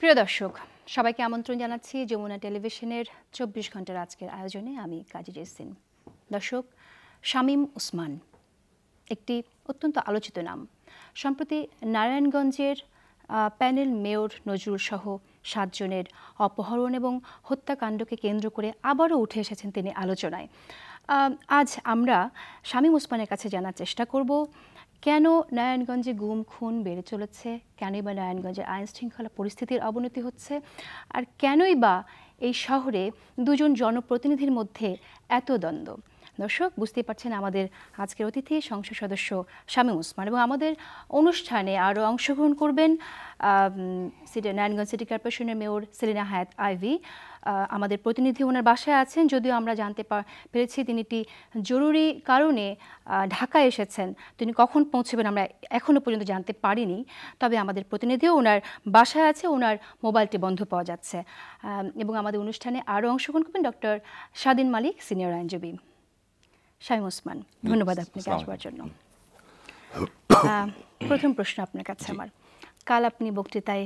প্রিয় দর্শক, সবাইকে আমন্ত্রণ জানাচ্ছি যমুনা টেলিভিশনের ২৪ ঘন্টার আজকের আয়োজনে। আমি কাজী জেসিন। দর্শক, শামীম ওসমান একটি অত্যন্ত আলোচিত নাম। সম্প্রতি নারায়ণগঞ্জের প্যানেল মেয়র নজরুল সহ ৭ জনের অপহরণ এবং হত্যাকাণ্ডকে কেন্দ্র করে আবারও উঠে এসেছেন তিনি আলোচনায়। আজ আমরা শামীম ওসমানের কাছে জানার চেষ্টা করব কেন নারায়ণগঞ্জে গুম খুন বেড়ে চলেছে, কেনই বা নারায়ণগঞ্জের আইন শৃঙ্খলা পরিস্থিতির অবনতি হচ্ছে, আর কেনই বা এই শহরে দুজন জনপ্রতিনিধির মধ্যে এত দ্বন্দ্ব। দর্শক, বুঝতেই পারছেন আমাদের আজকের অতিথি সংসদ সদস্য শামীম ওসমান, এবং আমাদের অনুষ্ঠানে আরও অংশগ্রহণ করবেন নারায়ণগঞ্জ সিটি কর্পোরেশনের মেয়র সেলিনা হায়াত আইভি। আমাদের প্রতিনিধি ওনার বাসায় আছেন, যদিও আমরা জানতে পেরেছি তিনি একটি জরুরি কারণে ঢাকায় এসেছেন। তিনি কখন পৌঁছবেন আমরা এখনও পর্যন্ত জানতে পারিনি, তবে আমাদের প্রতিনিধিও ওনার বাসায় আছে, ওনার মোবাইলটি বন্ধ পাওয়া যাচ্ছে। এবং আমাদের অনুষ্ঠানে আরও অংশগ্রহণ করবেন ডক্টর স্বাধীন মালিক, সিনিয়র আইনজীবী। শামীম ওসমান, ধন্যবাদ আপনাকে আসবার জন্য। প্রথম প্রশ্ন আপনার কাছে আমার। কাল আপনি একটি বক্তৃতায়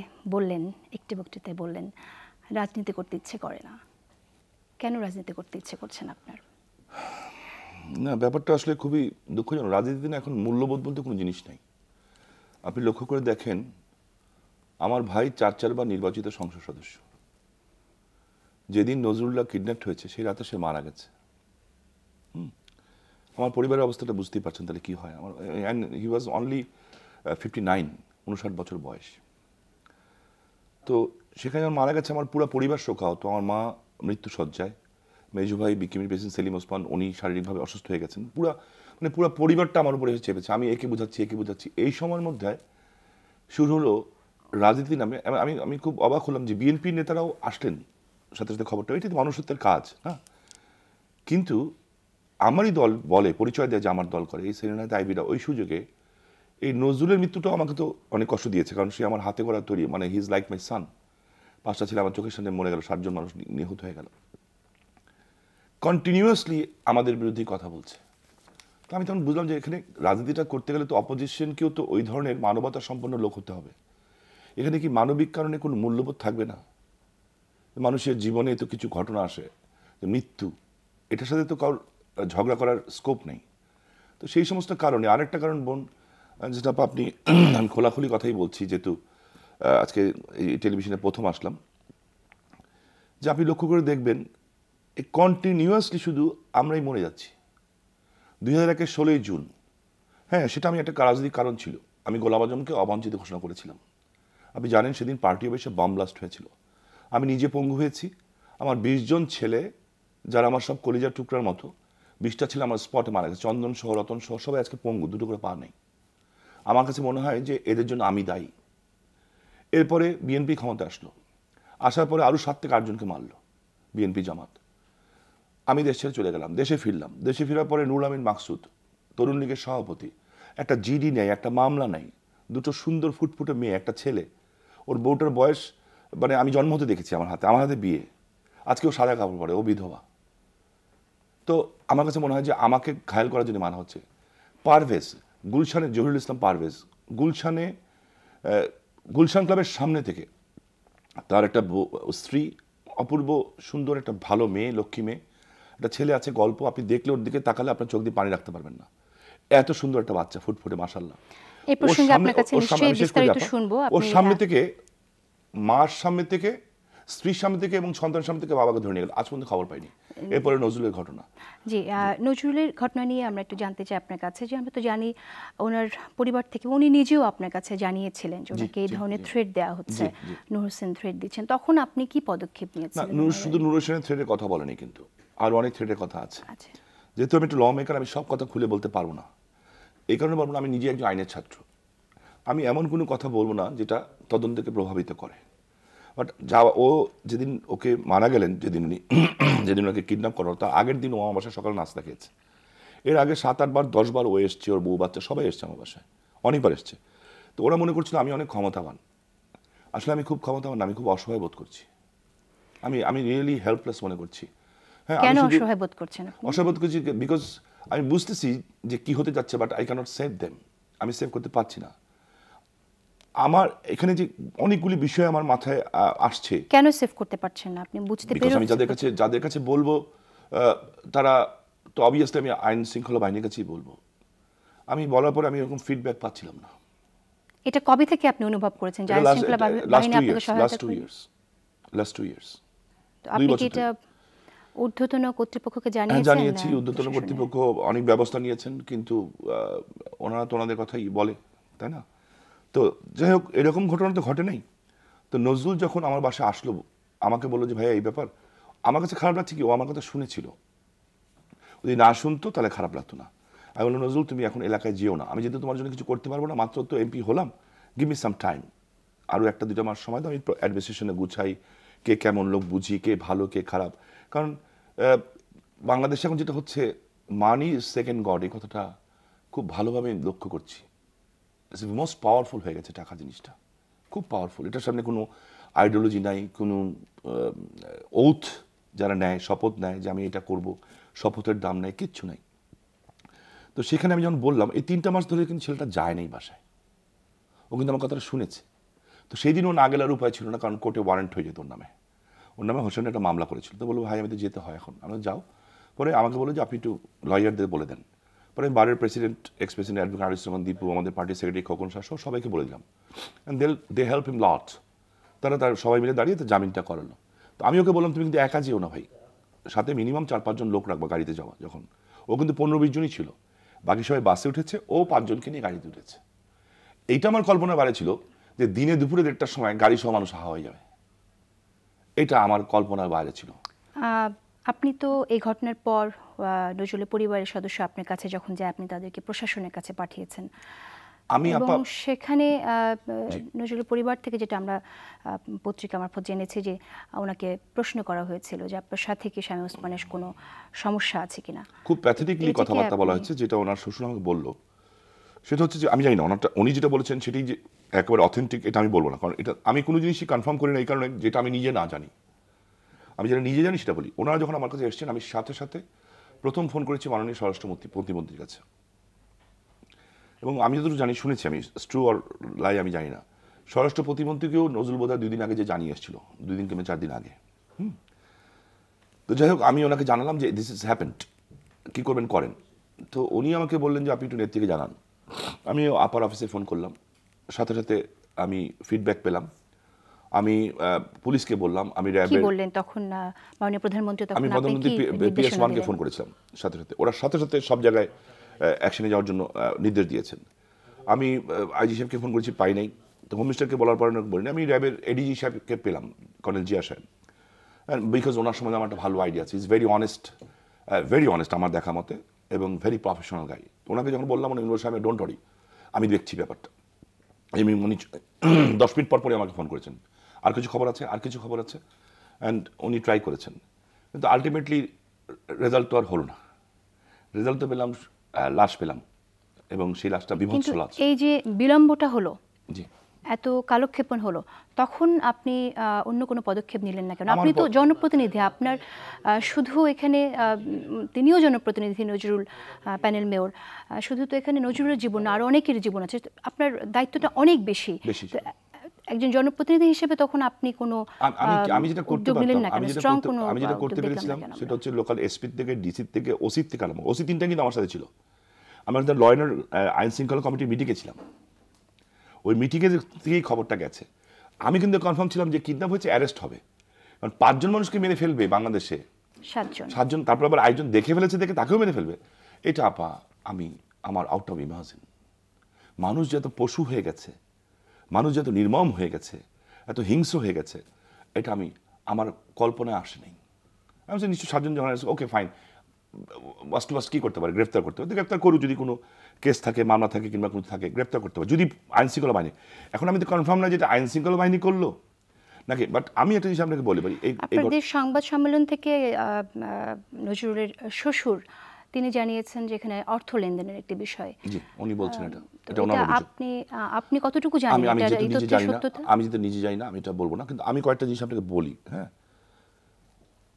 বললেন রাজনীতি করতে ইচ্ছে করে না। কেন রাজনীতি করতে ইচ্ছে করছেন আপনার? না, ব্যাপারটা আসলে খুবই দুঃখজনক। রাজনীতিতে না এখন মূল্যবোধ বলতে কোনো জিনিস নাই। আপনি লক্ষ্য করে দেখেন, আমার ভাই ৪বার নির্বাচিত সংসদ সদস্য। যেদিন নজরুল্লাহ কিডন্যাপড হয়েছে সেই রাতে সে মারা গেছে। আমার পরিবারের অবস্থাটা বুঝতেই পারছেন তাহলে কি হয়। হি ওয়াজ অনলি 59, 59 বছর বয়স। তো সেখানে মারা গেছে, আমার পুরো পরিবার শোকাহত। আমার মা মৃত্যুসজ্জায়, মেজু ভাই বিকিমির প্রেসিডেন্ট সেলিম ওসমান উনি শারীরিকভাবে অসুস্থ হয়ে গেছেন। পুরো পরিবারটা আমার উপরে এসে চেপেছে। আমি একে বোঝাচ্ছি। এই সময়ের মধ্যে শুরু হলো রাজনীতি নামে। আমি খুব অবাক হলাম যে বিএনপির নেতারাও আসলেন সাথে সাথে খবরটা। এটা তো মানুষত্বের কাজ, হ্যাঁ। কিন্তু আমারই দল বলে, পরিচয় দেয় যে আমার দল করে, এই সেলিনা আইভিরা ওই সুযোগে এই নজরুলের মৃত্যুটাও আমাকে তো অনেক কষ্ট দিয়েছে, কারণ সে আমার হাতে করা তৈরি, মানে হি ইজ লাইক মাই সান। 5টা ছেলে আমার চোখের সামনে মরে গেল, 7 জন মানুষ নিহত হয়ে গেল। কন্টিনিউয়াসলি আমাদের বিরুদ্ধে কথা বলছে। তো আমি তখন বুঝলাম যে এখানে রাজনীতিটা করতে গেলে তো অপোজিশনকেও তো ওই ধরনের মানবতা সম্পন্ন লোক হতে হবে। এখানে কি মানবিক কারণে কোনো মূল্যবোধ থাকবে না? মানুষের জীবনে তো কিছু ঘটনা আসে, মৃত্যু, এটার সাথে তো কারোর ঝগড়া করার স্কোপ নেই। তো সেই সমস্ত কারণে আরেকটা কারণ বোন, যেটা আপনি আমি খোলাখুলি কথাই বলছি, যেহেতু আজকে এই টেলিভিশনে প্রথম আসলাম, যে আপনি লক্ষ্য করে দেখবেন এই কন্টিনিউয়াসলি শুধু আমরাই মরে যাচ্ছি। 2001-এর 16ই জুন, হ্যাঁ, সেটা আমি একটা রাজনৈতিক কারণ ছিল। আমি গোলাম আজমকে অবাঞ্ছিত ঘোষণা করেছিলাম। আপনি জানেন সেদিন পার্টি অফিসে বম ব্লাস্ট হয়েছিল। আমি নিজে পঙ্গু হয়েছি। আমার 20 জন ছেলে, যারা আমার সব কলিজার টুকরার মতো, 20টা ছেলে আমার স্পটে মারা গেছে। চন্দন সহ, রতন সহ সবাই আজকে পঙ্গু, 2টো করে পা নেই। আমার কাছে মনে হয় যে এদের জন্য আমি দায়ী। এরপরে বিএনপি ক্ষমতা আসলো, আসার পরে আরও 7 থেকে 8 জনকে মারলো বিএনপি জামাত। আমি দেশ ছেড়ে চলে গেলাম, দেশে ফিরলাম। দেশে ফেরার পরে নুরুল আমিন মাকসুদ, তরুণ লীগের সভাপতি, একটা জিডি নেই, একটা মামলা নেই, 2টো সুন্দর ফুটফুটে মেয়ে, একটা ছেলে, ওর বউটার বয়স, মানে আমি জন্ম হতে দেখেছি আমার হাতে বিয়ে। আজকে ও সাদা কাপড় পরে, ও বিধবা। তো আমার কাছে মনে হয় যে আমাকে ঘায়েল করার জন্য মানা হচ্ছে। পারভেজ, গুলশানে জহিরুল ইসলাম পারভেজ, গুলশান ক্লাবের সামনে থেকে তার একটা স্ত্রী, অপূর্ব সুন্দর একটা ভালো মেয়ে, লক্ষ্মী মেয়ে, একটা ছেলে আছে, গল্প আপনি দেখলে ওর দিকে তাকালে আপনার চোখ দিয়ে পানি রাখতে পারবেন না। এত সুন্দর একটা বাচ্চা, ফুটফুটে, মাশাআল্লাহ। এই প্রসঙ্গে আপনার কাছে নিশ্চয়ই বিস্তারিত শুনবো। ওর সামনে থেকে, মার সামনে থেকে, স্ত্রীর সামনে থেকে এবং সন্তানের সামনে থেকে বাবাকে ধরে নিয়ে গেল। আজ পর্যন্ত খবর পাইনি। এরপরে নজরুলের ঘটনা। জি, নজরুলের ঘটনা নিয়ে আমরা একটু জানতে চাই আপনার কাছে, যে আমরা তো জানি ওনার পরিবার থেকে, উনি নিজেও আপনার কাছে জানিয়েছিলেন যে ওনাকে এই ধরনের থ্রেট দেওয়া হচ্ছে, নূর হোসেন থ্রেট দিচ্ছেন। তখন আপনি কি পদক্ষেপ নিয়েছিলেন? শুধু নূর হোসেনের থ্রেটের কথা বলেনি, কিন্তু আরও অনেক থ্রেটের কথা আছে। যেহেতু আমি একটু ল মেকার, আমি সব কথা খুলে বলতে পারবো না। এই কারণে বলবো না, আমি নিজে একজন আইনের ছাত্র। আমি এমন কোনো কথা বলবো না যেটা তদন্তকে প্রভাবিত করে। বাট ও যেদিন ওকে মারা গেলেন, যেদিন ওকে কিডন্যাপ করা, তার আগের দিন ও আমার বাসায় সকালে নাস্তা খেয়েছে। এর আগে 7-8 বার 10 বার ও এসছে, ওর বউ বাচ্চা সবাই এসছে আমার বাসায়, অনেকবার এসছে। তো ওরা মনে করছিল আমি অনেক ক্ষমতাবান। আসলে আমি খুব ক্ষমতাবান না, আমি খুব অসহায় বোধ করছি। আমি রিয়েলি হেল্পলেস মনে করছি। হ্যাঁ, কেন অসহায় বোধ করছেন? অসহায় বোধ করছি বিকজ আমি বুঝতেছি যে কি হতে যাচ্ছে, but I can't save them. আমি সেভ করতে পারছি না। আমার এখানে যে অনেকগুলি বিষয় আমার মাথায় আসছে। কেন সেভ করতে পারছেন না আপনি বুঝতে পেরে? আমি যাদের কাছে বলবো তারা তো অবভিয়াসলি আমি আইন শৃঙ্খলা বাহিনীর কাছেই বলবো। আমি বলার পরে আমি এরকম ফিডব্যাক পাচ্ছিলাম না। এটা কবে থেকে আপনি অনুভব করেছেন যে আইন শৃঙ্খলা বাহিনী আপনাকে সহায়তা করে? Last 2 years. তো আপনি কি এটা ঊর্ধ্বতন কর্তৃপক্ষকে জানিয়েছেন? জানিয়েছি, ঊর্ধ্বতন কর্তৃপক্ষ অনেক ব্যবস্থা নিয়েছেন, কিন্তু ওনারা তো ওনাদের কথাই বলে, তাই না? তো যাই হোক, এরকম ঘটনা তো ঘটে নাই। তো নজরুল যখন আমার বাসায় আসলো, আমাকে বললো যে ভাইয়া এই ব্যাপার, আমার কাছে খারাপ লাগছে কি, ও আমার কথা শুনেছিল। যদি না শুনতো তাহলে খারাপ লাগতো না। আমি বললাম নজরুল তুমি এখন এলাকায় যেও না, আমি যেহেতু তোমার জন্য কিছু করতে পারবো না, মাত্র তো এমপি হলাম, গিভ মি সাম টাইম, আরও 1-2 মাস সময় দাও, আমি অ্যাডমিনিস্ট্রেশনে গুছাই, কে কেমন লোক বুঝি, কে ভালো কে খারাপ। কারণ বাংলাদেশে এখন যেটা হচ্ছে, মানি সেকেন্ড গড, এই কথাটা খুব ভালোভাবে লক্ষ্য করছি। ইটস মোস্ট পাওয়ারফুল হয়ে গেছে টাকা জিনিসটা, খুব পাওয়ারফুল। এটার সামনে কোনো আইডিওলজি নাই, কোনো ওথ যারা নেয়, শপথ নেয় যে আমি এটা করব, শপথের দাম নেই, কিচ্ছু নাই। তো সেখানে আমি যখন বললাম, এই 3টা মাস ধরে কিন্তু ছেলেটা যায় নাই বাসায়, ও কিন্তু আমার কথাটা শুনেছে। তো সেই দিন ও না গেলার উপায় ছিল না, কারণ কোর্টে ওয়ারেন্ট হয়ে যেত ওর নামে হোসেন একটা মামলা করেছিল। তো বলবো ভাই আমি তো যেতে হয় এখন, আমি যাও। পরে আমাকে বললো যে আপনি একটু লয়ারদের বলে দেন। পরে আমি বারের president, x president advocate Arif Rahman Dipu, আমাদের পার্টির সেক্রেটারি খোকন শাহ সহ সবাইকে বলে দিলাম, অ্যান্ড দে হেল্প হিম লট। তারা সবাই মিলে দাঁড়িয়ে তো জামিনটা করালো। তো আমি ওকে বললাম তুমি কিন্তু একা যেও না ভাই, সাথে মিনিমাম 4-5 জন লোক রাখবো গাড়িতে যাওয়া। যখন ও কিন্তু 15-20 জনই ছিল, বাকি সবাই বাসে উঠেছে, ও 5 জনকে নিয়ে গাড়িতে উঠেছে। এইটা আমার কল্পনার বাইরে ছিল যে দিনে দুপুরে 1:30টার সময় গাড়ি সহ মানুষ হাওয়া হয়ে যাবে, এটা আমার কল্পনার বাইরে ছিল। আপনি তো এই ঘটনার পর নজরুলের পরিবারের সদস্য আপনার কাছে যখন যায়, আপনি তাদেরকে প্রশাসনের কাছে পাঠিয়েছেন, এবং সেখানে নজরুলের পরিবার থেকে যেটা আমরা পত্রিকা মারফত জেনেছি যে ওনাকে প্রশ্ন করা হয়েছিল যে আপনার সাথে কি শামীম ওসমানের কোনো সমস্যা আছে কিনা। খুব প্যাথেটিকলি কথাবার্তা বলা হয়েছে, যেটা ওনার শ্বশুর আমাকে বললো। সেটা হচ্ছে যে আমি জানি না উনি যেটা বলেছেন সেটাই যে একেবারে অথেন্টিক, এটা আমি বলবো না, কারণ এটা আমি কোনো জিনিসই কনফার্ম করি না, এই কারণে যেটা আমি নিজে না জানি। আমি যেটা নিজে জানি সেটা বলি। ওনারা যখন আমার কাছে এসেছেন, আমি সাথে সাথে প্রথম ফোন করেছি মাননীয় স্বরাষ্ট্র প্রতিমন্ত্রীর কাছে, এবং আমি যতটুকু জানি, শুনেছি, আমি ট্রু অর লাই আমি জানি না, স্বরাষ্ট্র প্রতিমন্ত্রীকেও নজরুল বোধহয় 2 দিন আগে যে জানিয়ে এসেছিল, 2 দিন কিংবা 4 দিন আগে। তো যাই হোক, আমি ওনাকে জানালাম যে দিস ইজ হ্যাপেন্ড, কী করবেন করেন। তো উনি আমাকে বললেন যে আপনি একটু নেত্রীকে জানান। আমি আপার অফিসে ফোন করলাম, সাথে সাথে আমি ফিডব্যাক পেলাম। আমি পুলিশকে বললাম, আমি কি বললেন তখন মাননীয় প্রধানমন্ত্রী? তখন আমি প্রধানমন্ত্রী PS1-কে ফোন করেছিলাম, সাথে সাথে ওরা সাথে সাথে সব জায়গায় অ্যাকশনে যাওয়ার জন্য নির্দেশ দিয়েছেন। আমি আইজি সাহেবকে ফোন করেছি, পাই নাই। তো হোম মিনিস্টারকে বলার পরে বলিনি, আমি র্যাবের এডিজি সাহেবকে পেলাম, কর্নেল জিয়া সাহেব, বিকজ ওনার সময় আমার একটা ভালো আইডিয়া আছে, ইজ ভেরি অনেস্ট আমার দেখা মতে, এবং ভেরি প্রফেশনাল গাই। ওনাকে যখন বললাম, উনি সাহেব ডোন্ট ওয়ারি, আমি দেখছি ব্যাপারটা। উনি 10 মিনিট পর পরে আমাকে ফোন করেছেন, আর কিছু খবর আছে, আর কিছু খবর আছে, অ্যান্ড উনি ট্রাই করেছেন, কিন্তু আলটিমেটলি রেজাল্ট তো আর হলো না। রেজাল্ট তো পেলাম, লাশ পেলাম, এবং সেই লাশটা বিভৎস লাশ। এই যে বিলম্বটা হলো, জি, এত কালক্ষেপণ হলো, তখন আপনি অন্য কোনো পদক্ষেপ নিলেন না কেন? আপনি তো জনপ্রতিনিধি, আপনার শুধু এখানে তিনিও জনপ্রতিনিধি, নজরুল প্যানেল মেয়র, শুধু তো এখানে নজরুলের জীবন না, আরও অনেকের জীবন আছে, আপনার দায়িত্বটা অনেক বেশি। একজন জনপ্রতিনিধি হিসেবে তখন আপনি কোনো আমি যেটা করতে পেরেছিলাম সেটা হচ্ছে লোকাল এসপি থেকে, ডিসি থেকে, ওসি থেকে আরম্ভ, ওসি 3টা কিন্তু আমার সাথে ছিল। আমরা ল অ্যান্ড আইন শৃঙ্খলা কমিটির মিটিংয়ে ছিলাম, ওই মিটিংয়ে থেকেই খবরটা গেছে। আমি কিন্তু কনফার্ম ছিলাম যে কিডন্যাপ হয়েছে, অ্যারেস্ট হবে, কারণ 5 জন মানুষকে মেরে ফেলবে বাংলাদেশে, 7 জন, তারপর আবার একজন দেখে ফেলেছে, দেখে তাকেও মেরে ফেলবে, এটা আপা আমার আউট অফ ইমাজিন। মানুষ যত পশু হয়ে গেছে, মানুষ যত নির্মম হয়ে গেছে, এত হিংস্র হয়ে গেছে, এটা আমার কল্পনায় আসে নাই। আমি নিশ্চয়ই 7 জন যখন আসে, ওকে ফাইন, বাস টু বাস কী করতে পারে, গ্রেফতার করতে পারে, গ্রেফতার করুক, যদি কোনো কেস থাকে, মামলা থাকে, কিংবা কোনো থাকে, গ্রেফতার করতে পারে, যদি আইন শৃঙ্খলা বাহিনী। এখন আমি তো কনফার্ম না যেটা আইন শৃঙ্খলা বাহিনী করলো নাকি, বাট আমি একটা জিনিস আপনাকে বলি, আপনাদের সংবাদ সম্মেলন থেকে নজরুলের শ্বশুর তিনি জানিয়েছেন যে এখানে অর্থ লেনদেনের একটি বিষয়। জি, উনি বলছেন এটা আপনি কতটুকু জানেন? আমি যেটা নিজে জানি না, আমি এটা বলবো না, কিন্তু আমি কয়েকটা জিনিস আপনাকে বলি। হ্যাঁ,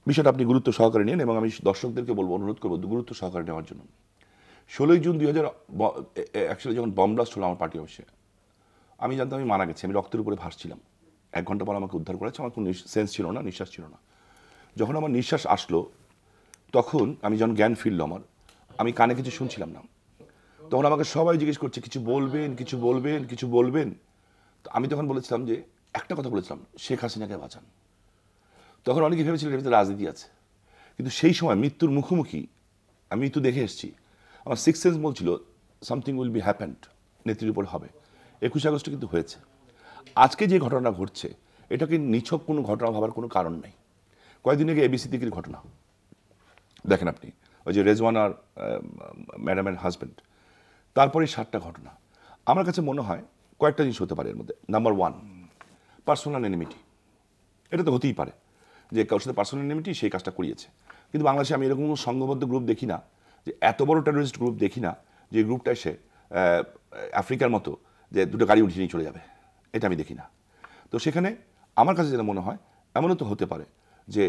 বিষয়টা আপনি গুরুত্ব সহকারে নিন, এবং আমি দর্শকদেরকে বলবো, অনুরোধ করবো গুরুত্ব সহকারে নেওয়ার জন্য। 16 জুন 2000 অ্যাকচুয়ালি যখন বম ব্লাস্ট হলো আমার পার্টি অফিসে, আমি জানতাম আমি মারা গেছি, আমি রক্তের উপরে ভাসছিলাম। 1 ঘন্টা পর আমাকে উদ্ধার করেছে, আমার কোনো সেন্স ছিল না, নিঃশ্বাস ছিল না। যখন আমার নিঃশ্বাস আসলো তখন আমি যখন জ্ঞান ফিরল আমার, আমি কানে কিছু শুনছিলাম না। তখন আমাকে সবাই জিজ্ঞেস করছে কিছু বলবেন, কিছু বলবেন, কিছু বলবেন। তো আমি তখন বলেছিলাম যে একটা কথা বলেছিলাম, শেখ হাসিনাকে বাঁচান। তখন অনেকে ভেবেছিলেন এর ভিতরে রাজনীতি আছে, কিন্তু সেই সময় মৃত্যুর মুখোমুখি আমি মৃত্যু দেখে এসেছি। আমার সিক্স সেন্স বলছিল সামথিং উইল বি হ্যাপেন্ড, নেত্রীর উপর হবে। 21 আগস্টে কিন্তু হয়েছে। আজকে যে ঘটনা ঘটছে এটাকে নিছক কোনো ঘটনা ভাবার কোনো কারণ নেই। কয়েকদিন আগে এবিসি দিকের ঘটনা দেখেন আপনি, ওই যে রেজওয়ানার ম্যাডামের হাজব্যান্ড, তারপরে 7টা ঘটনা। আমার কাছে মনে হয় কয়েকটা জিনিস হতে পারে এর মধ্যে। Number 1, personal enmity. এটা তো হতেই পারে যে কারোর সাথে পার্সোনাল এনিমিটি সেই কাজটা করিয়েছে, কিন্তু বাংলাদেশে আমি এরকম কোনো সংঘবদ্ধ গ্রুপ দেখি না, যে এত বড় টেরোরিস্ট গ্রুপ দেখি না যে গ্রুপটা এসে আফ্রিকার মতো যে দুটো গাড়ি উঠিয়ে নিয়ে চলে যাবে, এটা আমি দেখি না। তো সেখানে আমার কাছে যেটা মনে হয় এমনও তো হতে পারে যে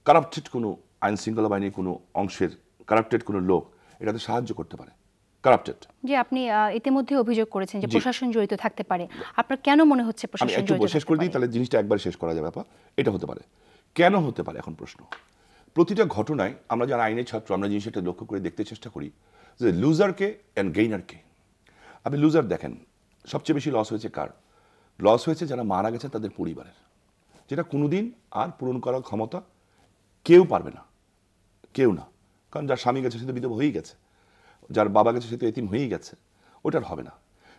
কারাপ্টেড কোনো আইন শৃঙ্খলা বাহিনীর কোনো অংশের কারাপ্টেড কোনো লোক এটাতে সাহায্য করতে পারে। কারাপ্টেড যে আপনি ইতিমধ্যে অভিযোগ করেছেন যে প্রশাসন জড়িত থাকতে পারে, আপনার কেন মনে হচ্ছে আমি প্রশাসন একটু জড়িত শেষ করে দিই, তাহলে জিনিসটা একবার শেষ করা যাবে। এটা হতে পারে, কেন হতে পারে? এখন প্রশ্ন, প্রতিটা ঘটনায় আমরা যারা আইনের ছাত্র আমরা জিনিসটা লক্ষ্য করে দেখতে চেষ্টা করি যে লুজারকে অ্যান্ড গেইনারকে। আপনি লুজার দেখেন, সবচেয়ে বেশি লস হয়েছে কার? লস হয়েছে যারা মারা গেছে তাদের পরিবারের, যেটা কোনোদিন আর পূরণ করার ক্ষমতা কেউ পারবে না, কেউ না। কারণ যার স্বামী গেছে সে তো বিধবা হয়েই গেছে, যার বাবা গেছে সে তো এতিম হয়েই গেছে, ওটার হবে না।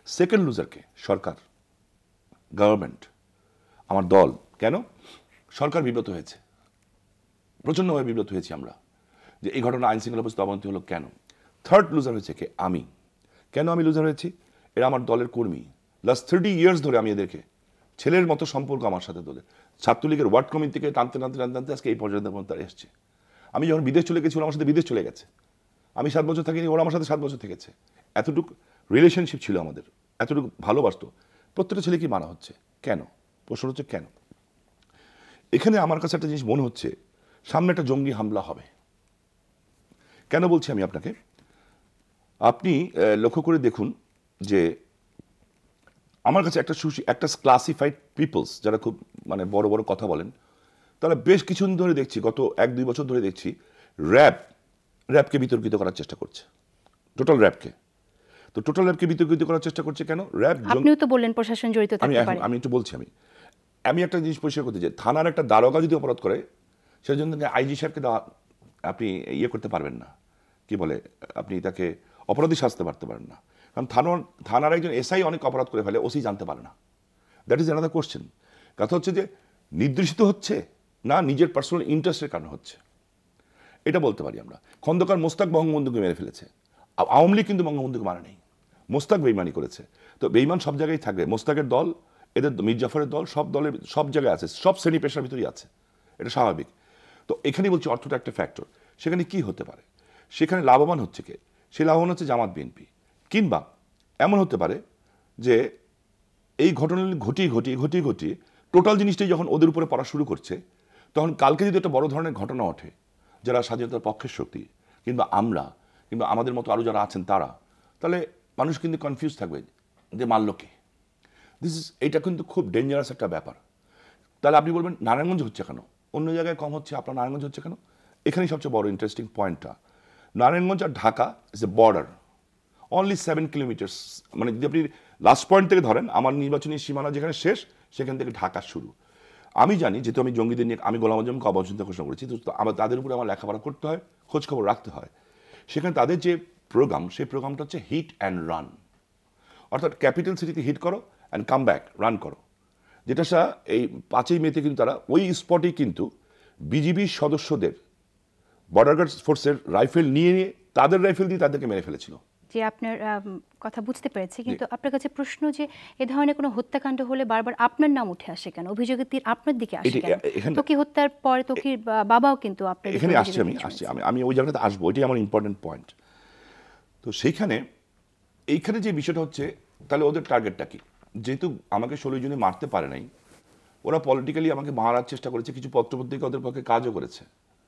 সেকেন্ড লুজারকে সরকার, গভর্নমেন্ট, আমার দল। কেন? সরকার বিব্রত হয়েছে, প্রচণ্ডভাবে বিব্রত হয়েছি আমরা যে এই ঘটনা আইন শৃঙ্খলা পরিস্থিতি অবনতি হলো কেন। থার্ড লুজার হয়েছে কে? আমি। কেন আমি লুজার হয়েছি? এরা আমার দলের কর্মী। লাস্ট 30 ইয়ার্স ধরে আমি এদেরকে, ছেলের মতো সম্পর্ক আমার সাথে দলের, ছাত্রলীগের ওয়ার্ড কমিটি থেকে টানতে টানতে টানতে টানতে আজকে এই পর্যন্ত তারা এসছে। আমি যখন বিদেশ চলে গেছি ওরা আমার সাথে বিদেশ চলে গেছে, আমি 7 বছর থাকিনি, ওরা আমার সাথে 7 বছর থেকেছে। এতটুকু রিলেশনশিপ ছিল আমাদের, এতটুকু ভালোবাসত। প্রত্যেকটা ছেলে কি মারা হচ্ছে কেন? প্রশ্ন হচ্ছে কেন? এখানে আমার কাছে একটা জিনিস মনে হচ্ছে সামনে একটা জঙ্গি হামলা হবে। কেন বলছি আমি আপনাকে? আপনি লক্ষ্য করে দেখুন যে আমার কাছে একটা ক্লাসিফাইড পিপলস যারা খুব মানে বড় বড় কথা বলেন, তারা বেশ কিছুদিন ধরে দেখছি, গত 1-2 বছর ধরে দেখছি র্যাবকে বিতর্কিত করার চেষ্টা করছে, টোটাল র্যাবকে। তো টোটাল র্যাবকে বিতর্কিত করার চেষ্টা করছে কেন? র্যাব, আপনিও তো বললেন প্রশাসন জড়িত থাকতে পারে। আমি একটু বলছি, আমি একটা জিনিস পরিষ্কার করতে চাই। থানার একটা দারোগা যদি অপরাধ করে সেই জন্য আইজি সাহেবকে আপনি ইয়ে করতে পারবেন না, কি বলে, আপনি তাকে অপরাধী সাজতে পারতে পারেন না। কারণ থানার একজন এসআই অনেক অপরাধ করে ফেলে, ওসি জানতে পারে না। That is another question. কথা হচ্ছে যে নির্দেশিত হচ্ছে না নিজের পার্সোনাল ইন্টারেস্টের কারণে হচ্ছে, এটা বলতে পারি আমরা। খন্দকার মোস্তাক বঙ্গবন্ধুকে মেরে ফেলেছে, আওয়ামী লীগ কিন্তু বঙ্গবন্ধুকে মারে নেই, মোস্তাক বেইমানি করেছে। তো বেইমান সব জায়গায় থাকবে, মোস্তাকের দল, এদের মীর জাফরের দল, সব জায়গায় আছে, সব শ্রেণী পেশার ভিতরেই আছে, এটা স্বাভাবিক। তো এখানেই বলছি অর্থটা একটা ফ্যাক্টর। সেখানে কি হতে পারে? সেখানে লাভবান হচ্ছে কে? সে লাভবান হচ্ছে জামাত বিএনপি। কিংবা এমন হতে পারে যে এই ঘটনাগুলি ঘটিয়ে টোটাল জিনিসটাই যখন ওদের উপরে পড়া শুরু করছে, তখন কালকে যদি একটা বড় ধরনের ঘটনা ওঠে, যারা স্বাধীনতার পক্ষের শক্তি কিংবা আমরা কিংবা আমাদের মতো আরও যারা আছেন তারা, তাহলে মানুষ কিন্তু কনফিউজ থাকবে যে মারল কে। এইটা কিন্তু খুব ডেঞ্জারাস একটা ব্যাপার। তাহলে আপনি বলবেন নারায়ণগঞ্জ হচ্ছে কেন, অন্য জায়গায় কম হচ্ছে, আপনার নারায়ণগঞ্জ হচ্ছে কেন? এখানেই সবচেয়ে বড় ইন্টারেস্টিং পয়েন্টটা। নারায়ণগঞ্জ আর Dhaka is a border, only 7 kilometres. মানে যদি আপনি লাস্ট পয়েন্ট থেকে ধরেন, আমার নির্বাচনী সীমানা যেখানে শেষ সেখান থেকে ঢাকা শুরু। আমি জানি, যেহেতু আমি জঙ্গিদের নিয়ে আমি গোলাম আজমকে অবচিন্তা ঘোষণা করেছি, তো আমার তাদের উপরে আমার লেখাপড়া করতে হয়, খোঁজখবর রাখতে হয়। সেখানে তাদের যে প্রোগ্রাম, সেই প্রোগ্রামটা হচ্ছে হিট অ্যান্ড রান, অর্থাৎ ক্যাপিটাল সিটিতে হিট করো অ্যান্ড কাম ব্যাক, রান করো। যেটা এই 5ই মেতে কিন্তু তারা ওই স্পটেই কিন্তু বিজিবির সদস্যদের, বর্ডার গার্ড ফোর্সের রাইফেল নিয়ে তাদের রাইফেল দিয়ে তাদেরকে মেরে ফেলেছিল। যে আপনার কথা বুঝতে পেরেছি, কিন্তু আপনার কাছে প্রশ্ন যে এ ধরনের কোনো হত্যাকাণ্ড হলে বারবার আপনার নাম উঠে আসে কেন? অভিযোগের তীর আপনার দিকে আসে কেন? তোকি হত্যার পরে তোকির বাবাও কিন্তু আপনার এখানে আমি ওই জায়গাটাতে আসবো, এটাই আমার ইম্পর্টেন্ট পয়েন্ট। তো এইখানে যে বিষয়টা হচ্ছে, তাহলে ওদের টার্গেটটা কি? যেহেতু আমাকে 16 জনে মারতে পারে নাই, ওরা পলিটিক্যালি আমাকে মারার চেষ্টা করেছে। কিছু পত্রপত্রিকা ওদের পক্ষে কাজও করেছে,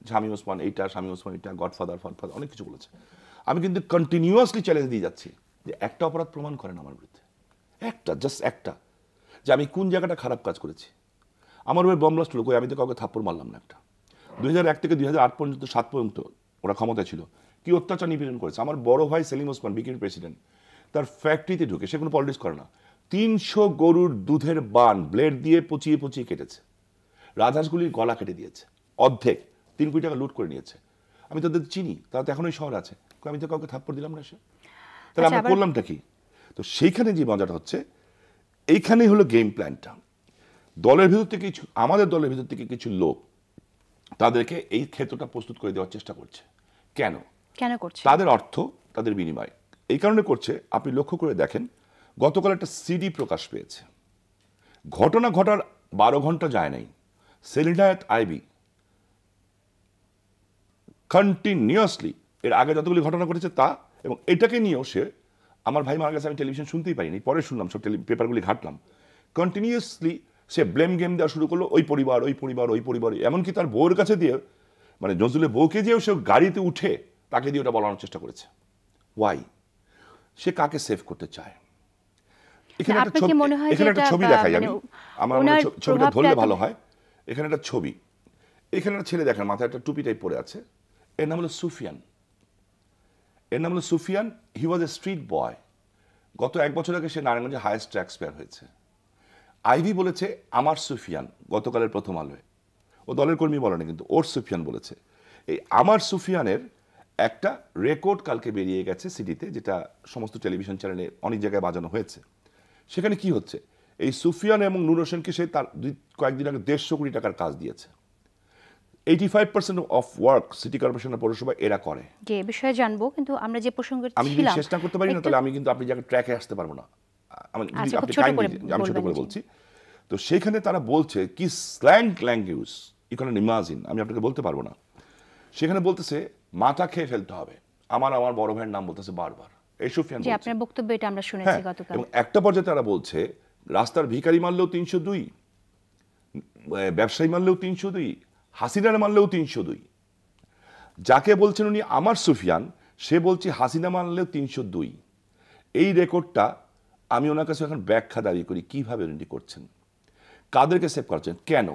শামীম ওসমান এইটা, গডফাদার অনেক কিছু বলেছে। আমি কিন্তু কন্টিনিউয়াসলি চ্যালেঞ্জ দিয়ে যাচ্ছি যে একটা অপরাধ প্রমাণ করেন আমার বিরুদ্ধে, একটা, জাস্ট একটা, যে আমি কোন জায়গাটা খারাপ কাজ করেছি। আমার উপরে বম ব্লাস্ট হলো, কই আমি তো কাউকে থাপ্পড় মারলাম না একটা। 2001 থেকে 2008 পর্যন্ত 7 পর্যন্ত ওরা ক্ষমতায় ছিল, কি অত্যাচার নিপীড়ন করেছে। আমার বড় ভাই সেলিম ওসমান বিকেএর প্রেসিডেন্ট, তার ফ্যাক্টরিতে ঢুকে, সে কোনো পলিটিক্স করে না, 300 গরুর দুধের বান ব্লেড দিয়ে পচিয়ে পচিয়ে কেটেছে, রাজহাঁসগুলির গলা কেটে দিয়েছে, অর্ধেক 3 কোটি টাকা লুট করে নিয়েছে। আমি তাদের চিনি, তারা তো এখনোই শহর আছে, আমি তো কাউকে থাপ্পড় দিলাম না। সে তাহলে আমরা করলামটা কি? তো সেইখানে যে মজাটা হচ্ছে, এইখানেই হলো গেম প্ল্যানটা। দলের ভিতর থেকে কিছু, আমাদের দলের ভিতর থেকে কিছু লোক তাদেরকে এই ক্ষেত্রটা প্রস্তুত করে দেওয়ার চেষ্টা করছে। কেন কেন করছে? তাদের অর্থ, তাদের বিনিময়। এই কারণে করছে, আপনি লক্ষ্য করে দেখেন, গতকাল একটা সিডি প্রকাশ পেয়েছে, ঘটনা ঘটার 12 ঘন্টা যায় নাই, সেলিনায়েত আইভী কন্টিনিউয়াসলি এর আগে যতগুলি ঘটনা ঘটেছে তা, এবং এটাকে নিয়েও সে, আমার ভাই মারা গেছে আমি টেলিভিশন শুনতেই পারিনি, পরে শুনলাম, সব পেপারগুলি ঘাটলাম, কন্টিনিউয়াসলি সে ব্লেম গেম দেওয়া শুরু করলো, ওই পরিবার ওই পরিবার ওই পরিবার, এমনকি তার বউয়ের কাছে দিয়ে, মানে নজরুলের বউকে দিয়েও সে গাড়িতে উঠে তাকে দিয়ে ওটা বলানোর চেষ্টা করেছে। ওয়াই? সে কাকে সেভ করতে চায়? এখানে একটা ছবি দেখাই আমি, আমার ছবিটা ধরলে ভালো হয়। এখানে একটা ছবি, এখানে একটা ছেলে দেখেন, মাথায় একটা টুপি টাইপ পরে আছে, এর নাম হলো সুফিয়ান। এর নাম হলো সুফিয়ান। হি ওয়াজ এ স্ট্রিট বয়। গত 1 বছর আগে সে নারায়ণগঞ্জে হাইয়েস্ট ট্যাক্স পেয়ার হয়েছে। আইভী বলেছে আমার সুফিয়ান, গতকালের প্রথম আলোয়, ও দলের কর্মী বলেনি কিন্তু, ওর সুফিয়ান বলেছে। এই আমার সুফিয়ানের একটা রেকর্ড কালকে বেরিয়ে গেছে সিডিতে, যেটা সমস্ত টেলিভিশন চ্যানেলে অনেক জায়গায় বাজানো হয়েছে। সেখানে কি হচ্ছে, এই সুফিয়ান এবং নূর হোসেনকে সে তার কয়েকদিন আগে 150 কোটি টাকার কাজ দিয়েছে। 85% অফ ওয়ার্ক সিটি কর্পোরেশনের পৌরসভা এরা করে। যে বিষয়ে জানবো, কিন্তু আমরা যে প্রসঙ্গে আমি যদি চেষ্টা করতে পারি না, তাহলে আমি কিন্তু আপনি জায়গায় ট্র্যাকে আসতে পারবো না। আমি ছোট করে বলছি। তো সেখানে তারা বলছে কি স্ল্যাং ল্যাঙ্গুয়েজ, ইকোনমি ইমাজিন, আমি আপনাকে বলতে পারবো না। সেখানে বলতেছে মাথা খেয়ে ফেলতে হবে, আমার বড় ভাইয়ের নাম বলতেছে বারবার, এই সুফিয়ান বলছে। আপনার বক্তব্য এটা আমরা শুনেছি গতকাল। এবং একটা পর্যায়ে তারা বলছে রাস্তার ভিখারি মারলেও 302, ব্যবসায়ী মারলেও 302, হাসিনার মারলেও 302। যাকে বলছেন উনি আমার সুফিয়ান, সে বলছে হাসিনা মারলেও 302। এই রেকর্ডটা আমি ওনার কাছে এখন ব্যাখ্যা দাবি করি, কিভাবে উনি করছেন, কাদেরকে সেভ করছেন, কেন?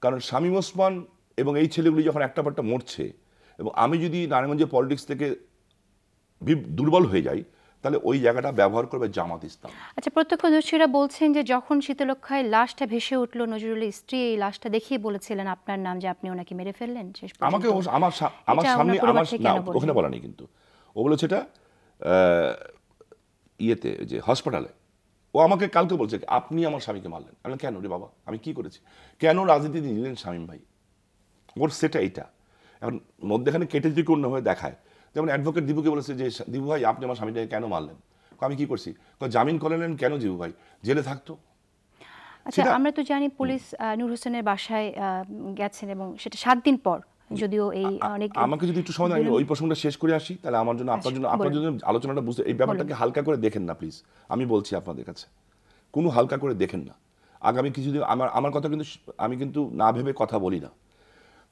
কারণ শামীম ওসমান এবং এই ছেলেগুলি যখন একটা পরটা মরছে, এবং আমি যদি নারায়ণগঞ্জের পলিটিক্স থেকে দুর্বল হয়ে যাই, তাহলে ওই জায়গাটা ব্যবহার করবে জামাত ইসলাম। আচ্ছা, প্রত্যক্ষদর্শীরা বলছেন যে যখন শীতলক্ষায় লাশটা ভেসে উঠলো, নজরুলের স্ত্রী এই লাশটা দেখিয়ে বলেছিলেন আপনার নাম, যে আপনি ওনাকে মেরে ফেললেন শেষ পর্যন্ত। আমাকে আমার সামনে, ওখানে বলা নেই কিন্তু, ও বলেছে এটা ইয়েতে, যে হসপিটালে। ও আমাকে কালকে বলছে আপনি আমার স্বামীকে মারলেন। আমি কেন রে বাবা, আমি কি করেছি? কেন রাজনীতি নিলেন শামীম ভাই? ওর সেটা এইটা। এখন মধ্যেখানে কেটে যদি অন্যভাবে দেখায়, যেমন অ্যাডভোকেট দিবুকে বলেছে যে দিবু ভাই আপনি আমার স্বামীটাকে কেন মারলেন? আমি কি করছি? জামিন করলেন কেন দিবু ভাই? জেলে থাকতো। আচ্ছা, আমরা তো জানি পুলিশ নূর হোসেনের বাসায় গেছেন, এবং সেটা 7 দিন পর, যদিও এই অনেক। আমাকে যদি একটু সময় দেন ওই প্রসঙ্গটা শেষ করে আসি, তাহলে আমার জন্য, আপনার জন্য আলোচনাটা বুঝতে, এই ব্যাপারটাকে হালকা করে দেখেন না প্লিজ, আমি বলছি আপনাদের কাছে, কোনো হালকা করে দেখেন না। আগামী কিছুদিন আমার কথা কিন্তু আমি কিন্তু না ভেবে কথা বলি না।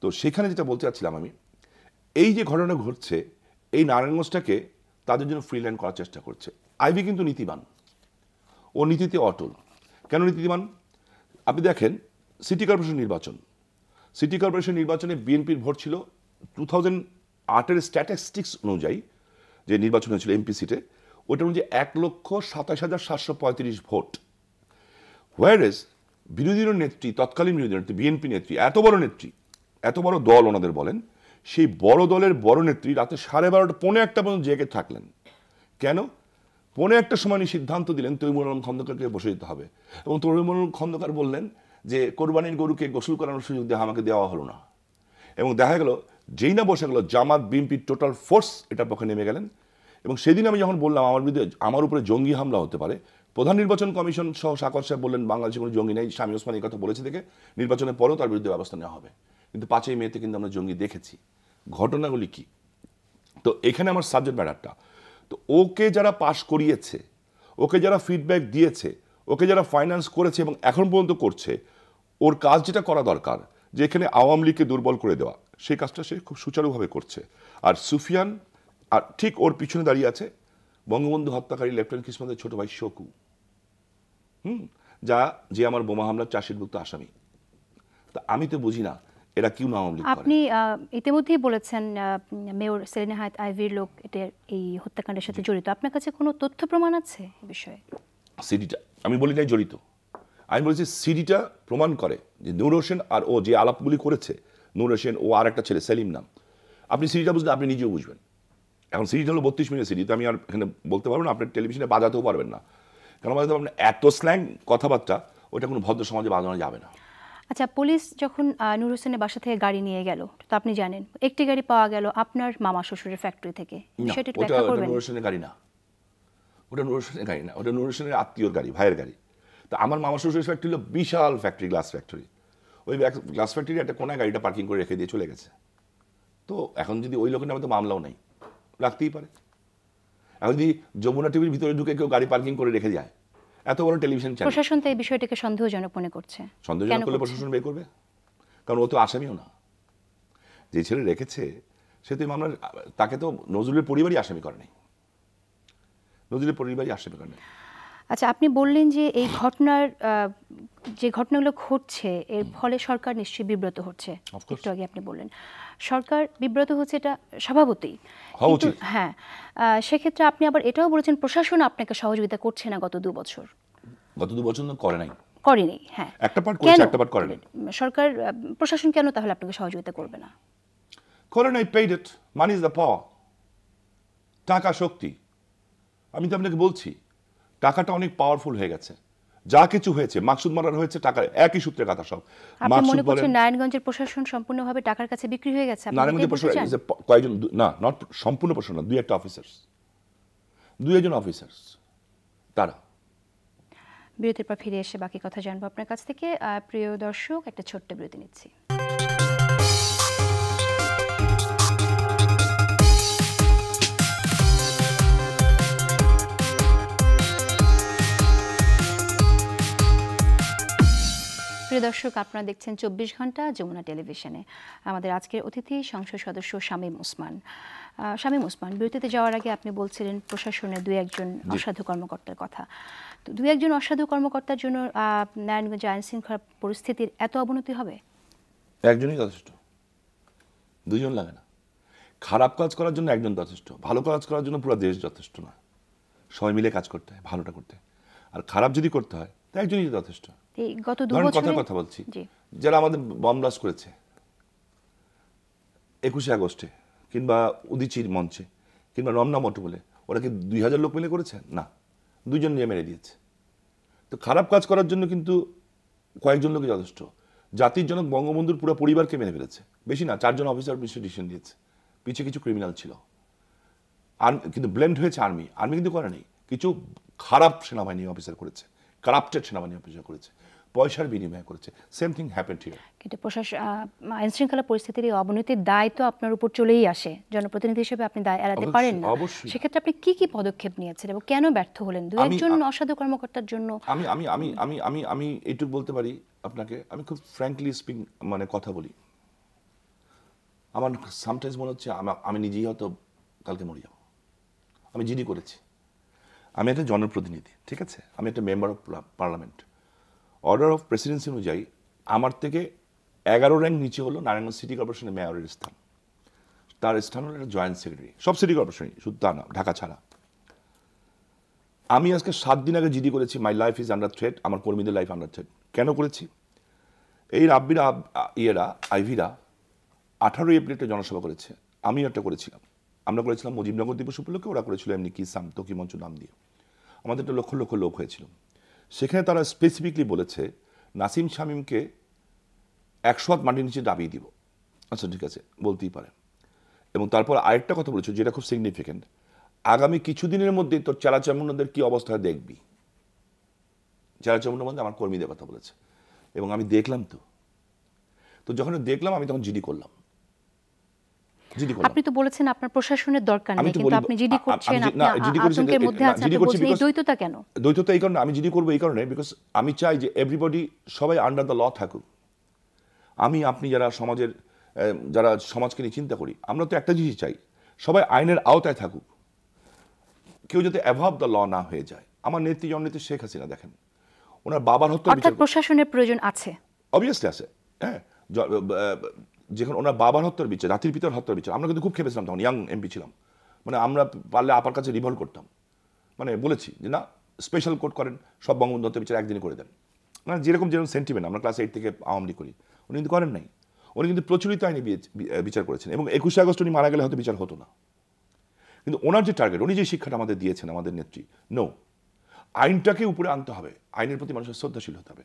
তো সেখানে যেটা বলতে চাচ্ছিলাম আমি, এই যে ঘটনা ঘটছে, এই নারায়ণগঞ্জটাকে তাদের জন্য ফ্রিল্যান্ড করার চেষ্টা করছে। আইভী কিন্তু নীতিবান, ও নীতিতে অটল। কেন নীতিবান? আপনি দেখেন সিটি কর্পোরেশন নির্বাচনে বিএনপির ভোট ছিল 2008-এর স্ট্যাটিস্টিক্স অনুযায়ী, যে নির্বাচন হয়েছিল এমপি সিটে, ওটা অনুযায়ী 1,27,735 ভোট। হোয়ারেজ বিরোধী নেত্রী, তৎকালীন বিরোধী নেত্রী, বিএনপি নেত্রী, এত বড় নেত্রী, এত বড় দল ওনাদের বলেন, সেই বড় দলের বড় নেত্রী রাতে 12:30 পৌনে 1টা পর্যন্ত জেগে থাকলেন। কেন? পৌনে 1টার সময় সিদ্ধান্ত দিলেন তৈমুর আলম খন্দকারকে বসে দিতে হবে, এবং তৈমুর আলম খন্দকার বললেন যে কোরবানির গরুকে গোসল করানোর সুযোগ আমাকে দেওয়া হলো না। এবং দেখা গেল যেই না বসে গেল, জামাত বিএনপির টোটাল ফোর্স এটার পক্ষে নেমে গেলেন। এবং সেদিন আমি যখন বললাম আমার উপরে জঙ্গি হামলা হতে পারে, প্রধান নির্বাচন কমিশন সহ সাকর সাহেব বললেন বাংলাদেশে কোনো জঙ্গি নেই, শামীম ওসমান এই কথা বলেছে দেখে নির্বাচনের পরেও তার বিরুদ্ধে ব্যবস্থা নেওয়া হবে। কিন্তু 5ই মেতে কিন্তু আমরা জঙ্গি দেখেছি। ঘটনাগুলি কি? তো এখানে আমার সাবজেক্ট ম্যাটারটা, তো ওকে যারা পাশ করিয়েছে, ওকে যারা ফিডব্যাক দিয়েছে, ওকে যারা ফাইন্যান্স করেছে এবং এখন পর্যন্ত করছে, ওর কাজ যেটা করা দরকার, যে এখানে আওয়ামী লীগকে দুর্বল করে দেওয়া, সেই কাজটা সে খুব সুচারুভাবে করছে। আর সুফিয়ান, আর ঠিক ওর পিছনে দাঁড়িয়ে আছে বঙ্গবন্ধু হত্যাকারী লেফটেন্যান্ট কিসমাদের ছোট ভাই শকু। যা যে আমার বোমা হামলার চার্জশিটভুক্ত আসামি। তা আমি তো বুঝি না এরা কিউ না আওয়ামী লীগ করে। আপনি ইতিমধ্যেই বলেছেন মেয়র সেলিনা হায়াৎ আইভীর লোক এই হত্যাকাণ্ডের সাথে জড়িত। আপনার কাছে কোনো তথ্য প্রমাণ আছে এই বিষয়ে? সিডিটা আমি বলি নাই জড়িত, আমি বলেছি সিডিটা প্রমাণ করে যে নূর হোসেন আর ও যে আলাপগুলি করেছে, নূর হোসেন ও আর একটা ছেলে সেলিম নাম, আপনি সিডিটা বুঝলে আপনি নিজেও বুঝবেন। এখন সিডিটা হলো 32 মিনিট সিডি, তো আমি আর এখানে বলতে পারবো না, আপনার টেলিভিশনে বাজাতেও পারবেন না, কারণ বাজাতে পারবেন এত স্ল্যাং কথাবার্তা, ওটা কোনো ভদ্র সমাজে বাজানো যাবে না। আচ্ছা, পুলিশ যখন নূর হোসেনের বাসা থেকে গাড়ি নিয়ে গেল, তো আপনি জানেন একটি গাড়ি পাওয়া গেল আপনার মামা শ্বশুরের ফ্যাক্টরি থেকে, সেটা একটু ব্যাখ্যা করবেন? নূর হোসেনের গাড়ি না, ওটা নূর হোসেনের গাড়ি না, ওটা নূর হোসেনের আত্মীয়র গাড়ি, ভাইয়ের গাড়ি। তো আমার মামা শ্বশুরের ফ্যাক্টরি হলো বিশাল ফ্যাক্টরি, গ্লাস ফ্যাক্টরি। ওই গ্লাস ফ্যাক্টরি একটা কোনায় গাড়িটা পার্কিং করে রেখে দিয়ে চলে গেছে। তো এখন যদি ওই লোকের নামে তো মামলাও নেই, রাখতেই পারে। এখন যদি যমুনা টিভির ভিতরে ঢুকে কেউ গাড়ি পার্কিং করে রেখে যায়, এত বড় টেলিভিশন চ্যানেল, প্রশাসন তো এই বিষয়টাকে সন্দেহজনক মনে করছে। সন্দেহজনক করলে প্রশাসন বের করবে, কারণ ও তো আসামিও না। যে ছেলে রেখেছে সে তো মামলার, তাকে তো নজরুলের পরিবারই আসামি করে নাই, নজরুলের পরিবারই আসামি করে নাই। আচ্ছা, আপনি বললেন যে এই ঘটনার যে ঘটনাগুলো ঘটছে এর ফলে সরকার নিশ্চয়ই বিব্রত হচ্ছে। একটু আগে আপনি বললেন সরকার বিব্রত হচ্ছে, এটা স্বাভাবিকই। হ্যাঁ, সেক্ষেত্রে আপনি আবার এটাও বলেছেন প্রশাসন আপনাকে সহযোগিতা করছে না গত 2 বছর। গত 2 বছর করে নাই, করেনি। হ্যাঁ, একটা পার্ট করেছে, একটা পার্ট করেনি। সরকার প্রশাসন কেন তাহলে আপনাকে সহযোগিতা করবে না? করে নাই, paid it, money is the power, টাকা শক্তি। আমি তো আপনাকে বলছি টাকাটা অনেক পাওয়ারফুল হয়ে গেছে, যা কিছু হয়েছে, মাকসুদ মারার হয়েছে টাকা, একই সূত্রে কথা সব। আপনি মনে করছেন নারায়ণগঞ্জের প্রশাসন সম্পূর্ণভাবে টাকার কাছে বিক্রি হয়ে গেছে? নারায়ণগঞ্জের প্রশাসন কয়েকজন, না নট সম্পূর্ণ প্রশাসন, 2-1 অফিসার্স, 2-1 অফিসার্স তারা। বিরতির পর ফিরে এসে বাকি কথা জানবো আপনার কাছ থেকে। প্রিয় দর্শক, একটা ছোট্ট বিরতি নিচ্ছি। প্রিয় দর্শক, আপনারা দেখছেন 24 ঘন্টা যমুনা টেলিভিশনে। আমাদের আজকের অতিথি সংসদ সদস্য শামীম ওসমান। শামীম ওসমান, বিরতিতে যাওয়ার আগে আপনি বলছিলেন প্রশাসনের 2-1 অসাধু কর্মকর্তার কথা। তো 2-1 অসাধু কর্মকর্তার জন্য নারায়ণগঞ্জ আইন শৃঙ্খলা পরিস্থিতির এত অবনতি হবে? একজনই যথেষ্ট, 2 জন লাগে না। খারাপ কাজ করার জন্য একজন যথেষ্ট, ভালো কাজ করার জন্য পুরো দেশ যথেষ্ট না। সবাই মিলে কাজ করতে হয়, ভালোটা করতে হয়। আর খারাপ যদি করতে হয় তাই একজনই যথেষ্ট। গত 2 বছরে কথা বলছি, যারা আমাদের বম ব্লাস্ট করেছে 21শে আগস্টে, কিংবা উদীচির মঞ্চে, কিংবা রমনা মঠ বলে, ওরা কি 2000 লোক মিলে করেছে? না, 2 জন নিয়ে মেরে দিয়েছে। তো খারাপ কাজ করার জন্য কিন্তু কয়েকজন লোকই যথেষ্ট। জাতির জনক বঙ্গবন্ধুর পুরো পরিবারকে মেরে ফেলেছে, বেশি না, 4 জন অফিসার ডিসিশন দিয়েছে, পিছিয়ে কিছু ক্রিমিনাল ছিল। কিন্তু ব্লেন্ড হয়েছে আর্মি, আর্মি কিন্তু করে নেই, কিছু খারাপ সেনাবাহিনী অফিসার করেছে, কারাপ্টেড সেনাবাহিনী অফিসার করেছে, পয়সার বিনিময় করেছে। Same thing happened here. কিন্তু আইন শৃঙ্খলা পরিস্থিতির এই অবনতির দায় তো আপনার উপর চলেই আসে, জনপ্রতিনিধি হিসেবে আপনি দায় এড়াতে পারেন না। সেক্ষেত্রে আপনি কি কি পদক্ষেপ নিয়েছেন এবং কেন ব্যর্থ হলেন 2-1 অসাধু কর্মকর্তার জন্য? আমি আমি আমি আমি আমি আমি এইটুকু বলতে পারি আপনাকে, আমি খুব ফ্র্যাঙ্কলি স্পিকিং মানে কথা বলি। আমার সামটাইমস মনে হচ্ছে আমি নিজেই হয়তো কালকে মরে যাব। আমি জিডি করেছি, আমি একটা জনপ্রতিনিধি, ঠিক আছে, আমি একটা member of parliament. Order of Presidency অনুযায়ী আমার থেকে 11 র্যাঙ্ক নিচে হলো নারায়ণগঞ্জ সিটি কর্পোরেশনের মেয়রের স্থান। তার স্থান হলো একটা জয়েন্ট সেক্রেটারি, সব সিটি কর্পোরেশনই, শুধু তা না, ঢাকা ছাড়া। আমি আজকে 7 দিন আগে জিডি করেছি। My life is under threat, আমার কর্মীদের লাইফ আন্ডার থ্রেট। কেন করেছি? এই রাব্বিরা আইভিরা 18 এপ্রিল একটা জনসভা করেছে, আমি একটা করেছিলাম। আমরা করেছিলাম মুজিবনগর দিবস উপলক্ষে, ওরা করেছিল এমনি কিসাম তকি মঞ্চ নাম দিয়ে। আমাদের একটা লক্ষ লক্ষ লোক হয়েছিল। সেখানে তারা স্পেসিফিকলি বলেছে নাসিম শামীমকে 100 হাত মাটির নিচে দাবিয়ে দিব। আচ্ছা ঠিক আছে, বলতেই পারে। এবং তারপর আরেকটা কথা বলেছে যেটা খুব সিগনিফিকেন্ট, আগামী কিছুদিনের মধ্যে তোর চেলা চামুন্ডাদের কি অবস্থা দেখবি। চেলা চামুন্ডার মধ্যে আমার কর্মীদের কথা বলেছে, এবং আমি দেখলাম। তো যখন দেখলাম আমি তখন জিডি করলাম। আপনি তো বলেছেন আপনার প্রশাসনের দরকার নেই, কিন্তু আপনি জিডি করছেন, আপনি আতঙ্কের মধ্যে আছেন, আপনি বলছেন এই দ্বৈততা কেন? দ্বৈততা এই কারণে, আমি জিডি করব এই কারণে, বিকজ আমি চাই যে এভরিবডি, সবাই আন্ডার দ্য ল থাকুক। আপনি যারা সমাজের, যারা সমাজকে নিয়ে চিন্তা করি, আমরা তো একটা জিনিস চাই, সবাই আইনের আওতায় থাকুক, কেউ যাতে অ্যাভাব দ্য ল না হয়ে যায়। আমার নেত্রী জননেত্রী শেখ হাসিনা দেখেন, ওনার বাবার হত্যার অর্থাৎ বিচার প্রশাসনের প্রয়োজন আছে, অবভিয়াসলি আছে। হ্যাঁ, যখন ওনার বাবার হত্যার বিচার, জাতির পিতার হত্যার বিচার, আমরা কিন্তু খুব খেপেছিলাম তখন, ইয়াং এমপি ছিলাম, মানে আমরা পারলে আপার কাছে রিভল্ট করতাম, মানে বলেছি যে না স্পেশাল কোর্ট করেন, সব বঙ্গবন্ধু হত্যার বিচার একদিনে করে দেন, মানে যেরকম সেন্টিমেন্ট আমরা ক্লাস 8 থেকে আওয়ামী লীগ করি, উনি কিন্তু করেন নাই। উনি কিন্তু প্রচলিত আইনে বিচার করেছেন, এবং 21 আগস্ট উনি মারা গেলে হয়তো বিচার হতো না। কিন্তু ওনার যে টার্গেট, উনি যে শিক্ষাটা আমাদের দিয়েছেন, আমাদের নেত্রী, নো, আইনটাকে উপরে আনতে হবে, আইনের প্রতি মানুষের শ্রদ্ধাশীল হতে হবে।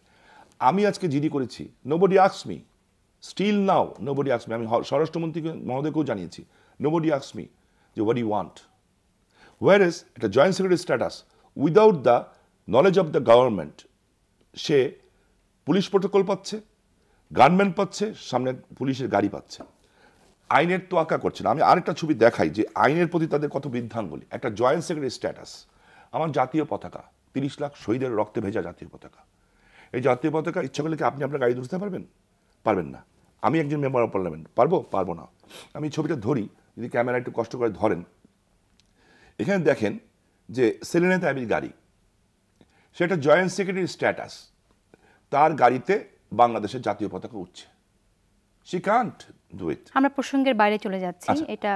আমি আজকে জিডি করেছি, nobody asks me, still now nobody asks me, আমি স্বরাষ্ট্রমন্ত্রী মহোদয়কেও জানিয়েছি, নোবডি আস্কস মি যে what you want. Where is একটা joint secretary status without the knowledge of the government, সে পুলিশ প্রোটোকল পাচ্ছে, গানম্যান পাচ্ছে, সামনে পুলিশের গাড়ি পাচ্ছে, আইনের তোয়াক্কা করছে না। আমি আরেকটা ছবি দেখাই যে আইনের প্রতি তাদের কত বৃদ্ধাঙ্গুলি। একটা জয়েন্ট সেক্রেটারি স্ট্যাটাস, আমার জাতীয় পতাকা, 30 লাখ শহীদের রক্তে ভেজা জাতীয় পতাকা, এই জাতীয় পতাকা ইচ্ছা করলে কি আপনি আপনার গাড়ি ধরতে পারবেন? পারবেন না। আমি একজন মেম্বার অফ পার্লামেন্ট, পারবো? পারবো না। আমি ছবিটা ধরি, যদি ক্যামেরা একটু কষ্ট করে ধরেন, এখানে দেখেন যে সেলিনা তাইবির গাড়ি, সেটা জয়েন্ট সেক্রেটারি স্ট্যাটাস, তার গাড়িতে বাংলাদেশের জাতীয় পতাকা উঠছে। She can't do it. আমরা প্রসঙ্গের বাইরে চলে যাচ্ছি, এটা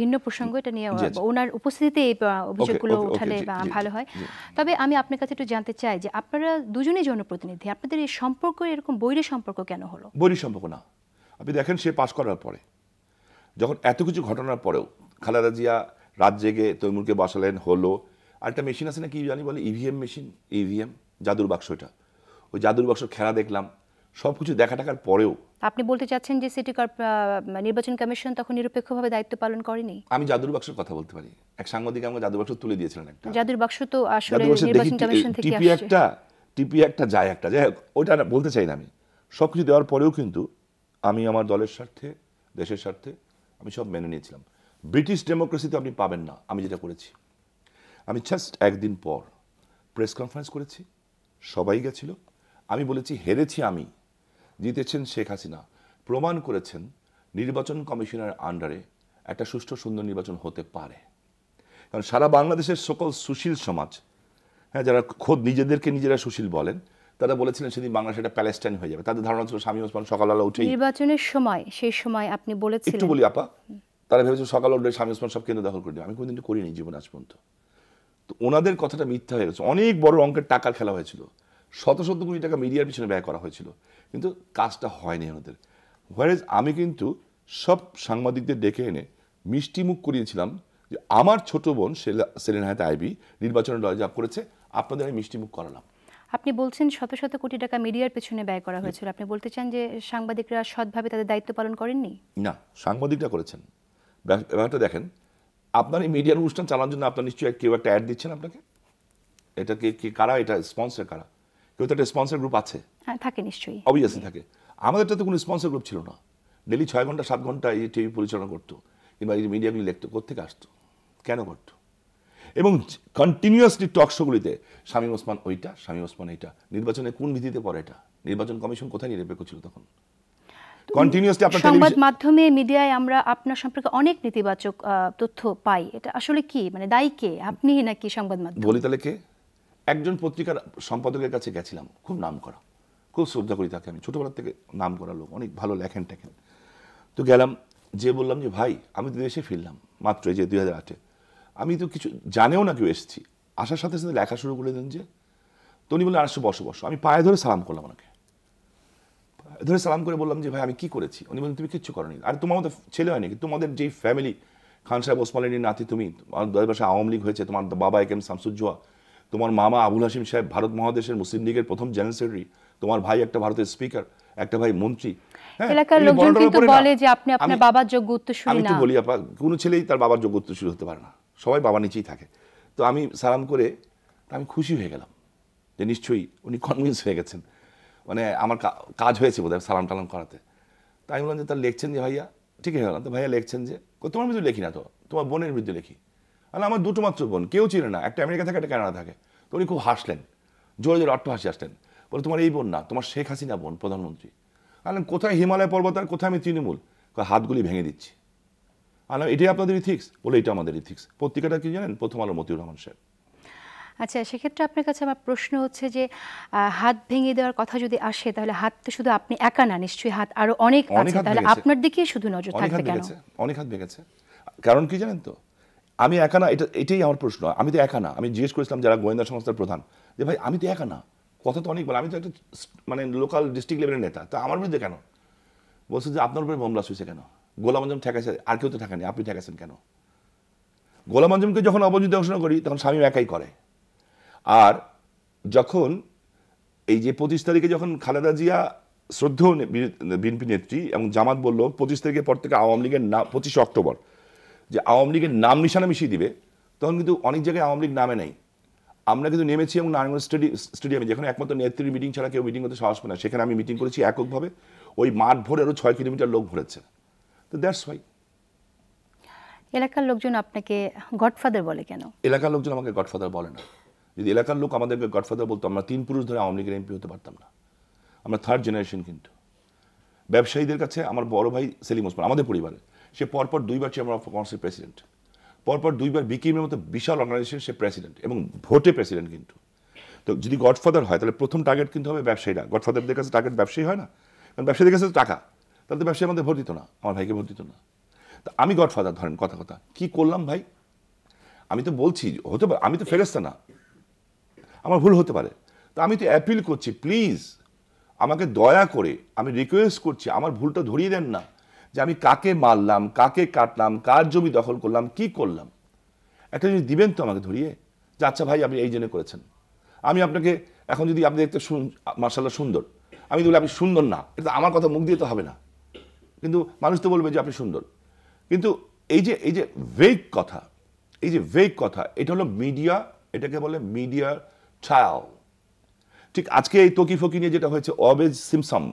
ভিন্ন প্রসঙ্গ, এটা নিয়ে ওনার উপস্থিতিতে এই অভিযোগগুলো উঠালে ভালো হয়। তবে আমি আপনার কাছে একটু জানতে চাই যে আপনারা দুজনেই জনপ্রতিনিধি, আপনাদের এই সম্পর্ক এরকম বৈরী সম্পর্ক কেন হলো? বৈরী সম্পর্ক না, আপনি দেখেন সে পাশ করার পরে, যখন এত কিছু ঘটনার পরেও খালেদা জিয়া রাত জেগে তৈমুরকে বসালেন, হলো। আরেকটা মেশিন আছে না, কি জানি বলে, ইভিএম মেশিন, ইভিএম জাদুর বাক্স, ওইটা, ওই জাদুর বাক্স খেলা দেখলাম, সব কিছু দেখা টাকার পরেও। আপনি বলতে চাচ্ছেন যে সিটি নির্বাচন কমিশন তখন নিরপেক্ষভাবে দায়িত্ব পালন করেনি? আমি জাদুর বাক্সের কথা বলতে পারি। এক সাংবাদিক আমাকে জাদুর বাক্স তুলে দিয়েছিলেন, একটা জাদুর বাক্স তো আসলে নির্বাচন কমিশন থেকে আসছে, টিপি একটা যায় একটা, যাই হোক, ওইটা বলতে চাই না। আমি সবকিছু দেওয়ার পরেও কিন্তু আমি আমার দলের স্বার্থে, দেশের স্বার্থে আমি সব মেনে নিয়েছিলাম। ব্রিটিশ ডেমোক্রেসিতে আপনি পাবেন না আমি যেটা করেছি। আমি জাস্ট একদিন পর প্রেস কনফারেন্স করেছি, সবাই গেছিল, আমি বলেছি হেরেছি আমি, জিতেছেন শেখ হাসিনা, প্রমাণ করেছেন নির্বাচন কমিশনের আন্ডারে একটা সুষ্ঠু সুন্দর নির্বাচন হতে পারে। কারণ সারা বাংলাদেশের সকল সুশীল সমাজ, হ্যাঁ, যারা খোদ নিজেদেরকে নিজেরা সুশীল বলেন, তারা বলেছিলেন সেদিন বাংলাদেশ একটা প্যালেস্টাইন হয়ে যাবে। তাদের ধারণা ছিল শামীম ওসমান সকালবেলা উঠেই নির্বাচনের সময়, সেই সময় আপনি বলেছিলেন, একটু বলি আপা, তারা ভেবেছিল সকাল উঠলে শামীম ওসমান সব কেন্দ্র দখল করে দেবে। আমি কোনোদিন করিনি জীবন আজ পর্যন্ত। তো ওনাদের কথাটা মিথ্যা হয়ে গেছে। অনেক বড় অঙ্কের টাকার খেলা হয়েছিল, শত শত কোটি টাকা মিডিয়ার পিছনে ব্যয় করা হয়েছিল, কিন্তু কাজটা হয়নি ওনাদের। হোয়ারেজ আমি কিন্তু সব সাংবাদিকদের ডেকে এনে মিষ্টি মুখ করিয়েছিলাম যে আমার ছোট বোন সেলিনা তাইবি নির্বাচনে জয়লাভ করেছে, আপনাদের আমি মিষ্টি মুখ করালাম। আপনি বলছেন শত শত কোটি টাকা মিডিয়ার পেছনে ব্যয় করা হয়েছিল, আপনি বলতে চান যে সাংবাদিকরা সৎভাবে তাদের দায়িত্ব পালন করেননি? না, সাংবাদিকরা করেছেন। ব্যাপারটা দেখেন, আপনার এই মিডিয়ার অনুষ্ঠান চালানোর জন্য আপনার নিশ্চয়ই কেউ একটা অ্যাড দিচ্ছেন আপনাকে, এটা কি কারা, এটা স্পন্সর কারা? কেউ তো একটা স্পন্সর গ্রুপ আছে, থাকে নিশ্চয়ই, অবভিয়াসলি থাকে। আমাদেরটা তো কোনো স্পন্সর গ্রুপ ছিল না। ডেলি 6 ঘন্টা 7 ঘন্টা এই টিভি পরিচালনা করতো, কিংবা এই মিডিয়াগুলি লিখতো, কোত্থেকে আসতো, কেন করতো? এবং কন্টিনিউয়াসলি টক শোগুলিতে শামীম ওসমান ওইটা, শামীম ওসমান এইটা, নির্বাচনে কোন ভিত্তিতে পড়ে এটা, নির্বাচন কমিশন কোথায় নিরপেক্ষ ছিল তখন? কন্টিনিউয়াসলি আপনার সংবাদ মাধ্যমে, মিডিয়ায় আমরা আপনার সম্পর্কে অনেক নেতিবাচক তথ্য পাই, এটা আসলে কি, মানে দায়ী কে, আপনি নাকি সংবাদ মাধ্যম? বলি তাহলে কে? একজন পত্রিকার সম্পাদকের কাছে গেছিলাম, খুব নাম করা, খুব শ্রদ্ধা করি তাকে আমি, ছোটবেলা থেকে নাম করা লোক, অনেক ভালো লেখেন টেখেন। তো গেলাম, যে বললাম যে ভাই আমি তো দেশে ফিরলাম মাত্র, এই যে 2008-এ, আমি তো কিছু জানেও না কেউ এসেছি, আসার সাথে সাথে লেখা শুরু করে দেন যে। তো উনি বললেন আসো বসো বসো। আমি পায়ে ধরে সালাম করলাম ওনাকে, পায়ে ধরে সালাম করে বললাম যে ভাই আমি কি করেছি? উনি বললেন তুমি কিচ্ছু করনি, আর তোমার মতো ছেলে হয়নি, তোমাদের যেই ফ্যামিলি, খান সাহেব ওসমান আলীর নাতি তুমি, তোমার বাসায় আওয়ামী লীগ হয়েছে, তোমার বাবা একেম শামসুজ্জোয়া, তোমার মামা আবুল হাসিম সাহেব ভারত মহাদেশের মুসলিম লীগের প্রথম জেনারেল সেক্রেটারি, তোমার ভাই একটা ভারতের স্পিকার, একটা ভাই মন্ত্রী। এলাকার লোকজন কিন্তু বলে যে আপনি আপনার বাবার যোগ্য উত্তরসূরি না। আমি তো বলি আপা, কোনো ছেলেই তার বাবার যোগ্য উত্তরসূরি হতে পারে না, সবাই বাবার নিচেই থাকে। তো আমি সালাম করে আমি খুশি হয়ে গেলাম যে নিশ্চয়ই উনি কনভিন্স হয়ে গেছেন, মানে আমার কাজ হয়েছে বোধহয় সালাম টালাম করাতে। তাই আমি বললাম যে তার লিখছেন যে ভাইয়া, ঠিক হয়ে গেলাম। তো ভাইয়া লিখছেন যে তোমার বিরুদ্ধে লিখি না, তো তোমার বোনের বিরুদ্ধে লিখি। আর আমার দুটো মাত্র বোন, কেউ চিনে না, একটা আমেরিকা থাকে, একটা কানাডা থাকে। তো উনি খুব হাসলেন, জোরে জোরে অট্ট হাসি আসলেন, বলে তোমার এই বোন না, তোমার শেখ হাসিনা বোন, প্রধানমন্ত্রী। আনলাম কোথায় হিমালয় পর্বত আর কোথায় আমি তৃণমূল, হাতগুলি ভেঙে দিচ্ছি। আনলাম এটাই আপনাদের ইথিক্স? বলে এটা আমাদের ইথিক্স। পত্রিকাটা কি জানেন? প্রথম আলো, মতিউর রহমান সাহেব। আচ্ছা, সেক্ষেত্রে আপনার কাছে আমার প্রশ্ন হচ্ছে যে হাত ভেঙে দেওয়ার কথা যদি আসে, তাহলে হাত তো শুধু আপনি একা না, নিশ্চয়ই হাত আরো অনেক আছে, তাহলে আপনার দিকেই শুধু নজর থাকবে কেন? অনেক হাত ভেঙেছে। কারণ কি জানেন তো, আমি একা না, এটাই আমার প্রশ্ন। আমি তো একা না। আমি জিজ্ঞেস করেছিলাম যারা গোয়েন্দা সংস্থার প্রধান, যে ভাই আমি তো একা না, কথা তো অনেক বলে, আমি তো একটা মানে লোকাল ডিস্ট্রিক্ট লেভেলের নেতা, তা আমার বিরুদ্ধে কেন? বলছে যে আপনার উপরে বোম ব্লাস্ট হয়েছে কেন? গোলাম আজম ঠেকাইছে, আর কেউ তো ঠেকানি, আপনি ঠেকাইছেন কেন? গোলাম আজমকে যখন অপরাজিত ঘোষণা করি তখন শামীম একাই করে। আর যখন এই যে 25 তারিখে যখন খালেদা জিয়া শ্রদ্ধেয় বিএনপি নেত্রী এবং জামাত বলল 25 তারিখের পর থেকে আওয়ামী লীগের নাম 25 অক্টোবর যে আওয়ামী লীগের নাম নিশানা মিশিয়ে দিবে, তখন কিন্তু অনেক জায়গায় আওয়ামী লীগ নামে নাই। আমরা কিন্তু নেমেছি এবং নারায়ণগঞ্জ স্টেডিয়ামে, যেখানে একমাত্র নেত্রীর মিটিং ছাড়া কেউ মিটিং করতে সাহস পায় না, সেখানে আমি মিটিং করেছি এককভাবে। ওই মাঠ ভরে আরও 6 কিলোমিটার লোক ভরেছে। তো দ্যাটস ওয়াই। এলাকার লোকজন আপনাকে গডফাদার বলে কেন? এলাকার লোকজন আমাকে গডফাদার বলে না। যদি এলাকার লোক আমাদেরকে গডফাদার বলতো, আমরা 3 পুরুষ ধরে আওয়ামী লীগের এমপি হতে পারতাম না। আমরা 3rd জেনারেশন। কিন্তু ব্যবসায়ীদের কাছে আমার বড় ভাই সেলিম ওসমান, আমাদের পরিবারে, সে পরপর 2বার চেম্বার অফ কমার্সের প্রেসিডেন্ট, পরপর 2বার বিকিমের মতো বিশাল অর্গানাইজেশন সে প্রেসিডেন্ট, এবং ভোটে প্রেসিডেন্ট। কিন্তু তো যদি গডফাদার হয় তাহলে প্রথম টার্গেট কিন্তু হবে ব্যবসায়ীরা। গডফাদারদের কাছে টার্গেট ব্যবসায়ী হয় না, কারণ ব্যবসায়ীদের কাছে টাকা, তাহলে তো ব্যবসায়ী আমাদের ভোট দিত না, আমার ভাইকে ভোট দিত না। তা আমি গডফাদার ধরেন, কথা কথা কি করলাম ভাই? আমি তো বলছি হতে পারে, আমি তো ফেরেশতা না, আমার ভুল হতে পারে। তো আমি তো অ্যাপিল করছি, প্লিজ আমাকে দয়া করে আমি রিকোয়েস্ট করছি, আমার ভুলটা ধরিয়ে দেন না, যে আমি কাকে মারলাম, কাকে কাটলাম, কার জমি দখল করলাম, কি করলাম, একটা জিনিস দিবেন তো আমাকে ধরিয়ে, যে আচ্ছা ভাই আপনি এই জন্য করেছেন। আমি আপনাকে এখন যদি আপনি দেখতে মার্শাল্লাহ সুন্দর, আমি বলি আপনি সুন্দর না, এটা আমার কথা মুখ দিয়ে তো হবে না, কিন্তু মানুষ তো বলবে যে আপনি সুন্দর। কিন্তু এই যে ভেগ কথা, এই যে ভেগ কথা, এটা হলো মিডিয়া, এটাকে বলে মিডিয়া ট্রায়াল। ঠিক আজকে এই তকি ফকি নিয়ে যেটা হয়েছে, অবেজ সিমসন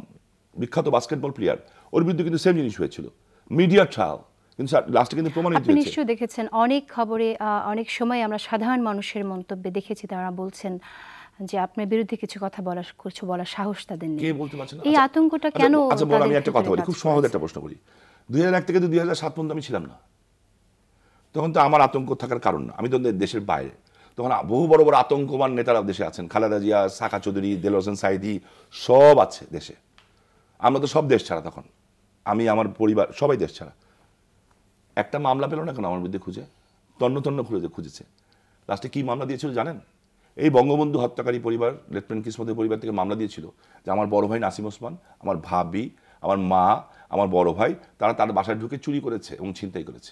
বিখ্যাত বাস্কেটবল প্লেয়ার, ওর বিরুদ্ধে কিন্তু সেম জিনিস হয়েছিল, মিডিয়া ট্রায়াল, কিন্তু লাস্টে কিন্তু প্রমাণিত হয়েছে। আপনি নিশ্চয়ই দেখেছেন অনেক খবরে, অনেক সময় আমরা সাধারণ মানুষের মন্তব্যে দেখেছি, তারা বলছেন যে আপনার বিরুদ্ধে কিছু কথা বলার সাহস তাদের নেই। কে বলতে পারছেন? এই আতঙ্কটা কেন? আচ্ছা বল, আমি একটা কথা বলি, খুব সহজ একটা প্রশ্ন করি। 2001 থেকে 2007 পর্যন্ত আমি ছিলাম না, তখন তো আমার আতঙ্ক থাকার কারণ না, আমি তো দেশের বাইরে। তখন বহু বড় বড় আতঙ্কবান নেতারা দেশে আছেন, খালেদা জিয়া, সাকা চৌধুরী, দেলোয়ার হোসেন সাইদি, সব আছে দেশে। আমরা তো সব দেশ ছাড়া, তখন আমি আমার পরিবার সবাই দেশ ছাড়া। একটা মামলা পেল না কেন আমার বিরুদ্ধে? খুঁজে তন্ন খুঁজেছে। লাস্টে কি মামলা দিয়েছিল জানেন? এই বঙ্গবন্ধু হত্যাকারী পরিবার, লেফটেন্যান্ট কিসমতের পরিবার থেকে মামলা দিয়েছিল যে আমার বড় ভাই নাসিম ওসমান, আমার ভাবি, আমার মা, আমার বড় ভাই, তারা তার বাসায় ঢুকে চুরি করেছে এবং ছিনতাই করেছে।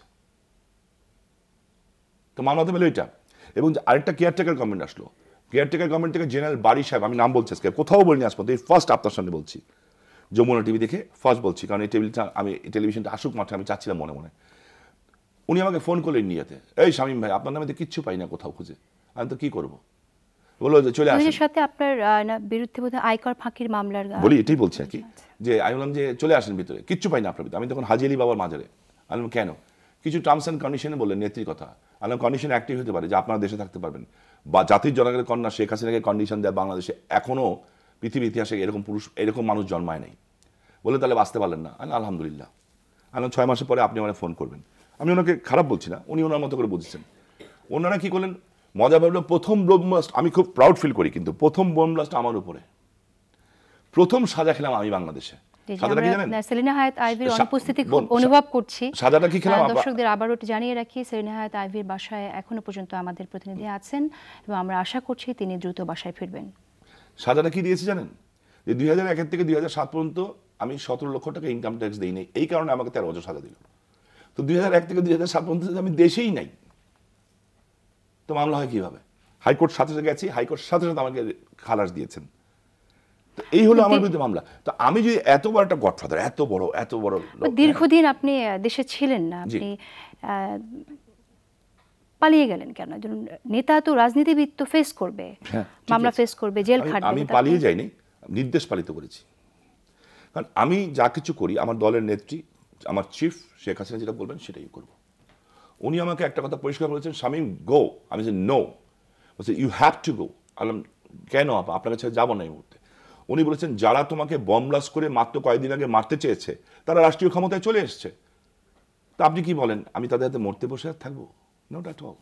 তো মামলাতে পেল এটা। এবং আরেকটা কেয়ারটেকার গভর্নমেন্ট আসলো, কেয়ারটেকার গভর্নমেন্ট থেকে জেনারেল বারি সাহেব, আমি নাম বলছি আজকে, কোথাও বলিনি আজ পর্যন্ত, এই ফার্স্ট আপনার সামনে বলছি, যমুনা টিভি দেখে ফার্স্ট বলছি, কারণ এই টেলিভিশনটা আসুক মাঠে, আমি চাচ্ছিলাম মনে মনে। উনি আমাকে ফোন করলেন ইন্ডিয়াতে, এই শামীম ভাই আপনার নামে তো কিচ্ছু পাই না কোথাও খুঁজে, আমি তো কি করবো? বললো যে চলে আসেন। সাথে আপনার বিরুদ্ধে বোধহয় আয়কর ফাঁকির মামলার বলি, এটাই বলছি আর কি, যে আমি বললাম যে চলে আসেন ভিতরে, কিচ্ছু পাই না আপনার ভিতরে। আমি তখন হাজি আলী বাবার মাজারে, আমি বললাম কেন? কিছু টার্মস অ্যান্ড কন্ডিশনে বললেন, নেত্রীর কথা। আমি কন্ডিশন অ্যাক্টিভ হতে পারে যে আপনারা দেশে থাকতে পারবেন, বা জাতির জনগণের কন্যা শেখ হাসিনাকে কন্ডিশন দেয় বাংলাদেশে এখনও পৃথিবীর ইতিহাসে এরকম মানুষ জন্মায় নাই। বলে তাহলে বাঁচতে পারলেন না? আলহামদুলিল্লাহ। আমি 6 মাসের পরে আপনি আমাকে ফোন করবেন। আমি ওনাকে খারাপ বলছি না, উনি ওনার মতো করে বুঝছেন। ওনারা কি করলেন, মজা ভাবলো, প্রথম বোম ব্লাস্ট, আমি খুব প্রাউড ফিল করি, কিন্তু প্রথম বোম ব্লাস্ট আমার উপরে, প্রথম সাজা খেলাম আমি বাংলাদেশে। সাজাটা কি জানেন? সেলিনা হায়াৎ আইভীর অনুপস্থিতি খুব অনুভব করছি। সাজাটা কি খেলাম? দর্শকদের আবারও জানিয়ে রাখি, সেলিনা হায়াৎ আইভীর বাসায় এখনো পর্যন্ত আমাদের প্রতিনিধি আছেন এবং আমরা আশা করছি তিনি দ্রুত বাসায় ফিরবেন। সাজাটা কি দিয়েছে জানেন? যে 2001 থেকে 2007 পর্যন্ত আমি 17 লক্ষ টাকা ইনকাম ট্যাক্স দিই নাই, এই কারণে আমাকে 13 বছর সাজা দিল। তো 2001 থেকে 2007 পর্যন্ত আমি দেশেই নাই, তো মামলা হয় কিভাবে? হাইকোর্ট সাথে সাথে গেছি, হাইকোর্ট সাথে সাথে আমাকে খালাস দিয়েছেন। তো এই হলো আমার বিরুদ্ধে মামলা। তো আমি যদি এত বড় একটা গডফাদার, এত বড় দীর্ঘদিন আপনি দেশে ছিলেন না, আপনি পালিয়ে গেলেন কেন? একজন নেতা তো, রাজনীতিবিদ তো ফেস করবে, মামলা ফেস করবে, জেল খাটবে। আমি পালিয়ে যাইনি, নির্দেশ পালিত করেছি। কারণ আমি যা কিছু করি, আমার দলের নেত্রী, আমার চিফ শেখ হাসিনা যেটা বলবেন সেটাই করব। উনি আমাকে একটা কথা পরিষ্কার বলেছেন, শামীম গো। আমি যে নো, বলছে ইউ হ্যাভ টু গো। আলাম কেন আপা, আপনার কাছে যাবো না এই মুহূর্তে। উনি বলেছেন যারা তোমাকে বম ব্লাস্ট করে মাত্র কয়েকদিন আগে মারতে চেয়েছে তারা রাষ্ট্রীয় ক্ষমতায় চলে এসছে, তা আপনি কি বলেন আমি তাদের হাতে মরতে বসে থাকবো? Not at all.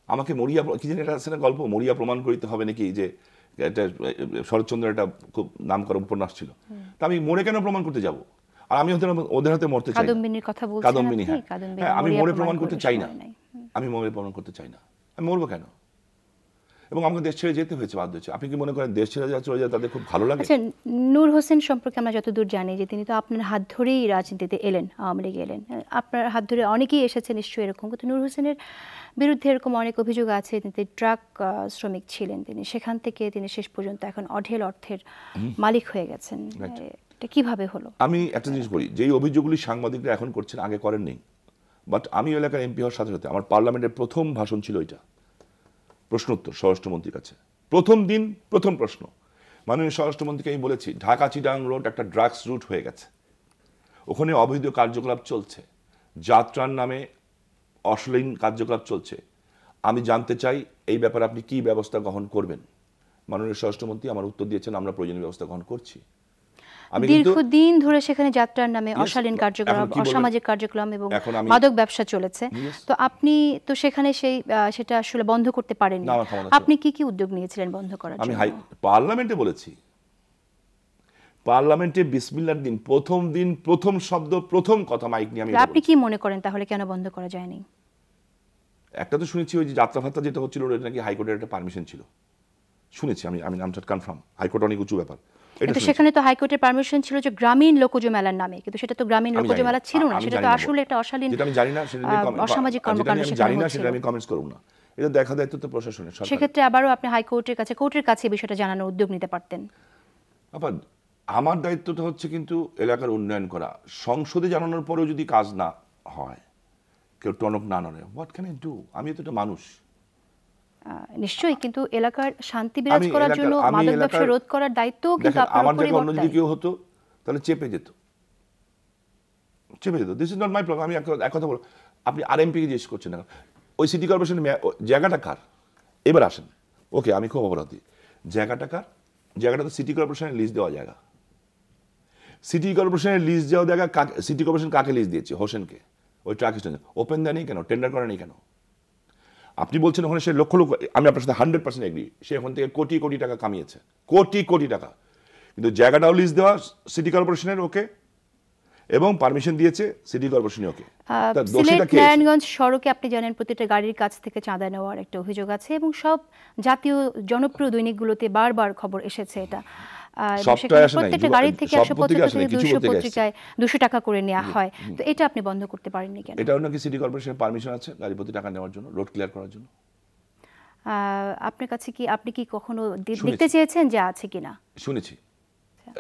আমাকে মরিয়া কি জানি এটা আছে না গল্প, মরিয়া প্রমাণ করিতে হবে নাকি, যে এটা শরৎচন্দ্রের একটা খুব নাম করা উপন্যাস ছিল। তা আমি মরে কেন প্রমাণ করতে যাব? আর আমি ওদের হাতে মরতে চাই না। কাদম্বিনীর কথা বলছেন কাদম্বিনী, আপনি? হ্যাঁ আমি মরে প্রমাণ করতে চাই না, আমি মরে প্রমাণ করতে চাই না। আমি মরবো কেন? এবং আমাকে দেশ ছেড়ে যেতে হয়েছে, বাধ্য হয়েছে। আপনি কি মনে করেন দেশ ছেড়ে চলে যায় তাদের খুব ভালো লাগে? আচ্ছা, নূর হোসেন সম্পর্কে আমরা যতদূর জানি যে তিনি তো আপনার হাত ধরেই রাজনীতিতে এলেন, আওয়ামী লীগে এলেন, আপনার হাত ধরে অনেকেই এসেছে নিশ্চয়ই এরকম। কিন্তু নূর হোসেনের বিরুদ্ধে এরকম অনেক অভিযোগ আছে, তিনি ট্রাক শ্রমিক ছিলেন, তিনি সেখান থেকে তিনি শেষ পর্যন্ত এখন অঢেল অর্থের মালিক হয়ে গেছেন। এটা কিভাবে হলো? আমি একটা জিনিস বলি, যেই অভিযোগগুলি সাংবাদিকরা এখন করছেন আগে করেননি। বাট আমি এলাকার এমপি হওয়ার সাথে সাথে আমার পার্লামেন্টের প্রথম ভাষণ ছিল এটা, প্রশ্নোত্তর স্বরাষ্ট্রমন্ত্রীর কাছে। প্রথম দিন প্রথম প্রশ্ন মাননীয় স্বরাষ্ট্রমন্ত্রীকে আমি বলেছি, ঢাকা চিটাং রোড একটা ড্রাগস রুট হয়ে গেছে, ওখানে অবৈধ কার্যকলাপ চলছে, যাত্রার নামে অশ্লীল কার্যকলাপ চলছে। আমি জানতে চাই এই ব্যাপারে আপনি কি ব্যবস্থা গ্রহণ করবেন। মাননীয় স্বরাষ্ট্রমন্ত্রী আমার উত্তর দিয়েছেন, আমরা প্রয়োজনীয় ব্যবস্থা গ্রহণ করছি। দীর্ঘদিন ধরে সেখানে যাত্রার নামে অশালীন কার্যক্রম, অসামাজিক কার্যক্রম এবং মাদক ব্যবসা চলেছে। তো আপনি তো সেখানে সেটা আসলে বন্ধ করতে পারেননি। আপনি কি কি উদ্যোগ নিয়েছিলেন বন্ধ করার জন্য? আমি পার্লামেন্টে বলেছি, পার্লামেন্টে বিসমিল্লাহর দিন প্রথম শব্দ প্রথম কথা মাইক নিয়ে আমি। আপনি কি মনে করেন তাহলে কেন বন্ধ করা যায়নি? একটা তো শুনেছি ওই যে যাত্রা ভাতা যেটা হচ্ছিল ওটা নাকি হাইকোর্টের একটা পারমিশন ছিল, শুনেছি আমি নামটা কনফার্ম। হাইকোর্ট অনেক উঁচু ব্যাপার। কিন্তু সেখানে তো হাইকোর্টের পারমিশন ছিল যে গ্রামীণ লোকজ মেলার নামে, কিন্তু সেটা তো গ্রামীণ লোকজ মেলা ছিল না, সেটা তো আসলে একটা অশালীন, যেটা আমি জানি না, সেটা অসামাজিক কর্মকাণ্ড জানি না, সেটা আমি কমেন্টস করব না। এটা দেখা দায়িত্ব তো প্রশাসনের। সেক্ষেত্রে আবারও আপনি হাইকোর্টের কাছে, কোর্টের কাছে এই বিষয়টা জানানোর উদ্যোগ নিতে পারতেন। আবার আমার দায়িত্বটা হচ্ছে কিন্তু এলাকার উন্নয়ন করা। সংসদে জানানোর পরেও যদি কাজ না হয়, কেউ টনক না নড়ে, হোয়াট ক্যান আই ডু? আমি তো একটা মানুষ। নিশ্চয়ই, কিন্তু এলাকার শান্তি বিরাজ করার জন্য মাদক ব্যবসা রোধ করার দায়িত্বও কিন্তু আপনার উপরই বর্তায়। অন্য যদি কেউ হতো তাহলে চেপে যেত। This is not my problem. আমি এক কথা বলব, আপনি আরএমপি কে জিজ্ঞেস করছেন না, ওই সিটি কর্পোরেশনের জায়গাটা কার? এবার আসেন, ওকে আমি খুব অপরাধী, জায়গাটা কার? জায়গাটা তো সিটি কর্পোরেশনের লিজ দেওয়া জায়গা। সিটি কর্পোরেশনের লিজ দেওয়া জায়গা সিটি কর্পোরেশন কাকে লিজ দিয়েছে? হোসেনকে। ওই ট্রাক স্ট্যান্ড ওপেন দেয়নি কেন? টেন্ডার করেনি কেন? আপনি বলছেন ওখানে সে লক্ষ লক্ষ, আমি আপনার সাথে 100% এগ্রি, সে ওখান থেকে কোটি কোটি টাকা কামিয়েছে, কোটি কোটি টাকা। কিন্তু জায়গাটাও লিজ দেওয়া সিটি কর্পোরেশনের ওকে, এবং পারমিশন দিয়েছে সিটি কর্পোরেশন ওকে। নারায়ণগঞ্জ সড়কে আপনি জানেন প্রতিটা গাড়ির কাছ থেকে চাঁদা নেওয়ার একটা অভিযোগ আছে, এবং সব জাতীয় জনপ্রিয় দৈনিকগুলোতে বারবার খবর এসেছে এটা। প্রত্যেকটা গাড়ি থেকে 150 থেকে 200 পত্রিকায় 200 টাকা করে নেওয়া হয়। তো এটা আপনি বন্ধ করতে পারেননি কেন? এটাও নাকি সিটি কর্পোরেশনের পারমিশন আছে গাড়ি প্রতি টাকা নেওয়ার জন্য, রোড ক্লিয়ার করার জন্য। আপনার কাছে কি, আপনি কি কখনো দেখতে চেয়েছেন যে আছে কিনা? শুনেছি,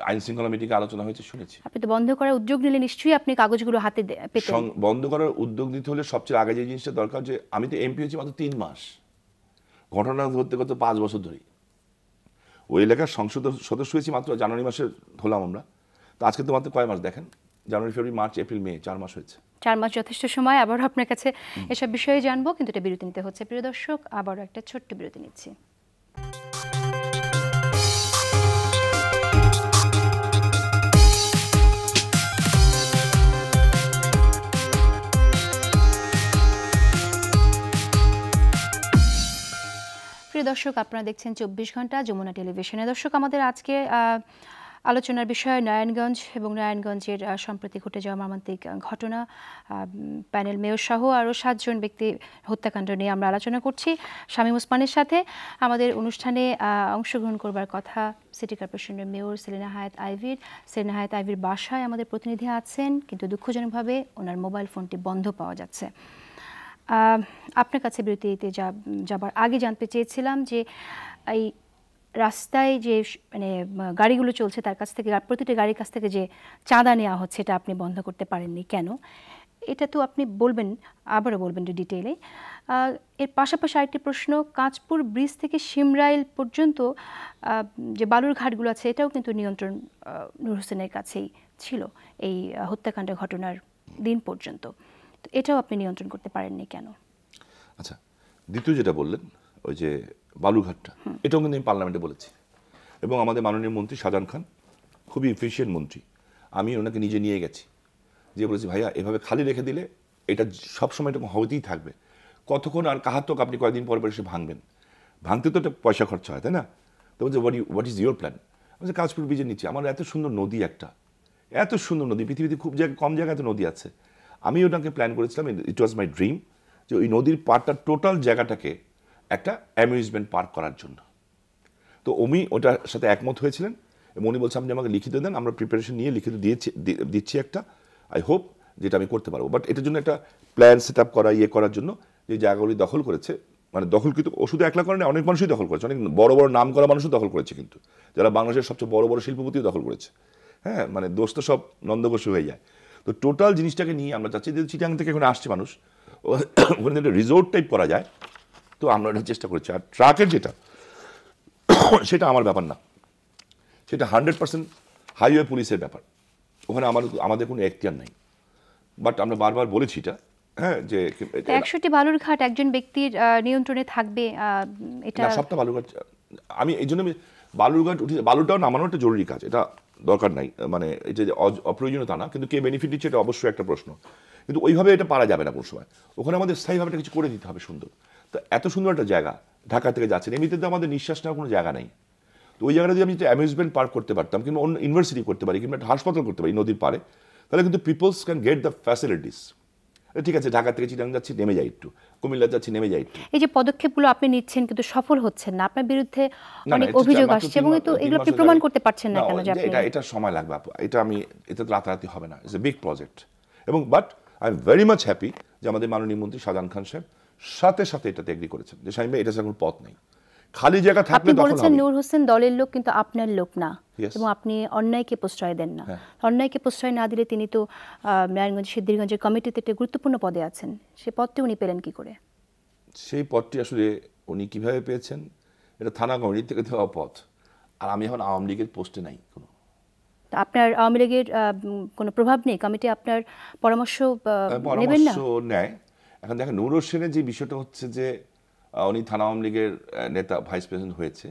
আইন শৃঙ্খলা মিটিংয়ে আলোচনা হয়েছে, শুনেছি। আপনি তো বন্ধ করার উদ্যোগ নিলে নিশ্চয়ই আপনি কাগজগুলো হাতে পেতেন। বন্ধ করার উদ্যোগ নিতে হলে সবচেয়ে আগে যে জিনিসটা দরকার, যে আমি তো এমপি হয়েছি মাত্র 3 মাস, ঘটনা ধরতে গত 5 বছর ধরে। ওই এলাকার সংসদ সদস্য হয়েছি মাত্র জানুয়ারি মাসে হলাম আমরা। তো আজকে তো মাত্র কয় মাস দেখেন, জানুয়ারি, ফেব্রুয়ারি, মার্চ, এপ্রিল, মে, 4 মাস হয়েছে। 4 মাস যথেষ্ট সময়। আবারও আপনার কাছে এসব বিষয়ে জানবো, কিন্তু এটা বিরতি নিতে হচ্ছে। প্রিয় দর্শক, আবারও একটা ছোট্ট বিরতি নিচ্ছি। প্রিয় দর্শক, আপনারা দেখছেন 24 ঘন্টা যমুনা টেলিভিশনে। দর্শক, আমাদের আজকে আলোচনার বিষয় নারায়ণগঞ্জ এবং নারায়ণগঞ্জের সম্প্রতি ঘটে যাওয়া মর্মান্তিক ঘটনা। প্যানেল মেয়র সহ আরও 7 জন ব্যক্তি হত্যাকাণ্ড নিয়ে আমরা আলোচনা করছি শামীম ওসমানের সাথে। আমাদের অনুষ্ঠানে অংশগ্রহণ করবার কথা সিটি কর্পোরেশনের মেয়র সেলিনা হায়াত আইভীর। সেলিনা হায়াত আইভীর বাসায় আমাদের প্রতিনিধি আছেন, কিন্তু দুঃখজনকভাবে ওনার মোবাইল ফোনটি বন্ধ পাওয়া যাচ্ছে। আপনার কাছে বিরতিতে যাবার আগে জানতে চেয়েছিলাম যে এই রাস্তায় যে মানে গাড়িগুলো চলছে তার কাছ থেকে, প্রতিটি গাড়ির কাছ থেকে যে চাঁদা নেওয়া হচ্ছে, এটা আপনি বন্ধ করতে পারেননি কেন? এটা তো আপনি বলবেন, আবারও বলবেন ডিটেইলে। এর পাশাপাশি আরেকটি প্রশ্ন, কাঁচপুর ব্রিজ থেকে শিমরাইল পর্যন্ত যে বালুর ঘাটগুলো আছে, এটাও কিন্তু নিয়ন্ত্রণ নূর হোসেনের কাছেই ছিল এই হত্যাকাণ্ডের ঘটনার দিন পর্যন্ত। তো এটাও আপনি নিয়ন্ত্রণ করতে পারেননি কেন? আচ্ছা, দ্বিতীয় যেটা বললেন ওই যে বালুঘাটটা, এটাও কিন্তু আমি পার্লামেন্টে বলেছি, এবং আমাদের মাননীয় মন্ত্রী শাহজাহান খান খুবই এফিশিয়েন্ট মন্ত্রী, আমি ওনাকে নিজে নিয়ে গেছি, যে বলেছি ভাইয়া এভাবে খালি রেখে দিলে এটা সবসময় এরকম হতেই থাকবে, কতক্ষণ আর কাহাতক আপনি কয়েকদিন পর পর এসে ভাঙবেন? ভাঙতে তো একটা পয়সা খরচা হয়, তাই না? তো বলছে হোয়াট ইজ ইউর প্ল্যান? বলছে কাশপুর ব্রিজের নিচে আমার এত সুন্দর নদী, একটা এত সুন্দর নদী, পৃথিবীতে খুব কম জায়গায় এত নদী আছে। আমি ওটাকে প্ল্যান করেছিলাম, ইট ওয়াজ মাই ড্রিম, যে ওই নদীর পাড়টা টোটাল জায়গাটাকে একটা অ্যামিউজমেন্ট পার্ক করার জন্য। তো উনি ওটার সাথে একমত হয়েছিলেন এবং উনি বলছে আপনি আমাকে লিখিত দেন, আমরা প্রিপারেশন নিয়ে লিখিত দিচ্ছি একটা, আই হোপ যেটা আমি করতে পারবো। বাট এটার জন্য একটা প্ল্যান সেট আপ করা, করার জন্য যে জায়গাগুলি দখল করেছে, মানে দখল কিন্তু শুধু একলা করে না, অনেক মানুষই দখল করেছে, অনেক বড় বড় নাম করা মানুষও দখল করেছে, কিন্তু যারা বাংলাদেশের সবচেয়ে বড় বড় শিল্পপতিও দখল করেছে। হ্যাঁ, মানে দোষ তো সব নন্দঘোষ হয়ে যায়। তো টোটাল জিনিসটাকে নিয়ে আমরা চাচ্ছি যে চিটাং থেকে এখানে আসছে মানুষ, ওখানে একটা রিসোর্ট টাইপ করা যায়। তো আমরা এটা চেষ্টা করছি। আর ট্রাকের যেটা, সেটা আমার ব্যাপার না, সেটা 100% হাইওয়ে পুলিশের ব্যাপার। ওখানে আমাদের কোনো এখতিয়ার নাই। বাট আমরা বারবার বলেছি এটা, হ্যাঁ, যে 61টি বালুরঘাট একজন ব্যক্তির নিয়ন্ত্রণে থাকবে, এটা সবটা বালুরঘাট। আমি এই জন্য বালুরঘাট বালুটাও নামানো একটা জরুরি কাজ, এটা দরকার নাই, মানে এটা যে অপ্রয়োজনীয় তা না, কিন্তু কে বেনিফিট দিচ্ছে এটা অবশ্যই একটা প্রশ্ন। কিন্তু ওইভাবে এটা পারা যাবে না কোনো সময়, ওখানে আমাদের স্থায়ীভাবে একটা কিছু করে দিতে হবে সুন্দর। তো এত সুন্দর একটা জায়গা ঢাকা থেকে যাচ্ছেন, এমনিতে তো আমাদের নিঃশ্বাস নেওয়ার কোনো জায়গা নেই। তো ওই জায়গাটা যদি আমি অ্যামিউজমেন্ট পার্ক করতে পারতাম, কিংবা অন্য ইউনিভার্সিটি করতে পারি, কিংবা একটা হাসপাতাল করতে পারি নদীর পাড়ে, তাহলে কিন্তু peoples can get the facilities. ঠিক আছে, ঢাকা থেকে চিটাং যাচ্ছি, নেমে যাই একটু, কুমিল্লা যাচ্ছি, নেমে যাই একটু। এই যে পদক্ষেপগুলো আপনি নিচ্ছেন কিন্তু সফল হচ্ছেন না, আপনার বিরুদ্ধে অনেক অভিযোগ আসছে এবং এগুলো আপনি প্রমাণ করতে পারছেন না কেন? এটা সময় লাগবে আপু, এটা রাতারাতি হবে না, ইটস এ বিগ প্রজেক্ট। এবং but I am very much happy যে আমাদের মাননীয় মন্ত্রী শাহজাহান খান সাহেব সাথে সাথে এটাতে এগ্রি করেছেন যে শামীম ভাই, এটা কোনো পথ নেই, খালি জায়গা থাকলে আপনি বলেছেন নূর হোসেন দলের লোক কিন্তু আপনার লোক না, Yes. এবং আপনি অন্যায়কে প্রশ্রয় দেন না। অন্যায়কে প্রশ্রয় না দিলে তিনি তো নারায়ণগঞ্জ সিদ্ধিরগঞ্জের কমিটিতে একটা গুরুত্বপূর্ণ পদে আছেন, সে পদটি উনি পেলেন কি করে? সেই পদটি আসলে উনি কিভাবে পেয়েছেন, এটা থানা কমিটি থেকে দেওয়া পদ। আর আমি এখন আওয়ামী লীগের পোস্টে নাই কোনো। আপনার আওয়ামী লীগের কোনো প্রভাব নেই, কমিটি আপনার পরামর্শ নেবেন না? পরামর্শ নেয়। এখন দেখেন নূর হোসেনের যে বিষয়টা হচ্ছে যে উনি থানা আওয়ামী লীগের নেতা, ভাইস প্রেসিডেন্ট হয়েছে।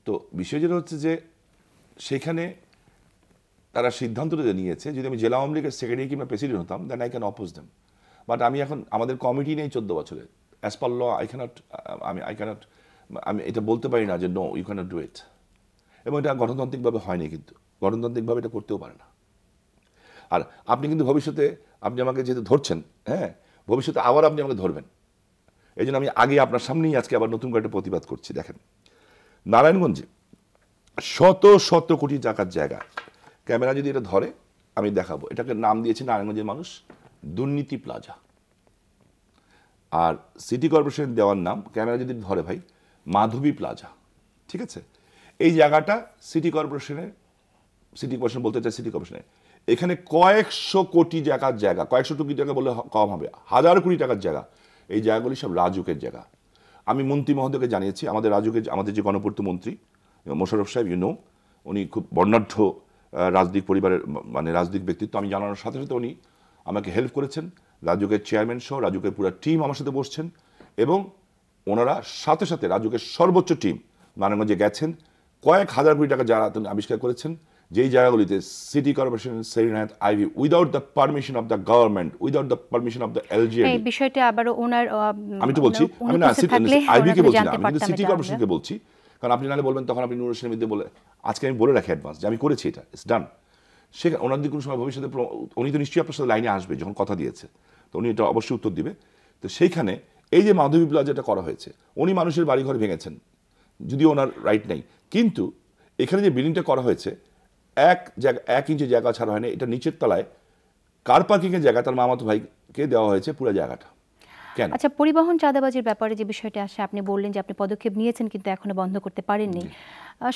তো বিষয় যেটা হচ্ছে যে সেখানে তারা সিদ্ধান্তটা নিয়েছে, যদি আমি জেলা আওয়ামী লীগের সেক্রেটারি কিংবা প্রেসিডেন্ট হতাম, then I can oppose them. But আমি এখন, আমাদের কমিটি নেই 14 বছরে, as per law I can't, আমি এটা বলতে পারি না যে no you can't do it. এবং এটা গণতান্ত্রিকভাবে হয়নি, কিন্তু গণতান্ত্রিকভাবে এটা করতেও পারে না। আর আপনি কিন্তু ভবিষ্যতে, আপনি আমাকে যেহেতু ধরছেন, হ্যাঁ, ভবিষ্যতে আবার আপনি আমাকে ধরবেন। এই জন্য আমি আগে আপনার সামনেই আজকে আবার নতুন করে একটা প্রতিবাদ করছি। দেখেন, নারায়ণগঞ্জে শত শত কোটি টাকার জায়গা, ক্যামেরা যদি এটা ধরে আমি দেখাবো, এটাকে নাম দিয়েছে নারায়ণগঞ্জের মানুষ দুর্নীতি প্লাজা। আর সিটি কর্পোরেশন দেওয়ার নাম, ক্যামেরা যদি ধরে ভাই, মাধবী প্লাজা। ঠিক আছে, এই জায়গাটা সিটি কর্পোরেশন বলতে চাই, সিটি কর্পোরেশনের এখানে কয়েকশো কোটি টাকার জায়গা, কয়েকশো কোটি টাকা বলে কম হবে, হাজার কোটি টাকার জায়গা। এই জায়গাগুলি সব রাজুকের জায়গা। আমি মন্ত্রী মহোদয়কে জানিয়েছি, আমাদের যে গণপূর্ত মন্ত্রী মোশাররফ সাহেব, উনি খুব বর্ণাঢ্য রাজনৈতিক পরিবারের, মানে রাজনৈতিক ব্যক্তিত্ব। আমি জানানোর সাথে সাথে উনি আমাকে হেল্প করেছেন, রাজুকের চেয়ারম্যান সহ রাজুকের পুরো টিম আমার সাথে বসছেন, এবং ওনারা সাথে সাথে রাজুকের সর্বোচ্চ টিম নারায়ণগঞ্জে গেছেন, কয়েক হাজার কোটি টাকা যারা তিনি আবিষ্কার করেছেন, যেই জায়গাগুলিতে সিটি কর্পোরেশন সেরিনাথ আইভি without the permission of the government, without the permission of the LGED. এই বিষয়টা আবার ওনার, আমি তো বলছি, আমি না আইভিকে বলছি না, আমি কিন্তু সিটি কর্পোরেশনকে বলছি। কারণ আপনি নাহলে বলবেন তখন আপনি নূর হোসেনের মধ্যে বলে, আজকে আমি বলে রাখি অ্যাডভান্স যে আমি করেছি, এটা ইটস ডান। সেখানে ওনার যদি কোনো সময় ভবিষ্যতে, উনি তো নিশ্চয়ই আপনার সাথে লাইনে আসবে যখন কথা দিয়েছে, তো উনি এটা অবশ্যই উত্তর দিবে। তো সেইখানে এই যে মাধবী প্লাজাটা করা হয়েছে, উনি মানুষের বাড়িঘর ভেঙেছেন, যদিও ওনার রাইট নেই, কিন্তু এখানে যে বিল্ডিংটা করা হয়েছে, 1 ইঞ্চি জায়গা ছাড়া হয়নি। এটা নিচের তলায় কার পার্কিংয়ের জায়গা, তার মামাতো ভাইকে দেওয়া হয়েছে পুরো জায়গাটা। কেন? আচ্ছা, পরিবহন চাঁদাবাজির ব্যাপারে যে বিষয়টা আসে, আপনি বললেন যে আপনি পদক্ষেপ নিয়েছেন কিন্তু এখনো বন্ধ করতে পারেননি।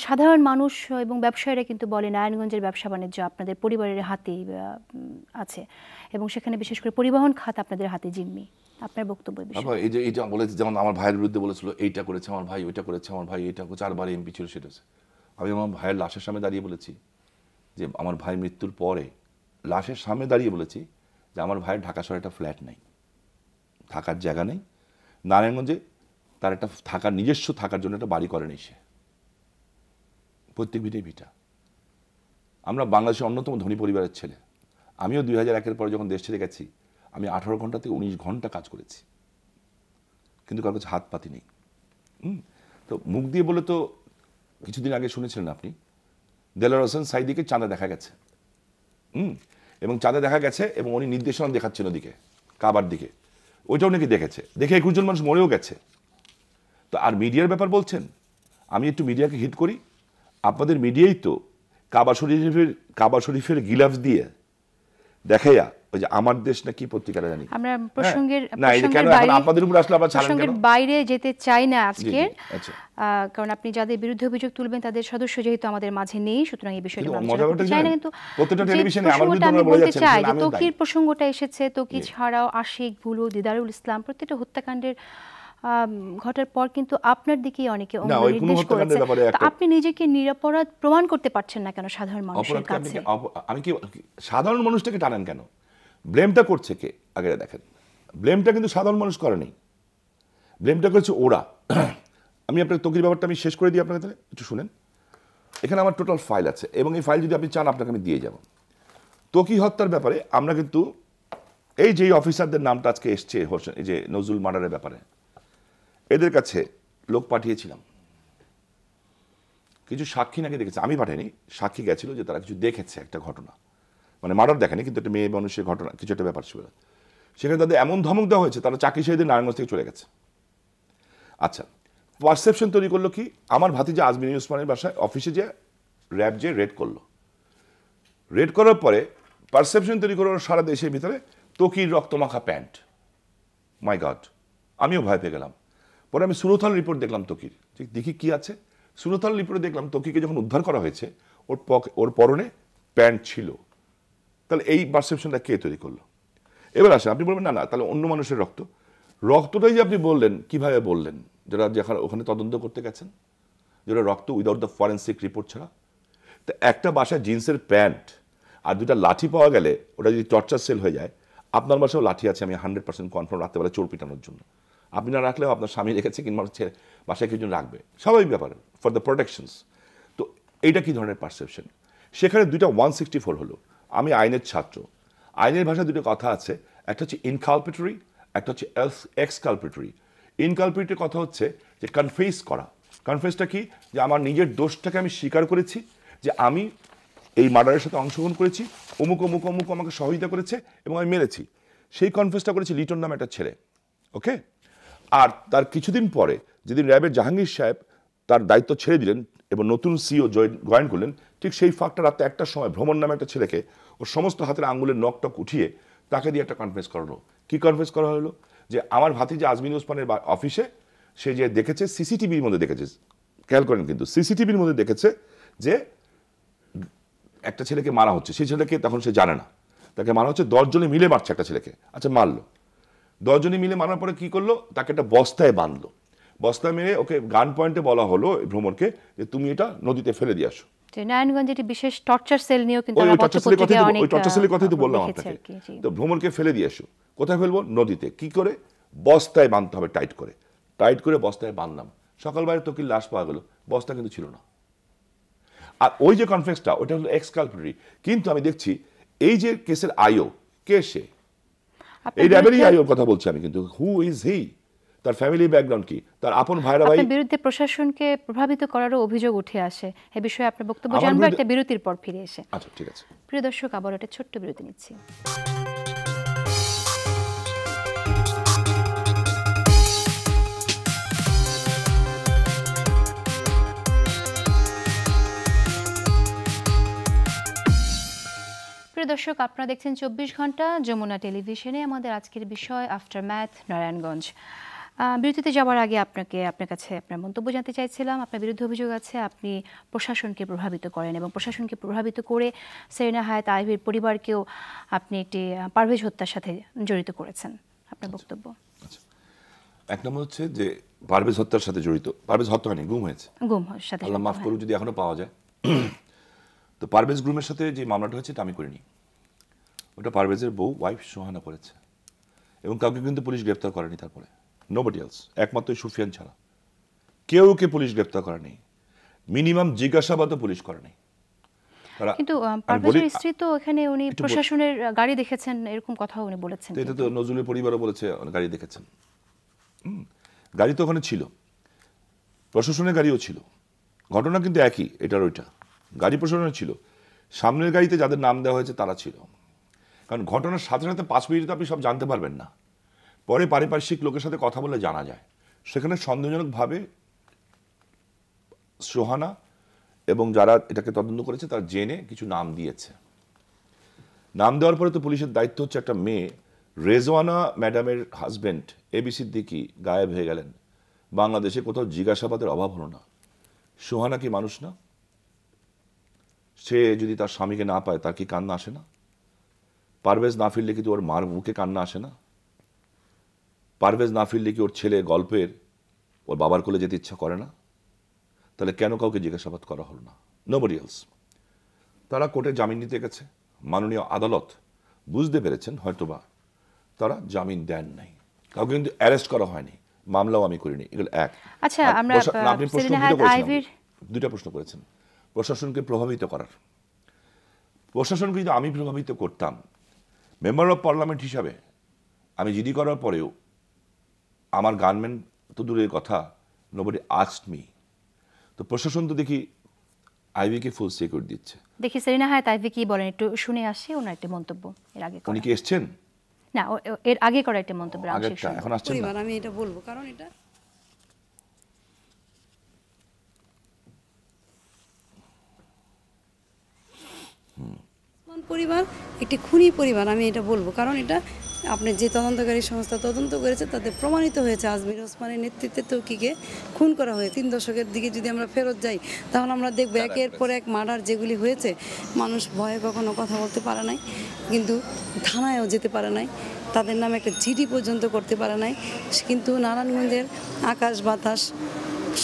সাধারণ মানুষ এবং ব্যবসায়ীরা কিন্তু বলে নারায়ণগঞ্জের ব্যবসা বাণিজ্য আপনাদের পরিবারের হাতেই আছে, এবং সেখানে বিশেষ করে পরিবহন খাত আপনাদের হাতে জিম্মি। আপনার বক্তব্য? এইটা বলেছে, যেমন আমার ভাইয়ের বিরুদ্ধে বলেছিল এইটা করেছে আমার ভাই, ওইটা করেছে আমার ভাই, এইটা 4বার এমপি ছিল, সেটা আমি আমার ভাইয়ের লাশের সামনে দাঁড়িয়ে বলেছি যে আমার ভাই মৃত্যুর পরে লাশের সামনে দাঁড়িয়ে বলেছি যে আমার ভাইয়ের ঢাকা শহরে একটা ফ্ল্যাট নেই, থাকার জায়গা নেই। নারায়ণগঞ্জে তার একটা থাকার, নিজস্ব থাকার জন্য একটা বাড়ি করেনি সে, প্রত্যেক ভিটেই ভিটা। আমরা বাংলাদেশের অন্যতম ধনী পরিবারের ছেলে। আমিও 2001-এর পরে যখন দেশ ছেড়ে গেছি, আমি 18 ঘন্টা থেকে 19 ঘন্টা কাজ করেছি। কিন্তু কারো কাছে হাত পাতি নেই। তো মুখ দিয়ে বলে তো কিছুদিন আগে শুনেছিলেন আপনি দেলোয়ার হোসেন সাইদিকে চাঁদা দেখা গেছে, এবং চাঁদা দেখা গেছে এবং উনি নির্দেশনা দেখাচ্ছেন ওদিকে কাবার দিকে, ওইটাও নাকি দেখেছে, দেখে 21 জন মানুষ মরেও গেছে। তো আর মিডিয়ার ব্যাপার বলছেন, আমি একটু মিডিয়াকে হিট করি। আপনাদের মিডিয়াই তো কাবা শরীফের গিলাফস দিয়ে দেখাইয়া ওই যে আমার দেশ নাকি পত্রিকাটা জানি আমরা প্রসঙ্গের আপনাদের উপর আসলে আবার প্রসঙ্গের বাইরে যেতে চাই না আজকে, কারণ আপনি যাদের বিরুদ্ধে অভিযোগ তুলবেন তাদের সদস্য যেহেতু আমাদের মাঝে নেই, সুতরাং এই বিষয়টা আমরা করতে চাই না। কিন্তু প্রত্যেকটা টেলিভিশনে আমার বিরুদ্ধে আমি বলে বলতে চাই যে যাচ্ছেন তৌকির প্রসঙ্গটা এসেছে, তৌকি ছাড়াও আশিক, ভুলু, দিদারুল ইসলাম প্রত্যেকটা হত্যাকাণ্ডের ঘটার পর কিন্তু আপনার দিকেই অনেকে নির্দেশ করেছে। আপনি নিজেকে নিরপরাধ প্রমাণ করতে পারছেন না কেন সাধারণ মানুষের কাছে? আমি কি সাধারণ মানুষটাকে টানেন কেন? ব্লেমটা করছে কে আগে দেখেন। ব্লেমটা কিন্তু সাধারণ মানুষ করেনি, ব্লেমটা করেছে ওরা। আমি আপনার তৌকির ব্যাপারটা আমি শেষ করে দিই আপনাকে, তাহলে একটু শুনেন। এখানে আমার টোটাল ফাইল আছে এবং এই ফাইল যদি আপনি চান আপনাকে আমি দিয়ে যাব। তৌকি হত্যার ব্যাপারে আমরা কিন্তু এই যে অফিসারদের নামটা আজকে এসছে, এই যে নজরুল মার্ডারের ব্যাপারে, এদের কাছে লোক পাঠিয়েছিলাম। কিছু সাক্ষী নাকি দেখেছে, আমি পাঠাইনি, সাক্ষী গেছিল যে তারা কিছু দেখেছে, একটা ঘটনা, মানে মার্ডার দেখেনি কিন্তু একটা মেয়ে মানুষের ঘটনা, কিছু একটা ব্যাপার ছিল। সেখানে তাদের এমন ধমক দেওয়া হয়েছে তারা চাকরি সেদিন নারায়ণগঞ্জ থেকে চলে গেছে। আচ্ছা, পারসেপশন তৈরি করলো কি, আমার ভাতিজা আজমির ওসমানের বাসায় অফিসে যে র্যাব যে রেড করলো, রেড করার পরে পারসেপশন তৈরি করলো সারা দেশের ভিতরে তৌকির রক্তমাখা প্যান্ট। মাই গড, আমিও ভয় পেয়ে গেলাম। পরে আমি সুরতাল রিপোর্ট দেখলাম তৌকির, দেখি কি আছে। সুরতাল রিপোর্টে দেখলাম তৌকিকে যখন উদ্ধার করা হয়েছে ওর পরনে প্যান্ট ছিল। তাহলে এই পারসেপশনটা কে তৈরি করলো? এবার আসেন, আপনি বলবেন না না তাহলে অন্য মানুষের রক্তটাই যে আপনি বললেন, কিভাবে বললেন? যারা যেখানে ওখানে তদন্ত করতে গেছেন, যেটা রক্ত উইদাউট দ্য ফরেন্সিক রিপোর্ট ছাড়া। তো একটা বাসায় জিন্সের প্যান্ট আর দুটা লাঠি পাওয়া গেলে ওটা যদি টর্চার সেল হয়ে যায়, আপনার বাসাও লাঠি আছে আমি 100% কনফার্ম, রাত্রেবেলা চোর পিটানোর জন্য। আপনি না রাখলেও আপনার স্বামী রেখেছে কিংবা বাসায় কিছু রাখবে, স্বাভাবিক ব্যাপার, ফর দ্য প্রোটেকশনস। তো এইটা কি ধরনের পারসেপশন? সেখানে দুইটা 164 হলো। আমি আইনের ছাত্র, আইনের ভাষায় দুটো কথা আছে, একটা হচ্ছে ইনকালপেটরি, একটা হচ্ছে এক্সকালপেটরি। ইনকালপেটরি কথা হচ্ছে যে কনফেস করা। কনফেসটা কি? যে আমার নিজের দোষটাকে আমি স্বীকার করেছি, যে আমি এই মার্ডারের সাথে অংশগ্রহণ করেছি, অমুক অমুক অমুক আমাকে সহযোগিতা করেছে এবং আমি মেরেছি। সেই কনফেসটা করেছি লিটন নামে একটা ছেলে, ওকে। আর তার কিছুদিন পরে যেদিন র্যাবের জাহাঙ্গীর সাহেব তার দায়িত্ব ছেড়ে দিলেন এবং নতুন সিও জয়েন করলেন, ঠিক সেই ফাঁকটা রাতে একটার সময় ভ্রমণ নামে একটা ছেলেকে ওর সমস্ত হাতের আঙ্গুলের নখ টক উঠিয়ে তাকে দিয়ে একটা কনফেস করালো। কি কনফেস করা হলো? যে আমার ভাতিজা আজমির ওসমানের অফিসে সে যে দেখেছে, সিসিটিভির মধ্যে দেখেছে, খেয়াল করেন কিন্তু সিসিটিভির মধ্যে দেখেছে যে একটা ছেলেকে মারা হচ্ছে। সেই ছেলেকে তখন সে জানে না, তাকে মারা হচ্ছে, 10 জনে মিলে মারছে একটা ছেলেকে। আচ্ছা, মারলো, 10 জনে মিলে মারার পরে কি করলো? তাকে একটা বস্তায় বাঁধলো, বস্তায় মেরে ওকে গান পয়েন্টে বলা হলো ভ্রমণকে যে তুমি এটা নদীতে ফেলে দিয়ে আসো। নারায়ণগঞ্জে একটি বিশেষ টর্চার সেল নিয়েও কিন্তু ওই টর্চার সেলের কথাই তো বললাম আপনাকে। তো ভ্রমণকে ফেলে দিয়ে আসো, কোথায় ফেলবো? নদীতে। কি করে? বস্তায় বাঁধতে হবে, টাইট করে বস্তায় বাঁধলাম। সকালবেলা তৌকির লাশ পাওয়া গেল, বস্তা কিন্তু ছিল না। আর ওই যে কনফেসটা, ওটা হলো এক্সকালপেটরি। কিন্তু আমি দেখছি এই যে কেসের আইও, কে সে? এই র্যাবেরই আইওর কথা বলছি আমি, কিন্তু হু ইজ হি? তার ফ্যামিলি ব্যাকগ্রাউন্ড কি? তার আপন ভাইরা ভাই? আপনার বিরুদ্ধে প্রশাসনকে প্রভাবিত করারও অভিযোগ উঠে আসে। এ বিষয়ে আপনার বক্তব্য জানবো একটা বিরতির পর ফিরে এসে। আচ্ছা, ঠিক আছে। প্রিয় দর্শক, আবার একটা ছোট্ট বিরতি নিচ্ছি। প্রিয় দর্শক, আপনারা দেখছেন 24 ঘন্টা যমুনা টেলিভিশনে। আমাদের আজকের বিষয় আফটার ম্যাথ, নারায়ণগঞ্জ। বিরতিতে যাওয়ার আগে আপনার কাছে আপনার মন্তব্য জানতে চাইছিলাম। আপনার বিরুদ্ধে অভিযোগ আছে আপনি প্রশাসনকে প্রভাবিত করেন এবং প্রশাসনকে প্রভাবিত করে সেরিনা হায়াৎ আইভীর পরিবারকেও আপনি একটি পারভেজ হত্যার সাথে জড়িত করেছেন। আপনার বক্তব্য? এক নম্বর হচ্ছে যে পারভেজ হত্যার সাথে জড়িত, পারভেজ হত্যা হয়নি, গুম হয়েছে, সাথে আল্লাহ মাফ করুক যদি এখনো পাওয়া যায়। তো পারভেজ গ্রুমের সাথে যে মামলাটা হয়েছে এটা আমি করিনি, ওটা পারভেজের বউ ওয়াইফ সোহানা করেছে এবং কাউকে কিন্তু পুলিশ গ্রেপ্তার করেনি। তারপরে নোবডি এলস, একমাত্র সুফিয়ান ছাড়া কেউকে পুলিশ গ্রেপ্তার করে নেই, মিনিমাম জিজ্ঞাসাবাদও পুলিশ করে নেই। কিন্তু পারভেজের স্ত্রী তো এখানে উনি প্রশাসনের গাড়ি দেখেছেন এরকম কথাও উনি বলেছেন। এটা তো নজরুলের পরিবারও বলেছে গাড়ি দেখেছেন। গাড়ি তো ওখানে ছিল, প্রশাসনের গাড়িও ছিল, ঘটনা কিন্তু একই, এটার ওইটা। গাড়ি প্রশাসনের ছিল, সামনের গাড়িতে যাদের নাম দেওয়া হয়েছে তারা ছিল। কারণ ঘটনার সাথে সাথে 5 মিনিটে আপনি সব জানতে পারবেন না, পরে পারিপার্শ্বিক লোকের সাথে কথা বলে জানা যায়। সেখানে সন্দেহজনকভাবে সোহানা এবং যারা এটাকে তদন্ত করেছে তারা জেনে কিছু নাম দিয়েছে। নাম দেওয়ার পরে তো পুলিশের দায়িত্ব হচ্ছে, একটা মেয়ে রেজওয়ানা ম্যাডামের হাজবেন্ড এবি সিদ্দিকী গায়েব হয়ে গেলেন, বাংলাদেশে কোথাও জিজ্ঞাসাবাদের অভাব হলো না। সোহানা কি মানুষ না? সে যদি তার স্বামীকে না পায় তার কি কান্না আসে না? পারভেজ না ফিরলে কি ওর মার মুখে কান্না আসে না? পারভেজ না ফিরলে কি ওর ছেলে গল্পের ওর বাবার কোলে যেতে ইচ্ছা করে না? তাহলে কেন কাউকে জিজ্ঞাসাবাদ করা হলো না? Nobody else. তারা কোর্টে জামিন নিতে গেছে, মাননীয় আদালত বুঝতে পেরেছেন হয়তোবা তারা জামিন দেন নাই, কাউকে কিন্তু অ্যারেস্ট করা হয়নি, মামলাও আমি করিনি। এগুলো এক। আচ্ছা, আমরা আপনি দুইটা প্রশ্ন করেছেন প্রশাসনকে প্রভাবিত করার। প্রশাসনকে যদি আমি প্রভাবিত করতাম, মেম্বার অফ পার্লামেন্ট হিসাবে আমি জিডি করার পরেও আমার গানম্যান তো দূরের কথা, নোবডি আস্কড মি। তো প্রশাসন তো দেখি আইভিকে ফুল সিকিউরিটি দিচ্ছে। দেখি সেলিনা হায়াত আইভি কি বলেন, একটু শুনে আসি ওনার একটা মন্তব্য। এর আগে উনি কি এসছেন? না, এর আগে করা একটা মন্তব্য এখন আসছেন না। আমি এটা বলবো কারণ এটা পরিবার একটি খুনি পরিবার, আমি এটা বলবো কারণ এটা আপনার যে তদন্তকারী সংস্থা তদন্ত করেছে তাতে প্রমাণিত হয়েছে আজমির ওসমানের নেতৃত্বে তৌকিকে খুন করা হয়েছে। 3 দশকের দিকে যদি আমরা ফেরত যাই তাহলে আমরা দেখবো একের পর এক মার্ডার যেগুলি হয়েছে, মানুষ ভয়ে কখনো কথা বলতে পারে নাই, কিন্তু থানায়ও যেতে পারে নাই, তাদের নামে একটা জিডি পর্যন্ত করতে পারে নাই। কিন্তু নারায়ণগঞ্জের আকাশ বাতাস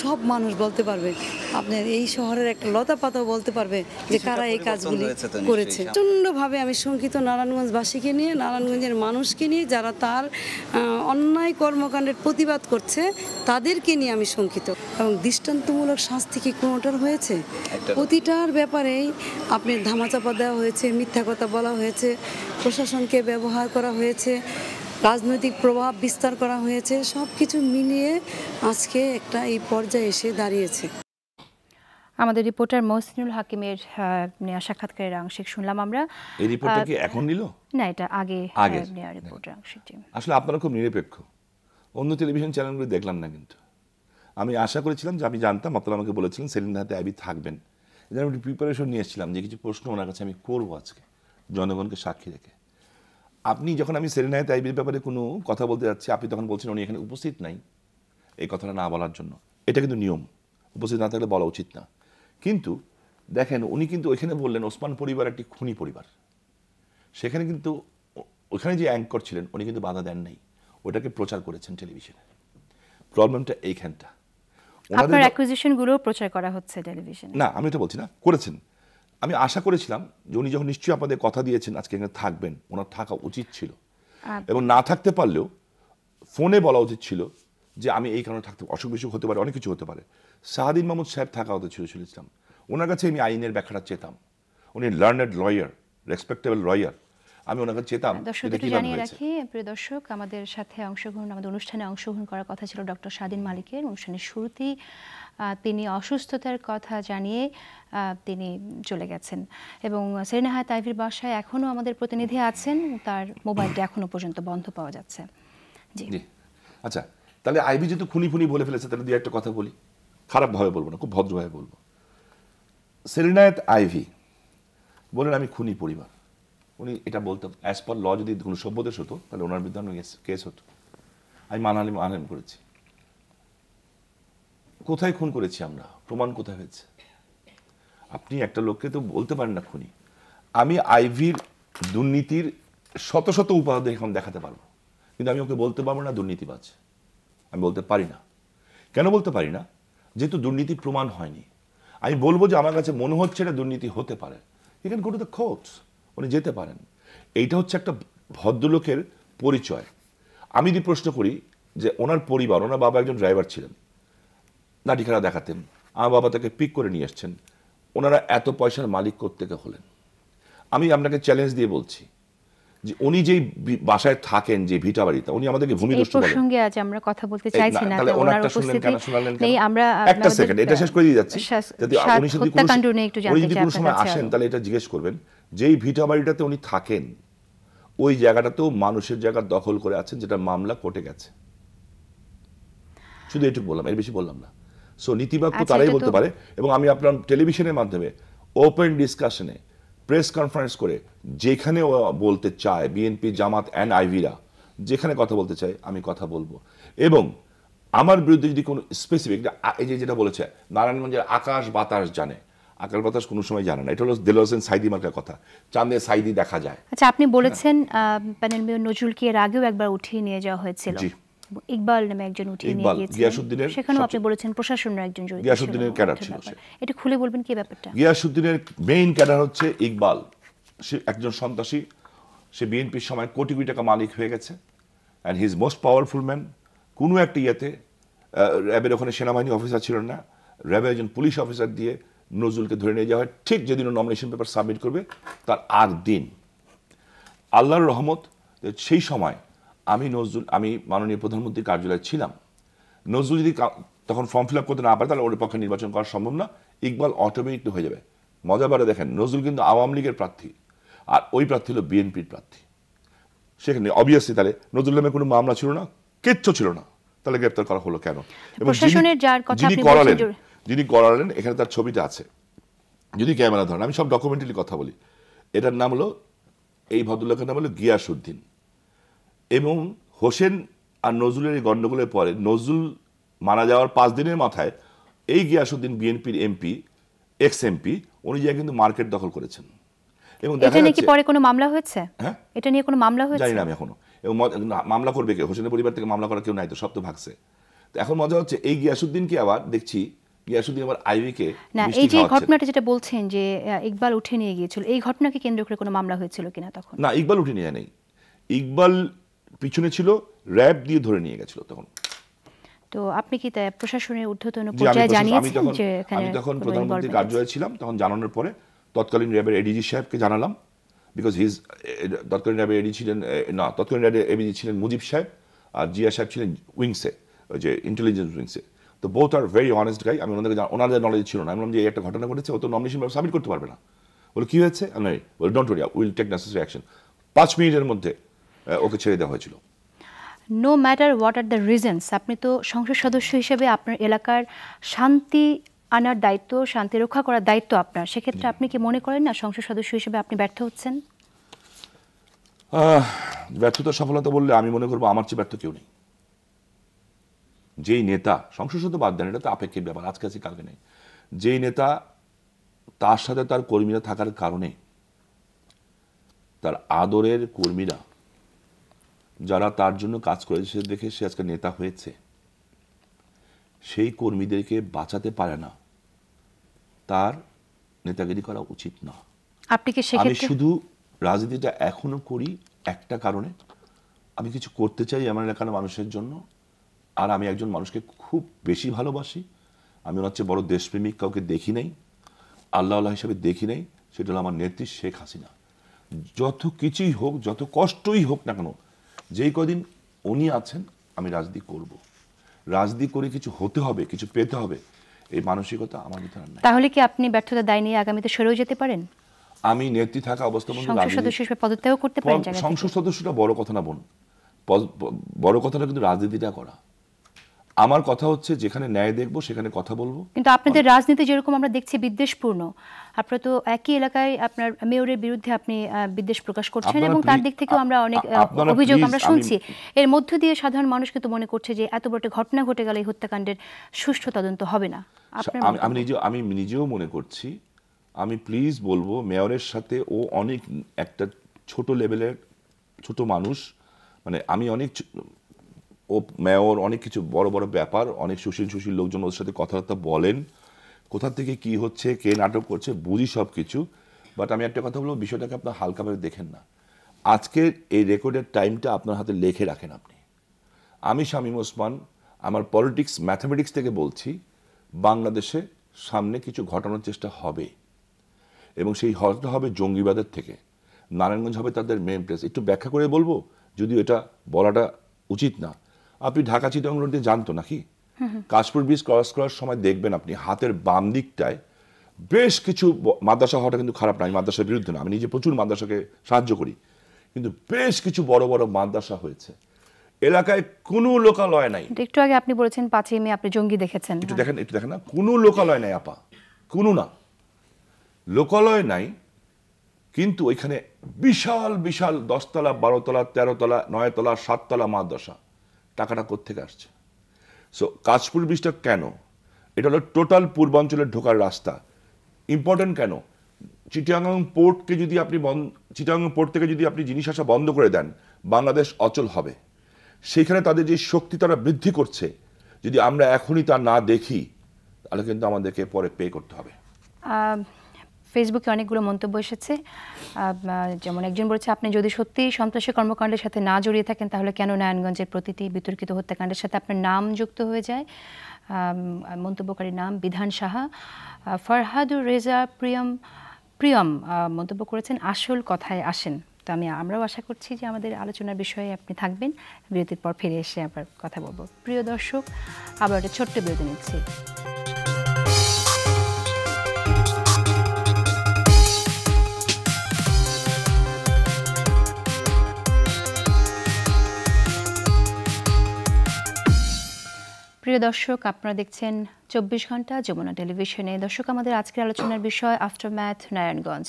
সব মানুষ বলতে পারবে, আপনার এই শহরের একটা লতা পাতাও বলতে পারবে যে কারা এই কাজগুলি করেছে। প্রচণ্ডভাবে আমি শঙ্কিত নারায়ণগঞ্জবাসীকে নিয়ে, নারায়ণগঞ্জের মানুষকে নিয়ে, যারা তার অন্যায় কর্মকাণ্ডের প্রতিবাদ করছে তাদেরকে নিয়ে আমি শঙ্কিত। এবং দৃষ্টান্তমূলক শাস্তি কি কোনোটার হয়েছে? প্রতিটার ব্যাপারেই আপনার ধামাচাপা দেওয়া হয়েছে, মিথ্যা কথা বলা হয়েছে, প্রশাসনকে ব্যবহার করা হয়েছে, রাজনৈতিক প্রভাব বিস্তার করা হয়েছে, সব কিছু মিলিয়ে আজকে একটা এই পর্যায়ে এসে দাঁড়িয়েছে। আমাদের রিপোর্টার মহসিনুল হাকিমের নেওয়া সাক্ষাৎকারের আংশিক শুনলাম আমরা। এই রিপোর্টটা কি এখন নিল? না, এটা আগে নেওয়া রিপোর্টের আংশিক। আসলে আপনারা খুব নিরপেক্ষ, অন্য টেলিভিশন চ্যানেলগুলো দেখলাম না, কিন্তু আমি আশা করেছিলাম যে আমি জানতাম, আপনারা আমাকে বলেছিলেন সেলিনা হায়াত আইভি থাকবেন, এটা আমি প্রিপারেশন নিয়ে এসেছিলাম যে কিছু প্রশ্ন ওনার কাছে আমি করবো আজকে জনগণকে সাক্ষী রেখে। আপনি যখন আমি সেলিনা হায়াত আইভির ব্যাপারে কোনো কথা বলতে যাচ্ছি, আপনি তখন বলছেন উনি এখানে উপস্থিত নাই, এই কথাটা না বলার জন্য। এটা কিন্তু নিয়ম, উপস্থিত না থাকলে বলা উচিত না। কিন্তু দেখেন, উনি কিন্তু ওইখানে বললেন ওসমান পরিবার একটি খুনি পরিবার, সেখানে কিন্তু ওখানে যে অ্যাঙ্কর ছিলেন উনি কিন্তু বাধা দেন নাই, ওটাকে প্রচার করেছেন টেলিভিশনে। প্রবলেমটা এইখানটা। আপনার অ্যাকুইজিশনগুলো প্রচার করা হচ্ছে টেলিভিশনে? না, আমি এটা বলছি না, করেছেন। আমি আশা করেছিলাম যে উনি যখন নিশ্চয়ই আপনাদের কথা দিয়েছেন আজকে এখানে থাকবেন, ওনার থাকা উচিত ছিল, এবং না থাকতে পারলেও ফোনে বলা উচিত ছিল যে আমি এই কারণে থাকতে, অসুখ বিসুখ হতে পারে, অনেক কিছু হতে পারে। শাহাদিন মাহমুদ সাহেব থাকা উচিত ছিল ইসলাম, ওনার কাছে আমি আইনের ব্যাখ্যাটা চেতাম। উনি লার্নেড লয়ার, রেসপেক্টেবল লয়ার, আমি ওনাকে চেতাম। দর্শকদের জানিয়ে রাখি, প্রিয় দর্শক, আমাদের সাথে অংশগ্রহণ, আমাদের অনুষ্ঠানে অংশগ্রহণ করার কথা ছিল ডক্টর শাহাদিন মালিকের। অনুষ্ঠানের শুরুতেই তিনি অসুস্থতার কথা জানিয়ে তিনি চলে গেছেন, এবং সেলিনা হায়াত আইভির বাসায় এখনও আমাদের প্রতিনিধি আছেন, তার মোবাইলটা এখনও পর্যন্ত বন্ধ পাওয়া যাচ্ছে। জি, আচ্ছা, তাহলে আইভি যেহেতু খুনি খুনি বলে ফেলেছে, তাহলে দিয়ে একটা কথা বলি, খারাপভাবে বলবো না, খুব ভদ্রভাবে বলবো। সেলিনা হায়াত আইভি বলেন আমি খুনি পরিবার, উনি এটা বলতেন অ্যাজ পার ল, যদি কোনো সভ্যদেশ হতো তাহলে ওনার বিরুদ্ধে কেস হতো। আমি মানহানি করেছি। কোথায় খুন করেছি আমরা? প্রমাণ কোথায় হয়েছে? আপনি একটা লোককে তো বলতে পারেন না খুনি। আমি আইভির দুর্নীতির শত শত উপাদান এখন দেখাতে পারবো, কিন্তু আমি ওকে বলতে পারবো না দুর্নীতিবাজ। আমি বলতে পারি না। কেন বলতে পারি না? যেহেতু দুর্নীতি প্রমাণ হয়নি। আমি বলবো যে আমার কাছে মনে হচ্ছে এটা দুর্নীতি হতে পারে, you can go to the courts, উনি যেতে পারেন। এইটা হচ্ছে একটা ভদ্রলোকের পরিচয়। আমি যদি প্রশ্ন করি যে ওনার পরিবার, ওনার বাবা একজন ড্রাইভার ছিলেন, লাঠি খেলা দেখাতেন, আমার বাবা তাকে পিক করে নিয়ে এসছেন, ওনারা এত পয়সার মালিক কোত্থেকে হলেন? আমি আপনাকে চ্যালেঞ্জ দিয়ে বলছি যে উনি যেই বাসায় থাকেন, যে ভিটা বাড়িতে, উনি আমাদেরকে ভূমিদস্যু বলেন। এই প্রসঙ্গে আজ আমরা কথা বলতে চাইছি না, তাহলে ওনারটা শুনলেন কেন, শুনলেন কেন? আমরা একটা সেকেন্ড এটা শেষ করে দিয়ে যাচ্ছি। যদি উনি যদি কোনো সময় আসেন তাহলে এটা জিজ্ঞেস করবেন, যেই ভিটা বাড়িটাতে উনি থাকেন ওই জায়গাটাতেও মানুষের জায়গা দখল করে আছেন, যেটা মামলা কোর্টে গেছে। শুধু এটুকু বললাম, এর বেশি বললাম না। সো নীতিবাক্য তারাই বলতে পারে। এবং আমি আপনার টেলিভিশনের মাধ্যমে ওপেন ডিসকাশনে প্রেস কনফারেন্স করে যেখানে ও বলতে চায়, বিএনপি, জামাত অ্যান্ড আইভিরা যেখানে কথা বলতে চায় আমি কথা বলবো। এবং আমার বিরুদ্ধে যদি কোনো স্পেসিফিক, এই যে যেটা বলেছে নারায়ণগঞ্জের আকাশ বাতাস জানে, আকাশ বাতাস কোনো সময় জানে না, এটা হলো দেলোয়ার হোসেন সাইদি মার্কার কথা, চাঁদে সাইদি দেখা যায়। আচ্ছা, আপনি বলেছেন প্যানেল মেয়র নজরুলকে এর আগেও একবার উঠিয়ে নিয়ে যাওয়া হয়েছিল, ইকবাল নামে একজন উঠিয়ে নিয়ে গিয়েছিলেন, সেখানেও আপনি বলেছেন প্রশাসনের একজন জড়িত ছিল। গিয়াসউদ্দিনের ক্যাডার ছিল। এটা খুলে বলবেন কি ব্যাপারটা? গিয়াসউদ্দিনের মেইন ক্যাডার হচ্ছে ইকবাল। সে একজন সন্ত্রাসী, সে বিএনপির সময় কোটি কোটি টাকা মালিক হয়ে গেছে, and he is most powerful man. কোনো একটা ইয়েতে র্যাবের ওখানে সেনাবাহিনী অফিসার ছিল না, র্যাবের একজন পুলিশ অফিসার দিয়ে নজরুলকে ধরে নিয়ে যাওয়া হয়, ঠিক যেদিন নমিনেশন পেপার সাবমিট করবে তার আগ দিন। আল্লাহর রহমত, সেই সময় আমি মাননীয় প্রধানমন্ত্রীর কার্যালয়ে ছিলাম। নজরুল যদি তখন ফর্ম ফিল আপ করতে না পারে তাহলে ওর পক্ষে নির্বাচন করা সম্ভব না, ইকবাল অটোমেটিক হয়ে যাবে। মজা বারে দেখেন, নজরুল কিন্তু আওয়ামী লীগের প্রার্থী, আর ওই প্রার্থী হলো বিএনপির প্রার্থী। সেখানে অবভিয়াসলি তাহলে নজরুল নামে কোনো মামলা ছিল না, কিচ্ছু ছিল না, তাহলে গ্রেপ্তার করা হলো কেন? এবং যিনি করালেন এখানে তার ছবিটা আছে, যদি ক্যামেরা ধরেন, আমি সব ডকুমেন্টারি কথা বলি। এটার নাম হলো, এই ভদ্রলোকের নাম হলো গিয়াসউদ্দিন। এবং হোসেন আর নজরুলের এই গন্ডগোলের পরে নজরুল মারা যাওয়ার 5 দিনের মাথায় এই গিয়াসউদ্দিন বিএনপির এমপি, এক্স এমপি, উনি যা কিন্তু মার্কেট দখল করেছেন। এবং দেখা যাচ্ছে পরে কোনো মামলা হয়েছে, হ্যাঁ এটা নিয়ে কোনো মামলা হয়েছে জানি না আমি এখনো। এবং মামলা করবে কে? হোসেনের পরিবার থেকে মামলা করার কেউ নাই তো, সব তো ভাগছে। তো এখন মজা হচ্ছে এই গিয়াসউদ্দিনকে আবার দেখছি, গিয়াসউদ্দিন আবার আইভিকে না, এই যে ঘটনাটা যেটা বলছেন যে ইকবাল উঠে নিয়ে গিয়েছিল, এই ঘটনাকে কেন্দ্র করে কোনো মামলা হয়েছিল কিনা তখন? না, ইকবাল উঠে নিয়ে নেই, ইকবাল পিছনে ছিল, র্যাব দিয়ে ধরে নিয়ে গেছিল তখন। তো আপনি কি প্রশাসনের ঊর্ধ্বতন পর্যায়ে জানিয়েছেন যে এখানে? আমি তখন প্রধানমন্ত্রীর কার্যালয়ে ছিলাম, তখন জানানোর পরে তৎকালীন র্যাবের এডিজি সাহেবকে জানালাম, বিকজ তৎকালীন র্যাবের এডি ছিলেন, না তৎকালীন র্যাবের এডিজি ছিলেন মুজিব সাহেব, আর জিয়া সাহেব ছিলেন উইংসে, ওই যে ইন্টেলিজেন্স উইংসে। তো বোথ আর ভেরি অনেস্ট গাই। আমি ওনাদেরকে, ওনাদের নলেজ ছিল না। আমি বললাম যে এই একটা ঘটনা ঘটেছে, ও তো নমিনেশন সাবমিট করতে পারবে না। বলে কি হয়েছে? আমি বলি don't worry, will take necessary action. 5 মিনিটের মধ্যে ওকে ছেড়ে দেওয়া হয়েছিল। No matter what are the reasons, আপনি তো সংসদ সদস্য হিসেবে আপনার এলাকার শান্তি আনার দায়িত্ব, শান্তি রক্ষা করার দায়িত্ব আপনার। সেক্ষেত্রে আপনি কি মনে করেন না সংসদ সদস্য হিসেবে আপনি ব্যর্থ হচ্ছেন? ব্যর্থতা সফলতা বললে আমি মনে করবো আমার চেয়ে ব্যর্থ কেউ নেই। যেই নেতা, সংসদ সদস্য বাদ দেন, এটা তো আপেক্ষিক ব্যাপার, আজকে আছে কালকে নেই। যেই নেতা, তার সাথে তার কর্মীরা থাকার কারণে, তার আদরের কর্মীরা যারা তার জন্য কাজ করেছে সে দেখে সে আজকে নেতা হয়েছে, সেই কর্মীদেরকে বাঁচাতে পারে না, তার নেতাগিরি করা উচিত না। আপনি কি আমি শুধু রাজনীতিটা এখনো করি একটা কারণে, আমি কিছু করতে চাই আমার এলাকার মানুষের জন্য, আর আমি একজন মানুষকে খুব বেশি ভালোবাসি। আমি ওনার চেয়ে বড় দেশপ্রেমিক কাউকে দেখি নাই, আল্লাহ হিসাবে দেখি নাই, সেটা হলো আমার নেত্রী শেখ হাসিনা। যত কিছুই হোক, যত কষ্টই হোক না কেন, যেই কদিন উনি আছেন আমি রাজনীতি করব। রাজনীতি করে কিছু হতে হবে, কিছু পেতে হবে, এই মানসিকতা আমার ভিতরে নাই। তাহলে কি আপনি ব্যর্থতার দায় নিয়ে আগামীতে সরেও যেতে পারেন? আমি নেত্রী থাকা অবস্থা সংসদ সদস্য হিসেবে পদত্যাগ করতে পারেন? সংসদ সদস্যটা বড় কথা না বোন, বড় কথাটা কিন্তু রাজনীতিটা করা। আমার কথা হচ্ছে যেখানে ন্যায় দেখবো সেখানে কথা বলবো। কিন্তু আপনাদের রাজনীতি যেরকম আমরা দেখছি বিদ্বেষপূর্ণ, আপনারা তো একই এলাকায় আপনার মেয়রের বিরুদ্ধে আপনি বিদ্বেষ প্রকাশ করছেন, এবং তার দিক থেকেও আমরা অনেক অভিযোগ আমরা শুনছি। এর মধ্য দিয়ে সাধারণ মানুষ কিন্তু মনে করছে যে এত বড় ঘটনা ঘটে গেলে এই হত্যাকাণ্ডের সুষ্ঠু তদন্ত হবে না। আমি নিজেও মনে করছি। আমি প্লিজ বলবো, মেয়রের সাথে ও অনেক একটা ছোট লেভেলের ছোট মানুষ, মানে আমি অনেক, ও মেয়র, অনেক কিছু বড় বড় ব্যাপার, অনেক সুশীল লোকজন ওর সাথে কথাবার্তা বলেন, কোথা থেকে কি হচ্ছে, কে নাটক করছে, বুঝি সব কিছু। বাট আমি একটা কথা বলবো, বিষয়টাকে আপনার হালকাভাবে দেখেন না। আজকের এই রেকর্ডের টাইমটা আপনার হাতে লিখে রাখেন আপনি। আমি শামীম ওসমান আমার পলিটিক্স ম্যাথামেটিক্স থেকে বলছি, বাংলাদেশে সামনে কিছু ঘটানোর চেষ্টা হবে, এবং সেই হয়তো হবে জঙ্গিবাদের থেকে। নারায়ণগঞ্জ হবে তাদের মেন প্লেস। একটু ব্যাখ্যা করে বলবো, যদিও এটা বলাটা উচিত না। আপনি ঢাকা চিটাগং রোড দিয়ে জানতো নাকি? কাশপুর ব্রিজ ক্রস করার সময় দেখবেন আপনি হাতের বাম দিকটায় বেশ কিছু মাদ্রাসা হওয়াটা কিন্তু খারাপ না, আমি মাদ্রাসার বিরুদ্ধে না, আমি নিজে প্রচুর মাদ্রাসাকে সাহায্য করি, কিন্তু বেশ কিছু বড় বড় মাদ্রাসা হয়েছে। এলাকায় কোনো লোকালয় নাই। একটু আগে আপনি বলেছেন 5ই মে আপনি জঙ্গি দেখেছেন। একটু দেখেন না, কোনো লোকালয় নাই আপা, কোনো না, লোকালয় নাই। কিন্তু ওইখানে বিশাল বিশাল 10 তলা 12 তলা 13 তলা 9 তলা 7 তলা মাদ্রাসা। টাকাটা কোত্থেকে আসছে? সো কাশপুর ব্রিজটা কেন? এটা হলো টোটাল পূর্বাঞ্চলের ঢোকার রাস্তা। ইম্পর্টেন্ট কেন? চিটাগাং পোর্টকে যদি আপনি চিটাগাং পোর্ট থেকে যদি আপনি জিনিস আসা বন্ধ করে দেন, বাংলাদেশ অচল হবে। সেইখানে তাদের যে শক্তি তারা বৃদ্ধি করছে, যদি আমরা এখনই তা না দেখি, তাহলে কিন্তু আমাদেরকে পরে পে করতে হবে। ফেসবুকে অনেকগুলো মন্তব্য এসেছে, যেমন একজন বলেছে, আপনি যদি সত্যি সন্ত্রাসী কর্মকাণ্ডের সাথে না জড়িয়ে থাকেন, তাহলে কেন নারায়ণগঞ্জের প্রতিটি বিতর্কিত হত্যাকাণ্ডের সাথে আপনার নাম যুক্ত হয়ে যায়? মন্তব্যকারীর নাম বিধান সাহা। ফরহাদুর রেজা প্রিয়ম মন্তব্য করেছেন, আসল কথায় আসেন। তো আমরাও আশা করছি যে আমাদের আলোচনার বিষয়ে আপনি থাকবেন। বিরতির পর ফিরে এসে আবার কথা বলবো। প্রিয় দর্শক, আবার একটা ছোট্ট বিরতি নিচ্ছি। প্রিয় দর্শক, আপনারা দেখছেন 24 ঘন্টা যমুনা টেলিভিশনে। দর্শক, আমাদের আজকের আলোচনার বিষয় আফটারম্যাথ নারায়ণগঞ্জ।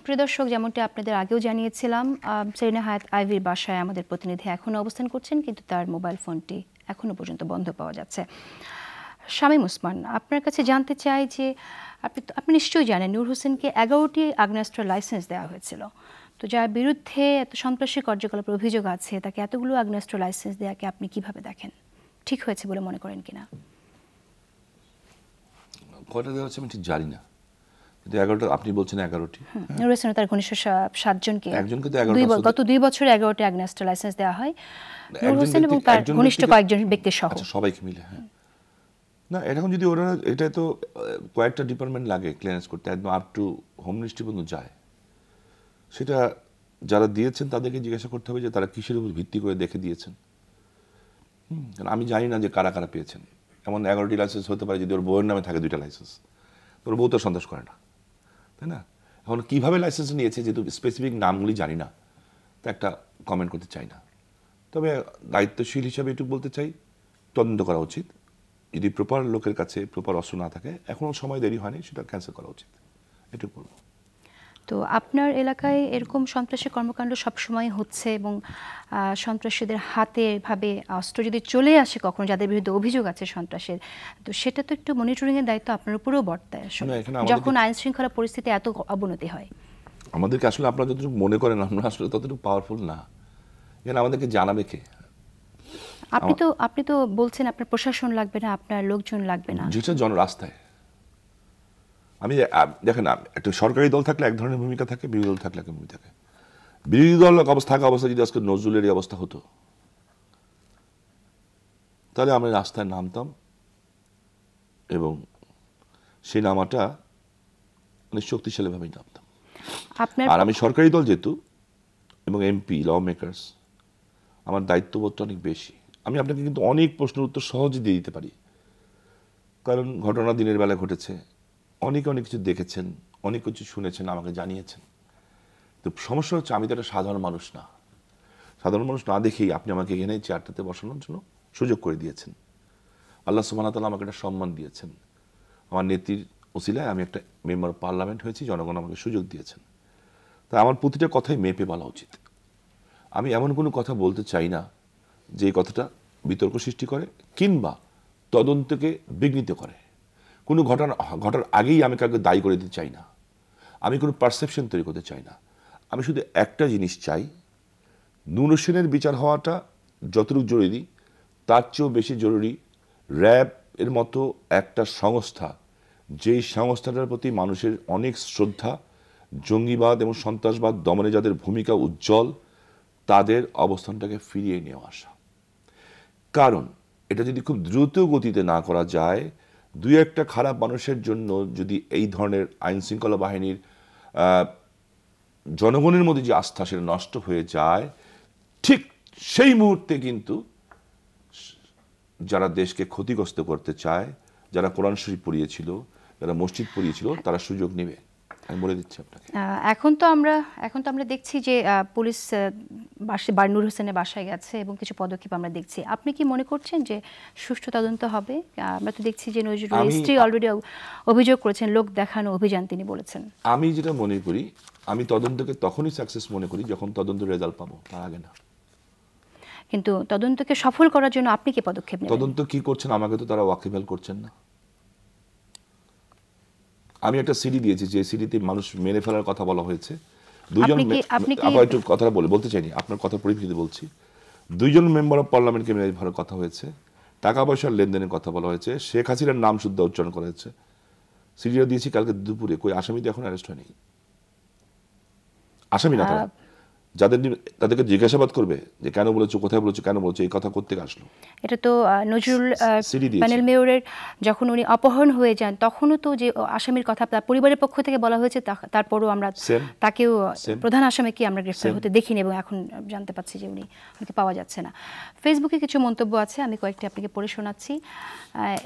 প্রিয় দর্শক, যেমনটি আপনাদের আগেও জানিয়েছিলাম, সেরিনা হায়াৎ আইভীর বাসায় আমাদের প্রতিনিধি এখনও অবস্থান করছেন, কিন্তু তার মোবাইল ফোনটি এখনও পর্যন্ত বন্ধ পাওয়া যাচ্ছে। শামীম ওসমান, আপনার কাছে জানতে চাই যে আপনি নিশ্চয়ই জানেন নূর হোসেনকে 11টি আগ্নেয়াস্ত্র লাইসেন্স দেওয়া হয়েছিল। তো যার বিরুদ্ধে এত সন্ত্রাসী কার্যকলাপের অভিযোগ আছে, তাকে এতগুলো আগ্নেয়াস্ত্র লাইসেন্স দেওয়াকে আপনি কিভাবে দেখেন? ঠিক হয়েছে বলে মনে করেন কিনা? কয়টা দেওয়া হচ্ছে আমি ঠিক জানি না, কিন্তু 11টা আপনি বলছেন 11টি। নূর হোসেন তার ঘনিষ্ঠ 7জনকে, একজনকে তো 11টা, গত 2 বছরে 11টি আগ্নেয়াস্ত্র লাইসেন্স দেওয়া হয় নূর হোসেন এবং তার ঘনিষ্ঠ কয়েকজন ব্যক্তি সহ। আচ্ছা, সবাইকে মিলে। হ্যাঁ, না এখন যদি ওরা, এটা তো কয়েকটা ডিপার্টমেন্ট লাগে ক্লিয়ারেন্স করতে, একদম আপ টু হোম মিনিস্ট্রি পর্যন্ত যায়। সেটা যারা দিয়েছেন তাদেরকে জিজ্ঞাসা করতে হবে যে তারা কিসের উপর ভিত্তি করে দেখে দিয়েছেন। কারণ আমি জানি না যে কারা কারা পেয়েছেন। এমন 11টি লাইসেন্স হতে পারে যদি ওর বউয়ের নামে থাকে 2টা লাইসেন্স, তোর বউ তো সন্দেশ করে না, তাই না? এখন কিভাবে লাইসেন্স নিয়েছে, যেহেতু স্পেসিফিক নামগুলি জানি না, তা একটা কমেন্ট করতে চাই না। তবে দায়িত্বশীল হিসাবে এটুকু বলতে চাই, তদন্ত করা উচিত। যদি প্রপার লোকের কাছে প্রপার অস্ত্র না থাকে, এখনও সময় দেরি হয়নি, সেটা ক্যান্সেল করা উচিত, এটুকু বলবো। তো আপনার এলাকায় এরকম সন্ত্রাসী কর্মকাণ্ড সবসময় হচ্ছে, এবং সন্ত্রাসীদের হাতে এভাবে অস্ত্র যদি চলে আসে কখনো, যাদের বিরুদ্ধে অভিযোগ আছে সন্ত্রাসের, তো সেটা তো একটু মনিটরিংয়ের দায়িত্ব আপনার উপরেও বর্তায় যখন আইন শৃঙ্খলা পরিস্থিতি এত অবনতি হয়। আমাদেরকে আসলে আপনারা যতটুকু মনে করেন আমরা আসলে ততটুকু পাওয়ারফুল না, এখানে আমাদেরকে জানাবে কে? আপনি তো বলছেন আপনার প্রশাসন লাগবে না, আপনার লোকজন লাগবে না, যেটা রাস্তায়। আমি দেখেন, একটা সরকারি দল থাকলে এক ধরনের ভূমিকা থাকে, বিরোধী দল থাকলে এক ভূমিকা থাকে। বিরোধী দল থাকা অবস্থা যদি আজকে নজরুলের অবস্থা হতো, তাহলে আমরা রাস্তায় নামতাম এবং সেই নামাটা অনেক শক্তিশালীভাবেই নামতাম। আর আমি সরকারি দল যেহেতু এবং এমপি, ল মেকার্স, আমার দায়িত্ববোধটা অনেক বেশি। আমি আপনাকে কিন্তু অনেক প্রশ্নের উত্তর সহজে দিয়ে দিতে পারি, কারণ ঘটনা দিনের বেলা ঘটেছে, অনেক কিছু দেখেছেন, অনেক কিছু শুনেছেন, আমাকে জানিয়েছেন। তো সমস্যা হচ্ছে আমি তো একটা সাধারণ মানুষ না। সাধারণ মানুষ না দেখেই আপনি আমাকে এখানে চেয়ারটাতে বসানোর জন্য সুযোগ করে দিয়েছেন। আল্লাহ সুবহানাহু ওয়া তাআলা আমাকে একটা সম্মান দিয়েছেন। আমার নেত্রীর ওসিলায় আমি একটা মেম্বার অফ পার্লামেন্ট হয়েছি, জনগণ আমাকে সুযোগ দিয়েছেন। তাই আমার প্রতিটা কথাই মেপে বলা উচিত। আমি এমন কোনো কথা বলতে চাই না যে এই কথাটা বিতর্ক সৃষ্টি করে কিংবা তদন্তকে বিঘ্নিত করে। কোনো ঘটার আগেই আমি কাউকে দায়ী করে দিতে চাই না, আমি কোনো পারসেপশন তৈরি করতে চাই না। আমি শুধু একটা জিনিস চাই, নূর হোসেনের বিচার হওয়াটা যতটুকু জরুরি, তার চেয়েও বেশি জরুরি র্যাব এর মতো একটা সংস্থা, যেই সংস্থাটার প্রতি মানুষের অনেক শ্রদ্ধা, জঙ্গিবাদ এবং সন্ত্রাসবাদ দমনে যাদের ভূমিকা উজ্জ্বল, তাদের অবস্থানটাকে ফিরিয়ে নিয়ে আসা। কারণ এটা যদি খুব দ্রুত গতিতে না করা যায়, 2-1টা খারাপ মানুষের জন্য যদি এই ধরনের আইন শৃঙ্খলা বাহিনীর জনগণের মধ্যে যে আস্থা সেটা নষ্ট হয়ে যায়, ঠিক সেই মুহূর্তে কিন্তু যারা দেশকে ক্ষতিগ্রস্ত করতে চায়, যারা কোরআন শরীফ পড়িয়েছিল, যারা মসজিদ পড়িয়েছিল, তারা সুযোগ নেবে। আমি বলে দিচ্ছি আপনাকে। এখন তো আমরা দেখছি যে পুলিশ নূর হোসেনের বাসায় গেছে এবং কিছু পদক্ষেপ আমরা দেখছি। আপনি কি মনে করছেন যে সুষ্ঠু তদন্ত হবে? আমরা তো দেখছি যে নজরুল স্ত্রী অলরেডি অভিযোগ করেছেন, লোক দেখানো অভিযান তিনি বলেছেন। আমি যেটা মনে করি, আমি তদন্তকে তখনই সাকসেস মনে করি যখন তদন্তের রেজাল্ট পাবো, তার আগে না। কিন্তু তদন্তকে সফল করার জন্য আপনি কি পদক্ষেপ নেবেন? তদন্ত কি করছেন আমাকে তো তারা ওয়াকিবহাল করছেন না। আমি একটা সিডি দিয়েছি, যে সিডিতে মানুষ মেরে ফেলার কথা বলা হয়েছে। দুইজন, আবার একটু কথাটা বলতে চাইনি, আপনার কথা পরিপ্রেক্ষিতে বলছি। 2 জন মেম্বার অফ পার্লামেন্টকে মেরে ফেলার কথা হয়েছে, টাকা পয়সার লেনদেনের কথা বলা হয়েছে, শেখ হাসিনার নাম শুদ্ধ উচ্চারণ করা হয়েছে। সিডিটা দিয়েছি কালকে দুপুরে, কই আসামি তো এখন অ্যারেস্ট হয়নি। আসামি না তারা, তাদেরকে জিজ্ঞাসাবাদ করবে যে কেন বলেছো, কোথায় বলেছো, কেন বলেছো, এই কথা কোত্থেকে আসলো। এটা তো নজরুল প্যানেল মেয়রের যখন উনি অপহরণ হয়ে যান তখনও তো যে আসামির কথা তার পরিবারের পক্ষ থেকে বলা হয়েছে, তারপরও আমরা তাকেও প্রধান আসামিকে আমরা গ্রেফতার হতে দেখিনি এবং এখন জানতে পাচ্ছি যে উনি পাওয়া যাচ্ছে না। ফেসবুকে কিছু মন্তব্য আছে, আমি কয়েকটি আপনাকে পড়ে শোনাচ্ছি।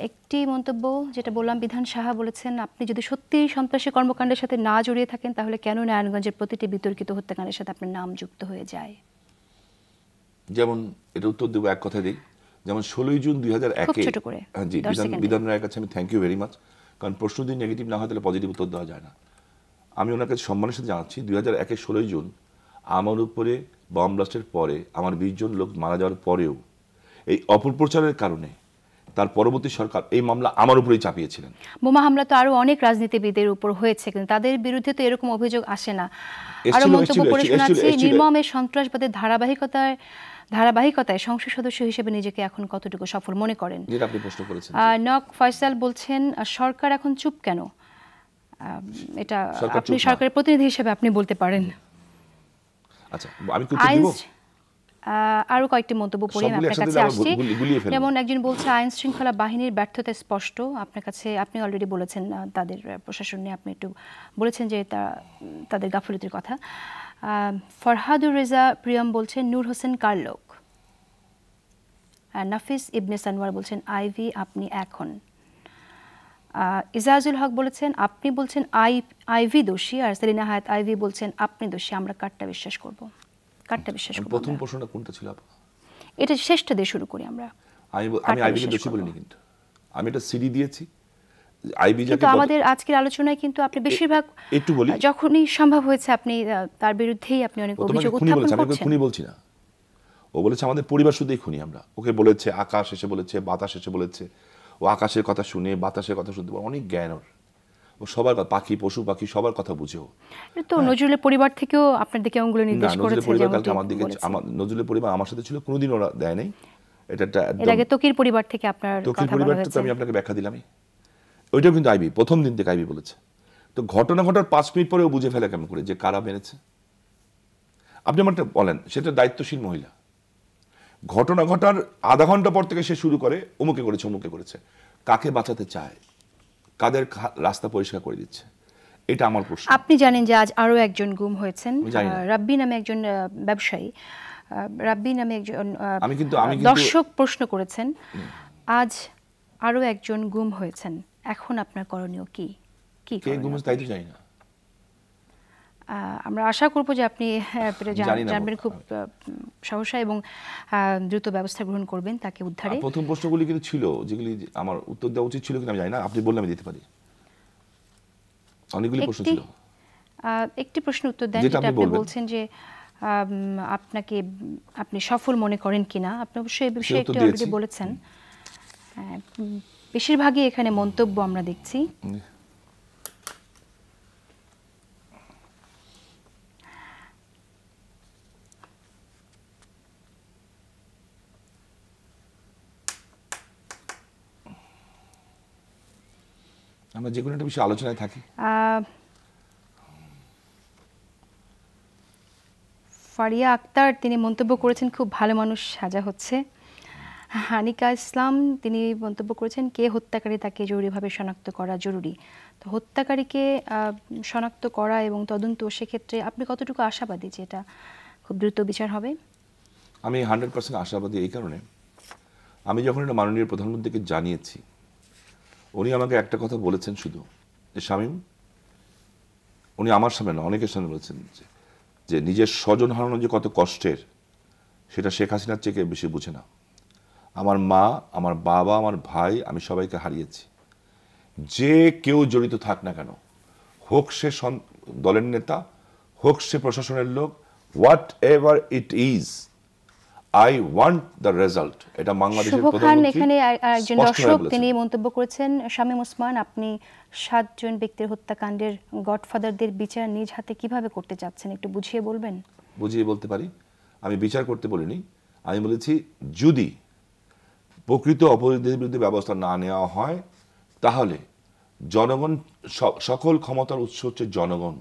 একটি মন্তব্য যেটা বললাম, বিধান সাহা বলেছেন, আপনি যদি সত্যি সন্ত্রাসী কর্মকাণ্ডের সাথে না জড়িয়ে থাকেন তাহলে কেন নারায়ণগঞ্জের প্রতিটি বিতর্কিত হত্যাকাণ্ডের সাথে আপনার নাম যুক্ত হয়ে যায়? যেমন এটা উত্তর দেবো এক কথা দিই, যেমন 16 জুন 2001-এ, জি, বিধান রায়ের কাছে আমি থ্যাংক ইউ ভেরি মাচ, কারণ প্রশ্ন যদি নেগেটিভ না হয় তাহলে পজিটিভ উত্তর দেওয়া যায় না। আমি ওনার কাছে সম্মানের সাথে জানাচ্ছি, 2001-এর 16 জুন আমার উপরে বম ব্লাস্টের পরে, আমার 20 জন লোক মারা যাওয়ার পরেও এই অপপ্রচারের কারণে তার পরবর্তী সরকার এই মামলা আমার উপরেই চাপিয়েছিলেন। বোমা হামলা তো আরো অনেক রাজনীতিবিদের উপর হয়েছে, কিন্তু তাদের বিরুদ্ধে তো এরকম অভিযোগ আসে না। আরো মন্তব্য করে শোনাচ্ছি, নির্মমের সন্ত্রাসবাদের ধারাবাহিকতায় সংসদ সদস্য হিসেবে নিজেকে এখন কতটুকু সফল মনে করেন? যেটা আপনি প্রশ্ন করেছেন। নক ফয়সাল বলছেন, সরকার এখন চুপ কেন? এটা আপনি সরকারের প্রতিনিধি হিসেবে আপনি বলতে পারেন। আচ্ছা, আমি কি উত্তর দেব? আরো কয়েকটি মন্তব্য পড়ে আমি আপনার কাছে আসছি। যেমন একজন বলছে, আইন শৃঙ্খলা বাহিনীর ব্যর্থতা স্পষ্ট। আপনার কাছে আপনি অলরেডি বলেছেন তাদের প্রশাসন নিয়ে আপনি একটু বলেছেন যে তাদের গাফিলতির কথা। ফরহাদুর রেজা প্রিয়ম বলছেন, নূর হোসেন কার লোক। নাফিস ইবনে সানোয়ার বলছেন, আইভি আপনি এখন। ইজাজুল হক বলেছেন, আপনি বলছেন আইভি দোষী, আর সেলিনা হায়াত আইভি বলছেন আপনি দোষী। আমরা কারটা বিশ্বাস করব? কারটা বিশ্বাস করব? প্রথম প্রশ্নটা কোনটা ছিল আপা? এটা শেষটা দিয়ে শুরু করি আমরা। আমি আইভিকে দোষী বলিনি, কিন্তু আমি একটা সিডি দিয়েছি। আইভি যাকে কিন্তু আমাদের আজকের আলোচনায় কিন্তু আপনি বেশিরভাগ একটু বলি, যখনই সম্ভব হয়েছে আপনি তার বিরুদ্ধেই আপনি অনেক অভিযোগ উত্থাপন করছেন। আমি খুনি বলছি না, ও বলেছে আমাদের পরিবার শুধুই খুনি আমরা। ওকে বলেছে আকাশ এসে বলেছে, বাতাস এসে বলেছে, ও আকাশের কথা শুনে বাতাসের কথা শুনতে পারে, অনেক জ্ঞান ওর। ও সবার পাখি, পশু পাখি সবার কথা বুঝেও। তো নজরুলের পরিবার থেকেও আপনার দিকে অঙ্গুলি নির্দেশ করেছে। নজরুলের পরিবার আমার সাথে ছিল, কোনোদিন ওরা দেয় নাই। এটা এর আগে তকির পরিবার থেকে আপনার তকির পরিবারটা তো আমি আপনাকে ব্যাখ্যা দিলামই। ওইটাও কিন্তু আইবি প্রথম দিন থেকে আইবি বলেছে। তো ঘটনা ঘটার 5 মিনিট পরেও বুঝে ফেলে কেমন করে যে কারা মেরেছে। আপনি আমারটা বলেন, সেটা দায়িত্বশীল মহিলা। ঘটনা ঘটার আধা ঘন্টা পর থেকে সে শুরু করে অমুকে করেছে, অমুকে করেছে। কাকে বাঁচাতে চায়, কাদের রাস্তা পরিষ্কার করে দিচ্ছে, এটা আমার প্রশ্ন। আপনি জানেন যে আজ আরো একজন গুম হয়েছেন, রাব্বি নামে একজন ব্যবসায়ী। রাব্বি নামে একজন দর্শক প্রশ্ন করেছেন, আজ আরো একজন গুম হয়েছেন, এখন আপনার করণীয় কি? কে গুম হয়েছে তাই তো জানি না। আমরা আশা করব যে আপনি জানবেন খুব সহসা এবং দ্রুত ব্যবস্থা গ্রহণ করবেন তাকে উদ্ধারে। প্রথম প্রশ্নগুলি কিন্তু ছিল যেগুলি আমার উত্তর দেওয়া উচিত ছিল কিনা আমি জানি না, আপনি বললে আমি দিতে পারি। অনেকগুলি প্রশ্ন ছিল, একটি প্রশ্ন উত্তর দেন যেটা আপনি বলছেন যে আপনি সফল মনে করেন কিনা। আপনি অবশ্যই এই বিষয়ে একটু অলরেডি বলেছেন। বেশিরভাগই এখানে মন্তব্য আমরা দেখছি। আমরা যে কোনো একটা বিষয়ে আলোচনায় থাকি। ফারিয়া আক্তার তিনি মন্তব্য করেছেন, খুব ভালো মানুষ সাজা হচ্ছে। হানিকা ইসলাম তিনি মন্তব্য করেছেন, কে হত্যাকারী তাকে জরুরিভাবে শনাক্ত করা জরুরি। তো হত্যাকারীকে শনাক্ত করা এবং তদন্ত, সেক্ষেত্রে আপনি কতটুকু আশাবাদী যে এটা খুব দ্রুত বিচার হবে? আমি 100% আশাবাদী এই কারণে, আমি যখন এটা মাননীয় প্রধানমন্ত্রীকে জানিয়েছি, উনি আমাকে একটা কথা বলেছেন শুধু, যে শামীম, উনি আমার সামনে না অনেকের সামনে বলেছেন যে নিজের স্বজন হারানো যে কত কষ্টের, সেটা শেখ হাসিনার চেয়ে কেউ বেশি বুঝে না। আমার মা, আমার বাবা, আমার ভাই, আমি সবাইকে হারিয়েছি। যে কেউ জড়িত থাক না কেন, হোক সে দলের নেতা, হোক সে প্রশাসনের লোক, what ever it is, I want the result. এটা বাংলাদেশের প্রধানমন্ত্রী এখানে একজন দর্শক তিনি মন্তব্য করেছেন, শামীম ওসমান, আপনি 7 জন ব্যক্তির হত্যাকাণ্ডের গডফাদারদের বিচার নিজ হাতে কিভাবে করতে চাচ্ছেন, একটু বুঝিয়ে বলবেন? বুঝিয়ে বলতে পারি। আমি বিচার করতে বলিনি, আমি বলেছি যদি প্রকৃত অপরাধীদের বিরুদ্ধে ব্যবস্থা না নেওয়া হয়, তাহলে জনগণ, সকল ক্ষমতার উৎস হচ্ছে জনগণ।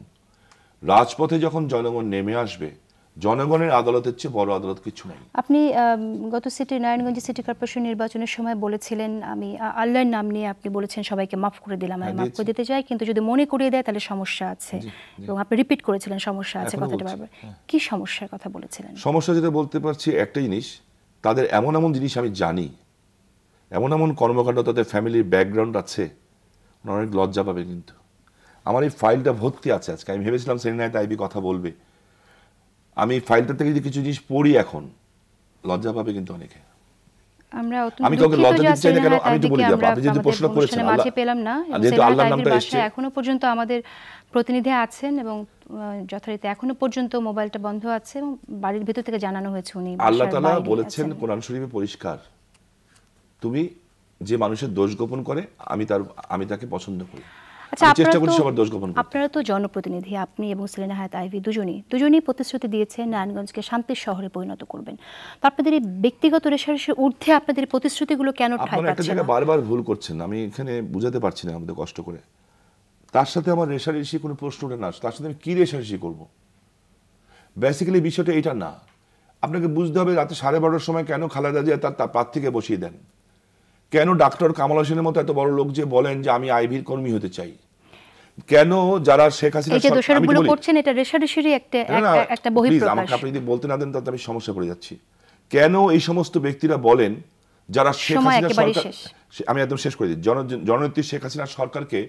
রাজপথে যখন জনগণ নেমে আসবে, জনগণের আদালতের চেয়ে বড় আদালত কিছু নাই। আপনি গত নারায়ণগঞ্জ সিটি কর্পোরেশন নির্বাচনের সময় বলেছিলেন, আমি আল্লাহর নাম নিয়ে আপনি বলেছেন সবাইকে মাফ করে দিলাম, আমি মাফ করে দিতে চাই, কিন্তু যদি মনে করিয়ে দেয় তাহলে সমস্যা আছে, এবং আপনি রিপিট করেছিলেন সমস্যা আছে কথাটা বারবার। কি সমস্যার কথা বলেছিলেন? সমস্যা যেটা বলতে পারছি একটা জিনিস, তাদের এমন এমন জিনিস আমি জানি, এমন এমন কর্মকাণ্ড, তাদের ফ্যামিলির ব্যাকগ্রাউন্ড আছে, অনেক লজ্জা পাবে। কিন্তু আমার এই ফাইলটা ভর্তি আছে। আজকে আমি ভেবেছিলাম সেলিনা আইভি কথা বলবে, আমি ফাইলটা থেকে যদি কিছু জিনিস পড়ি এখন, লজ্জা পাবে কিন্তু অনেকে। আমি কাউকে লজ্জা দিতে চাই না কেন, আমি তো বলি, আপনি যেহেতু প্রশ্ন করেছেন, মাঝে পেলাম না, যেহেতু আল্লাহর নামটা এসেছে, এখনো পর্যন্ত আমাদের প্রতিনিধি আছেন এবং যথারীতি এখনো পর্যন্ত মোবাইলটা বন্ধ আছে এবং বাড়ির ভিতর থেকে জানানো হয়েছে উনি আল্লাহ তাআলা বলেছেন কোরআন শরীফে পরিষ্কার, তুমি যে মানুষের দোষ গোপন করে আমি তাকে পছন্দ করি। চেষ্টা করি সবার দোষ গোপন করতে। আপনারা তো জনপ্রতিনিধি, আপনি এবং সেলিনা হায়াত আইভি দুজনেই প্রতিশ্রুতি দিয়েছেন নারায়ণগঞ্জকে শান্তির শহরে পরিণত করবেন। তো আপনাদের এই ব্যক্তিগত রেশারেশির ঊর্ধ্বে আপনাদের প্রতিশ্রুতিগুলো কেন ঠাঁই পাচ্ছে না? একটা জায়গায় বারবার ভুল করছেন, আমি এখানে বুঝাতে পারছি না আমাদের কষ্ট করে। তার সাথে আমার রেশারেশি কোনো প্রশ্ন ওঠে না, তার সাথে আমি কি রেশারেশি করব? বেসিক্যালি বিষয়টা এটা না। আপনাকে বুঝতে হবে রাতে 12:30টার সময় কেন খালেদা জিয়া তার প্রার্থীকে বসিয়ে দেন, কেন ডাক্তার কামাল হোসেনের মতো এত বড় লোক যে বলেন যে আমি আইভির কর্মী হতে চাই, কেন যারা শেখ হাসিনা আপনি যদি বলতে না দেন তাতে আমি সমস্যা পড়ে যাচ্ছি। কেন এই সমস্ত ব্যক্তিরা বলেন যারা শেখ হাসিনা সরকার, আমি একদম শেষ করে দিই, জননেত্রী শেখ হাসিনা সরকারকে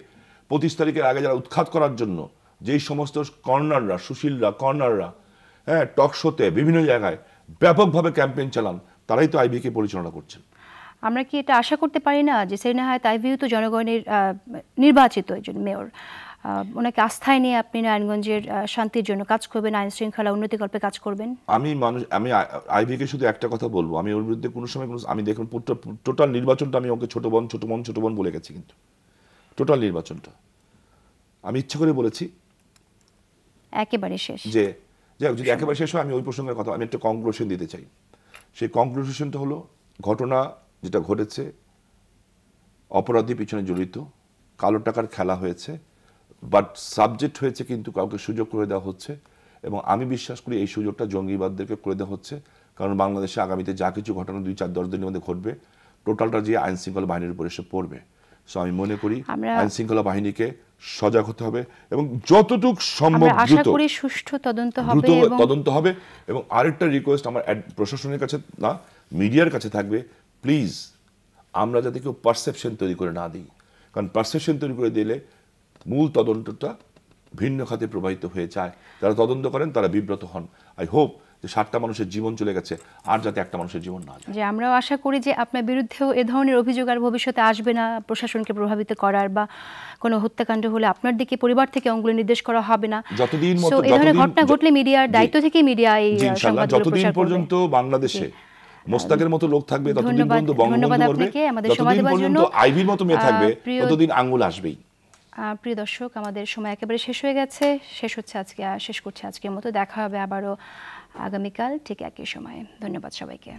25 তারিখের আগে যারা উৎখাত করার জন্য যেই সমস্ত কর্নাররা, সুশীলরা, কর্নাররা, হ্যাঁ, টক শোতে বিভিন্ন জায়গায় ব্যাপকভাবে ক্যাম্পেইন চালান, তারাই তো আইভিকে পরিচালনা করছেন। আমরা কি এটা আশা করতে পারি না যে সেলিনা হায়াত আইভি তো জনগণের নির্বাচিত একজন মেয়র, ওনাকে আস্থায় নিয়ে আপনি নারায়ণগঞ্জের শান্তির জন্য কাজ করবেন, আইন শৃঙ্খলা উন্নতিকল্পে কাজ করবেন? আমি আইভিকে শুধু একটা কথা বলবো, আমি ওর বিরুদ্ধে কোনো সময় আমি দেখুন টোটাল নির্বাচনটা আমি ওকে ছোট বোন বলে গেছি, কিন্তু টোটাল নির্বাচনটা আমি ইচ্ছা করে বলেছি একেবারে শেষ, যে যদি একেবারে শেষ হয় আমি ওই প্রসঙ্গের কথা আমি একটা কনক্লুশন দিতে চাই। সেই কনক্লুশনটা হলো, ঘটনা যেটা ঘটেছে, অপরাধী পিছনে জড়িত, কালো টাকার খেলা হয়েছে, বাট সাবজেক্ট হয়েছে কিন্তু কাউকে সুযোগ করে দেওয়া হচ্ছে, এবং আমি বিশ্বাস করি এই সুযোগটা জঙ্গিবাদদেরকে করে দেওয়া হচ্ছে। কারণ বাংলাদেশে আগামীতে যা কিছু ঘটনা 2-4-10 দিনের মধ্যে ঘটবে, টোটালটা যে আইন শৃঙ্খলা বাহিনীর উপর এসে পড়বে। সো আমি মনে করি আইন শৃঙ্খলা বাহিনীকে সজাগ হতে হবে এবং যতটুকু সম্ভব দ্রুত সুষ্ঠু তদন্ত হবে। এবং আরেকটা রিকোয়েস্ট আমার প্রশাসনের কাছে না, মিডিয়ার কাছে থাকবে, প্লিজ আমরা যাতে কেউ পারসেপশন তৈরি করে না দিই, কারণ পারসেপশন তৈরি করে দিলে মূল তদন্তটা ভিন্ন খাতে প্রবাহিত হয়ে যায়। যারা তদন্ত করেন তারা বিব্রত হন। আই হোপ যে 7টা মানুষের জীবন চলে গেছে, আর যাতে একটা মানুষের জীবন না যায়। যে আমরাও আশা করি যে আপনার বিরুদ্ধেও এ ধরনের অভিযোগ আর ভবিষ্যতে আসবে না, প্রশাসনকে প্রভাবিত করার বা কোনো হত্যাকাণ্ড হলে আপনার দিকে পরিবার থেকে অঙ্গুলি নির্দেশ করা হবে না। যতদিন এই ধরনের ঘটনা ঘটলে মিডিয়ার দায়িত্ব থেকে মিডিয়া এই সংবাদগুলো যতদিন পর্যন্ত বাংলাদেশে মোস্তাকের মতো লোক থাকবে, ততদিন পর্যন্ত বঙ্গবন্ধু মরবে, ততদিন পর্যন্ত আইভির মতো মেয়ে থাকবে, ততদিন আঙ্গুল আসবেই। প্রিয় দর্শক, আমাদের সময় একেবারে শেষ হয়ে গেছে, শেষ করছে আজকের মতো। দেখা হবে আবারও আগামীকাল ঠিক একই সময়ে। ধন্যবাদ সবাইকে।